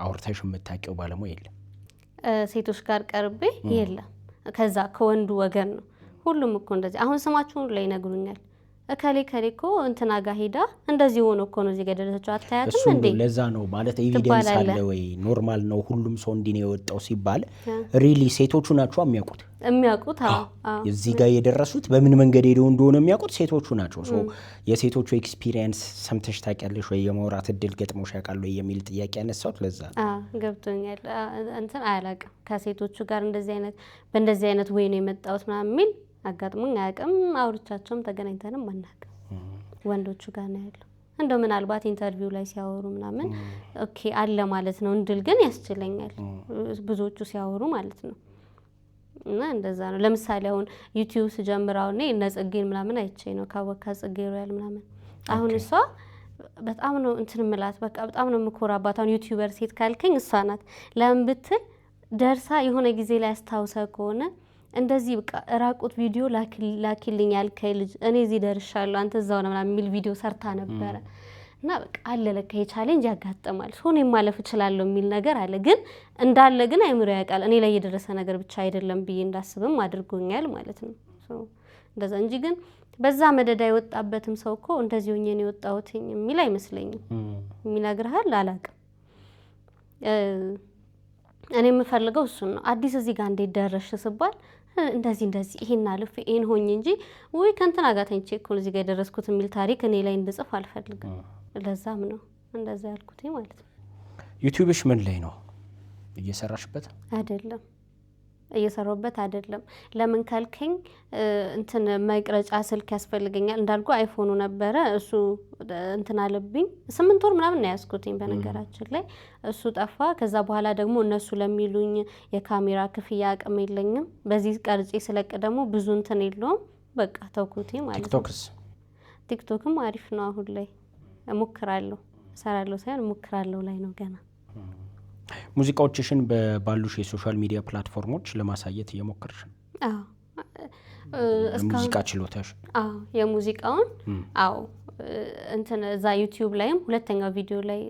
Speaker 2: አውርተሽ የምታውቂው ባለሙያ የለም?
Speaker 1: ሴቶች ጋር ቀርቤ የለም። ከዛ ከወንዱ ወገን ነው። ሁሉም እኮ እንደዚህ አሁን ስማችሁን ላይ ይነግሩኛል። እከሌ እኮ እንትና ጋር ሄዳ እንደዚህ ሆኖ እኮ ነው እዚህ ጋር ደረሰችው አታያትም እንዴ?
Speaker 2: ለዛ ነው ማለት ኤቪደንስ አለ ወይ ኖርማል ነው ሁሉም ሰው እንዲህ ነው የወጣው ሲባል ሪሊ ሴቶቹ ናቸው የሚያውቁት። እዚህ ጋር የደረሱት በምን መንገድ ሄደው እንደሆነ የሚያውቁት ሴቶቹ ናቸው። ሶ የሴቶቹ ኤክስፒሪየንስ ሰምተሽ ታውቂያለሽ ወይ የማውራት እድል ገጥሞሽ ያውቃል ወይ የሚል ጥያቄ ያነሳሁት ለዛ ነው።
Speaker 1: ገብቶኛል። እንትን አያላቅም ከሴቶቹ ጋር በእንደዚህ አይነት ወይ ነው የመጣሁት ምናምን የሚል አጋጥሞኝ አያውቅም። አውርቻቸውም ተገናኝተንም አናውቅም። ወንዶቹ ጋር ነው ያለው። እንደው ምናልባት ኢንተርቪው ላይ ሲያወሩ ምናምን ኦኬ አለ ማለት ነው እንድል ግን ያስችለኛል ብዙዎቹ ሲያወሩ ማለት ነው። እና እንደዛ ነው። ለምሳሌ አሁን ዩቲዩብ ስጀምራው እነ ጽጌን ምናምን አይቼ ነው ካወካ ጽጌ ሮያል ምናምን። አሁን እሷ በጣም ነው እንትን ምላት በቃ በጣም ነው የምኮራባት። አሁን ዩቲዩበር ሴት ካልከኝ እሷ ናት። ለምን ብትል ደርሳ የሆነ ጊዜ ላይ አስታውሰ ከሆነ እንደዚህ በቃ ራቁት ቪዲዮ ላኪልኝ ያልከኝ ልጅ እኔ እዚህ ደርሻለሁ አንተ እዛው ነው ምናምን የሚል ቪዲዮ ሰርታ ነበረ። እና በቃ አለ ለካ የቻሌንጅ ያጋጥማል ሶኔ ማለፍ እችላለሁ የሚል ነገር አለ። ግን እንዳለ ግን አይምሮ ያውቃል እኔ ላይ የደረሰ ነገር ብቻ አይደለም ብዬ እንዳስብም አድርጎኛል ማለት ነው። እንደዛ እንጂ ግን በዛ መደዳ የወጣበትም ሰው እኮ እንደዚህ ሆኜ ነው የወጣሁት የሚል አይመስለኝም። የሚነግርሃል አላውቅም። እኔ የምፈልገው እሱን ነው። አዲስ እዚህ ጋር እንዴት ደረሽ ስባል እንደዚህ ይሄን አልፍ ይሄን ሆኜ እንጂ ወይ ከእንትና ጋር ተንቼ እኮ እዚህ ጋር የደረስኩት የሚል ታሪክ እኔ ላይ እንድጽፍ አልፈልግም። ለዛም ነው እንደዛ ያልኩት ማለት ነው።
Speaker 2: ዩቲዩብሽ ምን ላይ ነው እየሰራሽበት?
Speaker 1: አይደለም እየሰራሁበት አይደለም። ለምን ካልከኝ እንትን መቅረጫ ስልክ ያስፈልገኛል። እንዳልኩ አይፎኑ ነበረ እሱ እንትን አለብኝ 8 ወር ምናምን ነው ያስኩትኝ በነገራችን ላይ እሱ ጠፋ። ከዛ በኋላ ደግሞ እነሱ ለሚሉኝ የካሜራ ክፍያ አቅም የለኝም። በዚህ ቀርጬ ስለቅ ደግሞ ብዙ እንትን የለውም በቃ ተውኩትኝ ማለት ነው። ቲክቶክም አሪፍ ነው አሁን ላይ እሞክራለሁ። እሰራለሁ ሳይሆን እሞክራለሁ ላይ ነው ገና።
Speaker 2: ሙዚቃዎችሽን በባሉሽ የሶሻል ሚዲያ ፕላትፎርሞች ለማሳየት እየሞከርሽ ነው? ሙዚቃ ችሎታሽ?
Speaker 1: የሙዚቃውን እንትን እዛ ዩቲዩብ ላይም ሁለተኛው ቪዲዮ ላይ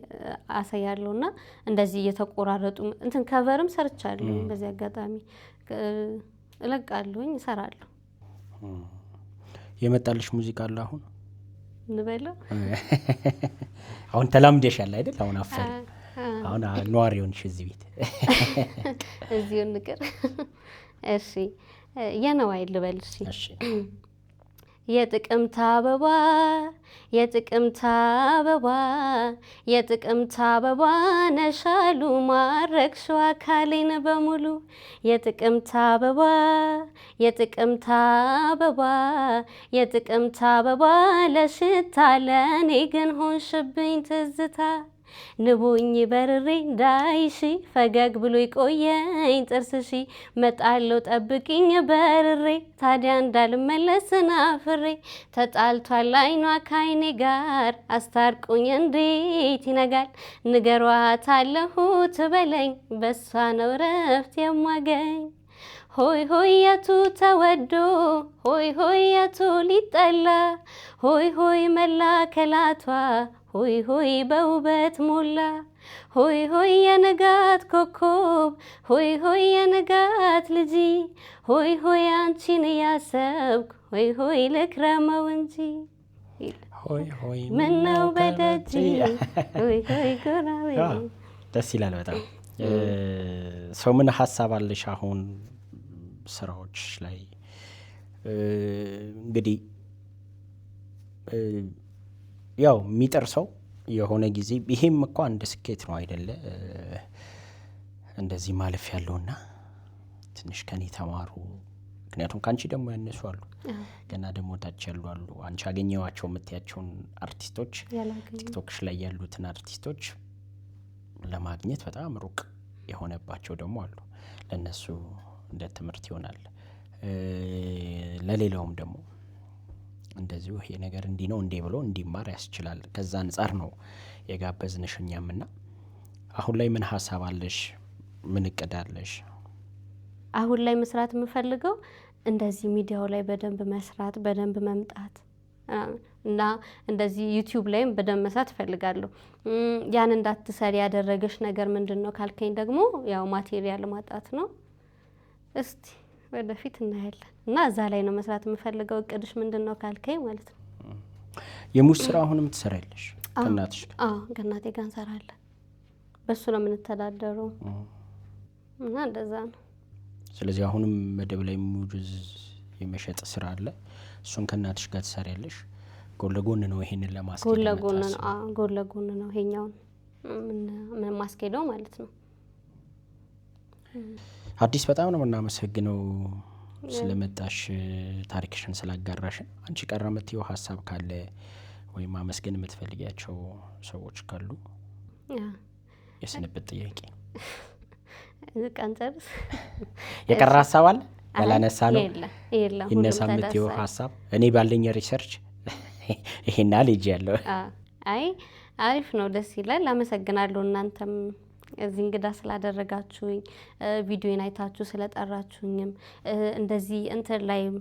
Speaker 1: አሳያለሁና እንደዚህ እየተቆራረጡ እንትን ከቨርም ሰርቻለሁ። በዚህ አጋጣሚ እለቃለሁኝ እሰራለሁ።
Speaker 2: የመጣልሽ ሙዚቃ አለ አሁን
Speaker 1: እንበለው?
Speaker 2: አሁን ተላምደሻል አይደል? አሁን አፈር አሁን ነዋሪውንሽ እዚህ ቤት
Speaker 1: እዚሁ ንቅር። እሺ የነዋይ ልበልሽ።
Speaker 2: እሺ
Speaker 1: የጥቅምት አበባ የጥቅምት አበባ የጥቅምት አበባ ነሻሉ ማረክሽው አካሌን በሙሉ የጥቅምት አበባ የጥቅምት አበባ የጥቅምት አበባ ለሽታ ለኔ ግን ሆንሽብኝ ትዝታ ንቦኝ በርሬ እንዳይሺ ፈገግ ብሎ ይቆየኝ ጥርስሺ መጣለው ጠብቂኝ በርሬ ታዲያ እንዳልመለስ ናፍሬ ተጣልቷል አይኗ ካይኔ ጋር አስታርቁኝ እንዴት ይነጋል ንገሯት አለሁት በለኝ በሷ ነው ረፍት የማገኝ ሆይ ሆይ የቱ ተወዶ ሆይ ሆይ የቱ ሊጠላ ሆይ ሆይ መላከላቷ ሆይ ሆይ በውበት ሞላ ሆይ ሆይ የንጋት ኮከብ ሆይ ሆይ የንጋት ልጅ ሆይ ሆይ አንቺን ያሰብኩ ሆይ ሆይ ልክረመው እንጂ
Speaker 2: ሆይ ሆይ
Speaker 1: ምነው በደጅ ሆይ ሆይ ጎራዊ።
Speaker 2: ደስ ይላል በጣም። ሰው ምን ሀሳብ አለሽ አሁን ስራዎች ላይ? እንግዲህ ያው የሚጥር ሰው የሆነ ጊዜ ይሄም እኮ አንድ ስኬት ነው አይደለ? እንደዚህ ማለፍ ያለውና ትንሽ ከኔ ተማሩ። ምክንያቱም ካንቺ ደግሞ ያነሱ አሉ ገና ደግሞ ታች ያሉ አሉ። አንቺ አገኘዋቸው የምትያቸውን አርቲስቶች ቲክቶክሽ ላይ ያሉትን አርቲስቶች ለማግኘት በጣም ሩቅ የሆነባቸው ደግሞ አሉ። ለነሱ እንደ ትምህርት ይሆናል። ለሌላውም ደግሞ እንደዚሁ ይሄ ነገር እንዲህ ነው እንዴ ብሎ እንዲማር ያስችላል። ከዛ አንጻር ነው የጋበዝንሽ እኛምና አሁን ላይ ምን ሀሳብ አለሽ? ምን እቅድ አለሽ?
Speaker 1: አሁን ላይ መስራት የምፈልገው እንደዚህ ሚዲያው ላይ በደንብ መስራት በደንብ መምጣት እና እንደዚህ ዩቲዩብ ላይም በደንብ መስራት እፈልጋለሁ። ያን እንዳትሰሪ ያደረገሽ ነገር ምንድነው ካልከኝ ደግሞ ያው ማቴሪያል ማጣት ነው። እስቲ ወደፊት እናያለን እና እዛ ላይ ነው መስራት የምፈልገው። እቅድሽ ምንድነው ካልከኝ ማለት ነው?
Speaker 2: የሙዝ ስራ አሁንም ትሰራለሽ ከእናትሽ ጋር?
Speaker 1: አዎ ከእናቴ ጋር እንሰራለን። በሱ ነው የምንተዳደረው እና እንደዛ ነው።
Speaker 2: ስለዚህ አሁንም መደብ ላይ ሙዝ የመሸጥ ስራ አለ። እሱን ከእናትሽ ጋር ትሰሪያለሽ? ጎን ለጎን ነው ይሄንን ለማስኬድ?
Speaker 1: ጎን ለጎን ነው ይሄኛውን ምን ማስኬደው ማለት ነው።
Speaker 2: አዲስ በጣም ነው የምናመሰግነው ስለመጣሽ ታሪክሽን ስላጋራሽን። አንቺ ቀረ የምትይው ሀሳብ ካለ ወይም ማመስገን የምትፈልጊያቸው ሰዎች ካሉ የስንብት ጥያቄ
Speaker 1: ቀንጨርስ
Speaker 2: የቀረ ሀሳብ አለ ያላነሳ ነው?
Speaker 1: የለም
Speaker 2: ይነሳ የምትይው ሀሳብ? እኔ ባለኝ ሪሰርች ይሄና ልጅ ያለው
Speaker 1: አይ አሪፍ ነው፣ ደስ ይላል። አመሰግናለሁ እናንተም እዚህ እንግዳ ስላደረጋችሁኝ፣ ቪዲዮን አይታችሁ ስለጠራችሁኝም፣ እንደዚህ እንትን ላይም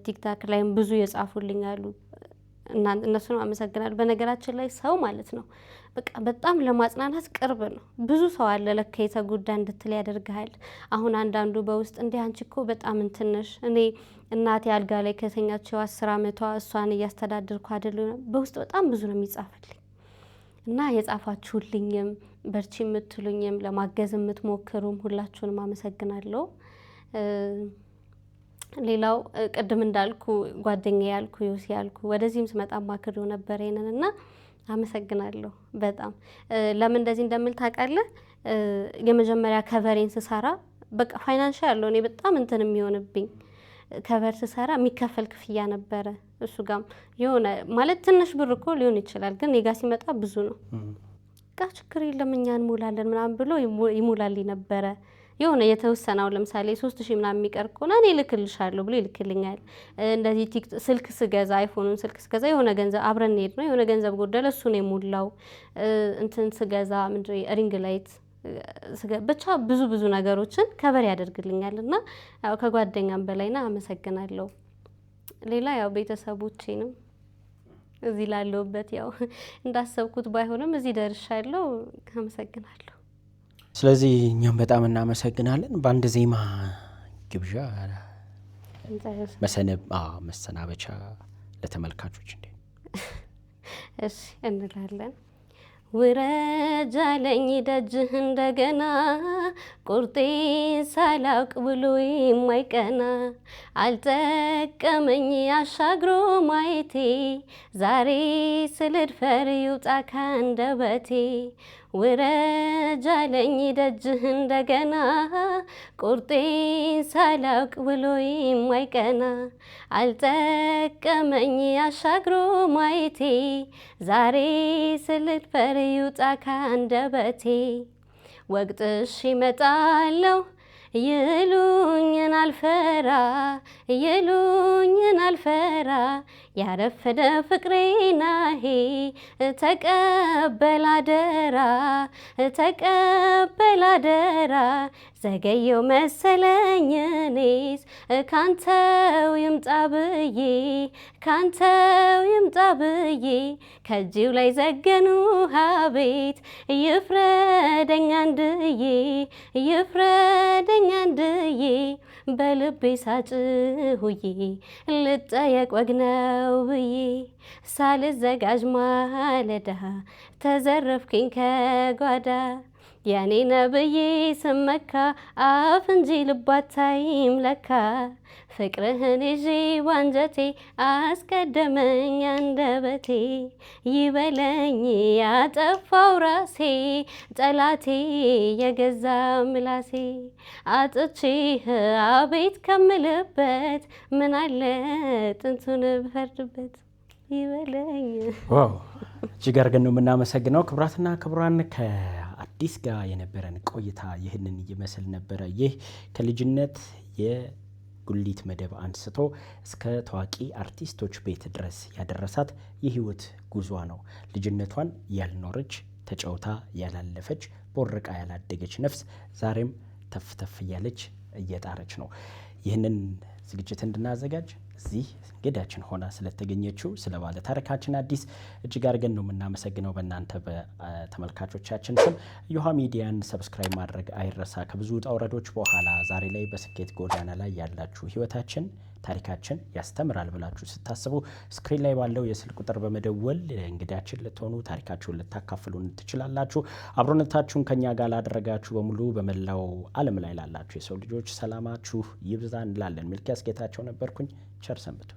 Speaker 1: ቲክታክ ላይም ብዙ የጻፉልኝ አሉ። እነሱን አመሰግናለሁ። በነገራችን ላይ ሰው ማለት ነው በቃ በጣም ለማጽናናት ቅርብ ነው። ብዙ ሰው አለ ለካ የተጎዳ እንድትል ያደርግሃል። አሁን አንዳንዱ በውስጥ እንዴ አንቺ እኮ በጣም እንትንሽ፣ እኔ እናቴ አልጋ ላይ ከተኛቸው 10 ዓመቷ እሷን እያስተዳደርኩ አይደለም። በውስጥ በጣም ብዙ ነው የሚጻፍልኝ እና የጻፋችሁልኝም በርቺ የምትሉኝም ለማገዝ የምትሞክሩም ሁላችሁንም አመሰግናለሁ። ሌላው ቅድም እንዳልኩ ጓደኛዬ ያልኩ ዮሲ ያልኩ ወደዚህም ስመጣ ማክሬው ነበር ይሄንንና አመሰግናለሁ በጣም። ለምን እንደዚህ እንደምል ታውቃለህ? የመጀመሪያ ከቨሬን ስሰራ በቃ ፋይናንሻል ያለው እኔ በጣም እንትን የሚሆንብኝ ከቨር ስሰራ የሚከፈል ክፍያ ነበረ። እሱ ጋም የሆነ ማለት ትንሽ ብር እኮ ሊሆን ይችላል፣ ግን ኔጋ ሲመጣ ብዙ ነው። በቃ ችግር የለም እኛ እንሞላለን ምናምን ብሎ ይሞላልኝ ነበረ። የሆነ የተወሰነው ለምሳሌ 3000 ምናምን የሚቀር ከሆነ እኔ ልክልሻለሁ ብሎ ይልክልኛል። እንደዚህ ስልክ ስገዛ አይፎኑን ስልክ ስገዛ የሆነ ገንዘብ አብረን ሄድ ነው የሆነ ገንዘብ ጎደለ እሱ ነው የሞላው። እንትን ስገዛ ምንድነው ሪንግ ላይት ብቻ ብዙ ነገሮችን ከበር ያደርግልኛል እና ያው ከጓደኛም በላይና አመሰግናለሁ። ሌላ ያው ቤተሰቦቼንም እዚህ ላለውበት ያው እንዳሰብኩት ባይሆንም እዚህ ደርሻለሁ። አመሰግናለሁ።
Speaker 2: ስለዚህ እኛም በጣም እናመሰግናለን። በአንድ ዜማ ግብዣ መሰናበቻ ለተመልካቾች እንዴ?
Speaker 1: እሺ እንላለን። ውረጅ አለኝ ደጅህ እንደገና ቁርጤን ሳላውቅ ብሎ የማይቀና አልጠቀመኝ አሻግሮ ማየቴ ዛሬ ስልድፈር ይውጣ ካንደበቴ ውረጅ አለኝ ደጅህ እንደገና ቁርጤን ሳላውቅ ብሎ የማይቀና አልጠቀመኝ አሻግሮ ማየቴ ዛሬ ስልድፈር ይውጣ ካንደበቴ ወቅትሽ ይመጣለሁ ይሉኝን አልፈራ ይሉኝን አልፈራ ያረፈደ ፍቅሬናሄ ተቀበል አደራ ተቀበል አደራ ዘገየው መሰለኝ እኔስ ካንተው ይምጣ ብዬ ካንተው ይምጣ ብዬ ከእጅው ላይ ዘገኑ ሀቤት ይፍረደኝ አንድዬ ይፍረደኝ አንድዬ በልቤ ሳጭሁዬ ልጠየቅ ወግ ነው ብዬ ሳልዘጋጅ ማለዳ ተዘረፍኩኝ ከጓዳ ያኔ ነብዬ ስመካ አፍ እንጂ ልባታይም ለካ ፍቅርህን ይዤ ዋንጀቴ አስቀደመኝ አንደበቴ ይበለኝ ያጠፋው ራሴ ጠላቴ የገዛ ምላሴ አጥቼህ አቤት ከምልበት ምን አለ ጥንቱን ብፈርድበት ይበለኝ።
Speaker 2: ዋው እጅግ አድርገን ነው የምናመሰግነው። ክቡራትና ክቡራን ከአዲስ ጋር የነበረን ቆይታ ይህንን ይመስል ነበረ። ይህ ከልጅነት የጉሊት መደብ አንስቶ እስከ ታዋቂ አርቲስቶች ቤት ድረስ ያደረሳት የህይወት ጉዟ ነው። ልጅነቷን ያልኖረች ተጫውታ ያላለፈች ቦርቃ ያላደገች ነፍስ ዛሬም ተፍተፍ እያለች እየጣረች ነው። ይህንን ዝግጅት እንድናዘጋጅ እዚህ እንግዳችን ሆና ስለተገኘችው ስለ ባለ ታሪካችን አዲስ እጅግ አድርገን ነው የምናመሰግነው። በእናንተ በተመልካቾቻችን ስም እዮሃ ሚዲያን ሰብስክራይብ ማድረግ አይረሳ። ከብዙ ውጣ ውረዶች በኋላ ዛሬ ላይ በስኬት ጎዳና ላይ ያላችሁ ህይወታችን ታሪካችን ያስተምራል ብላችሁ ስታስቡ ስክሪን ላይ ባለው የስልክ ቁጥር በመደወል እንግዳችን ልትሆኑ ታሪካችሁን ልታካፍሉን ትችላላችሁ። አብሮነታችሁን ከኛ ጋር ላደረጋችሁ በሙሉ በመላው ዓለም ላይ ላላችሁ የሰው ልጆች ሰላማችሁ ይብዛ እንላለን። ሚልኪያስ ጌታቸው ነበርኩኝ። ቸር ሰንብቱ።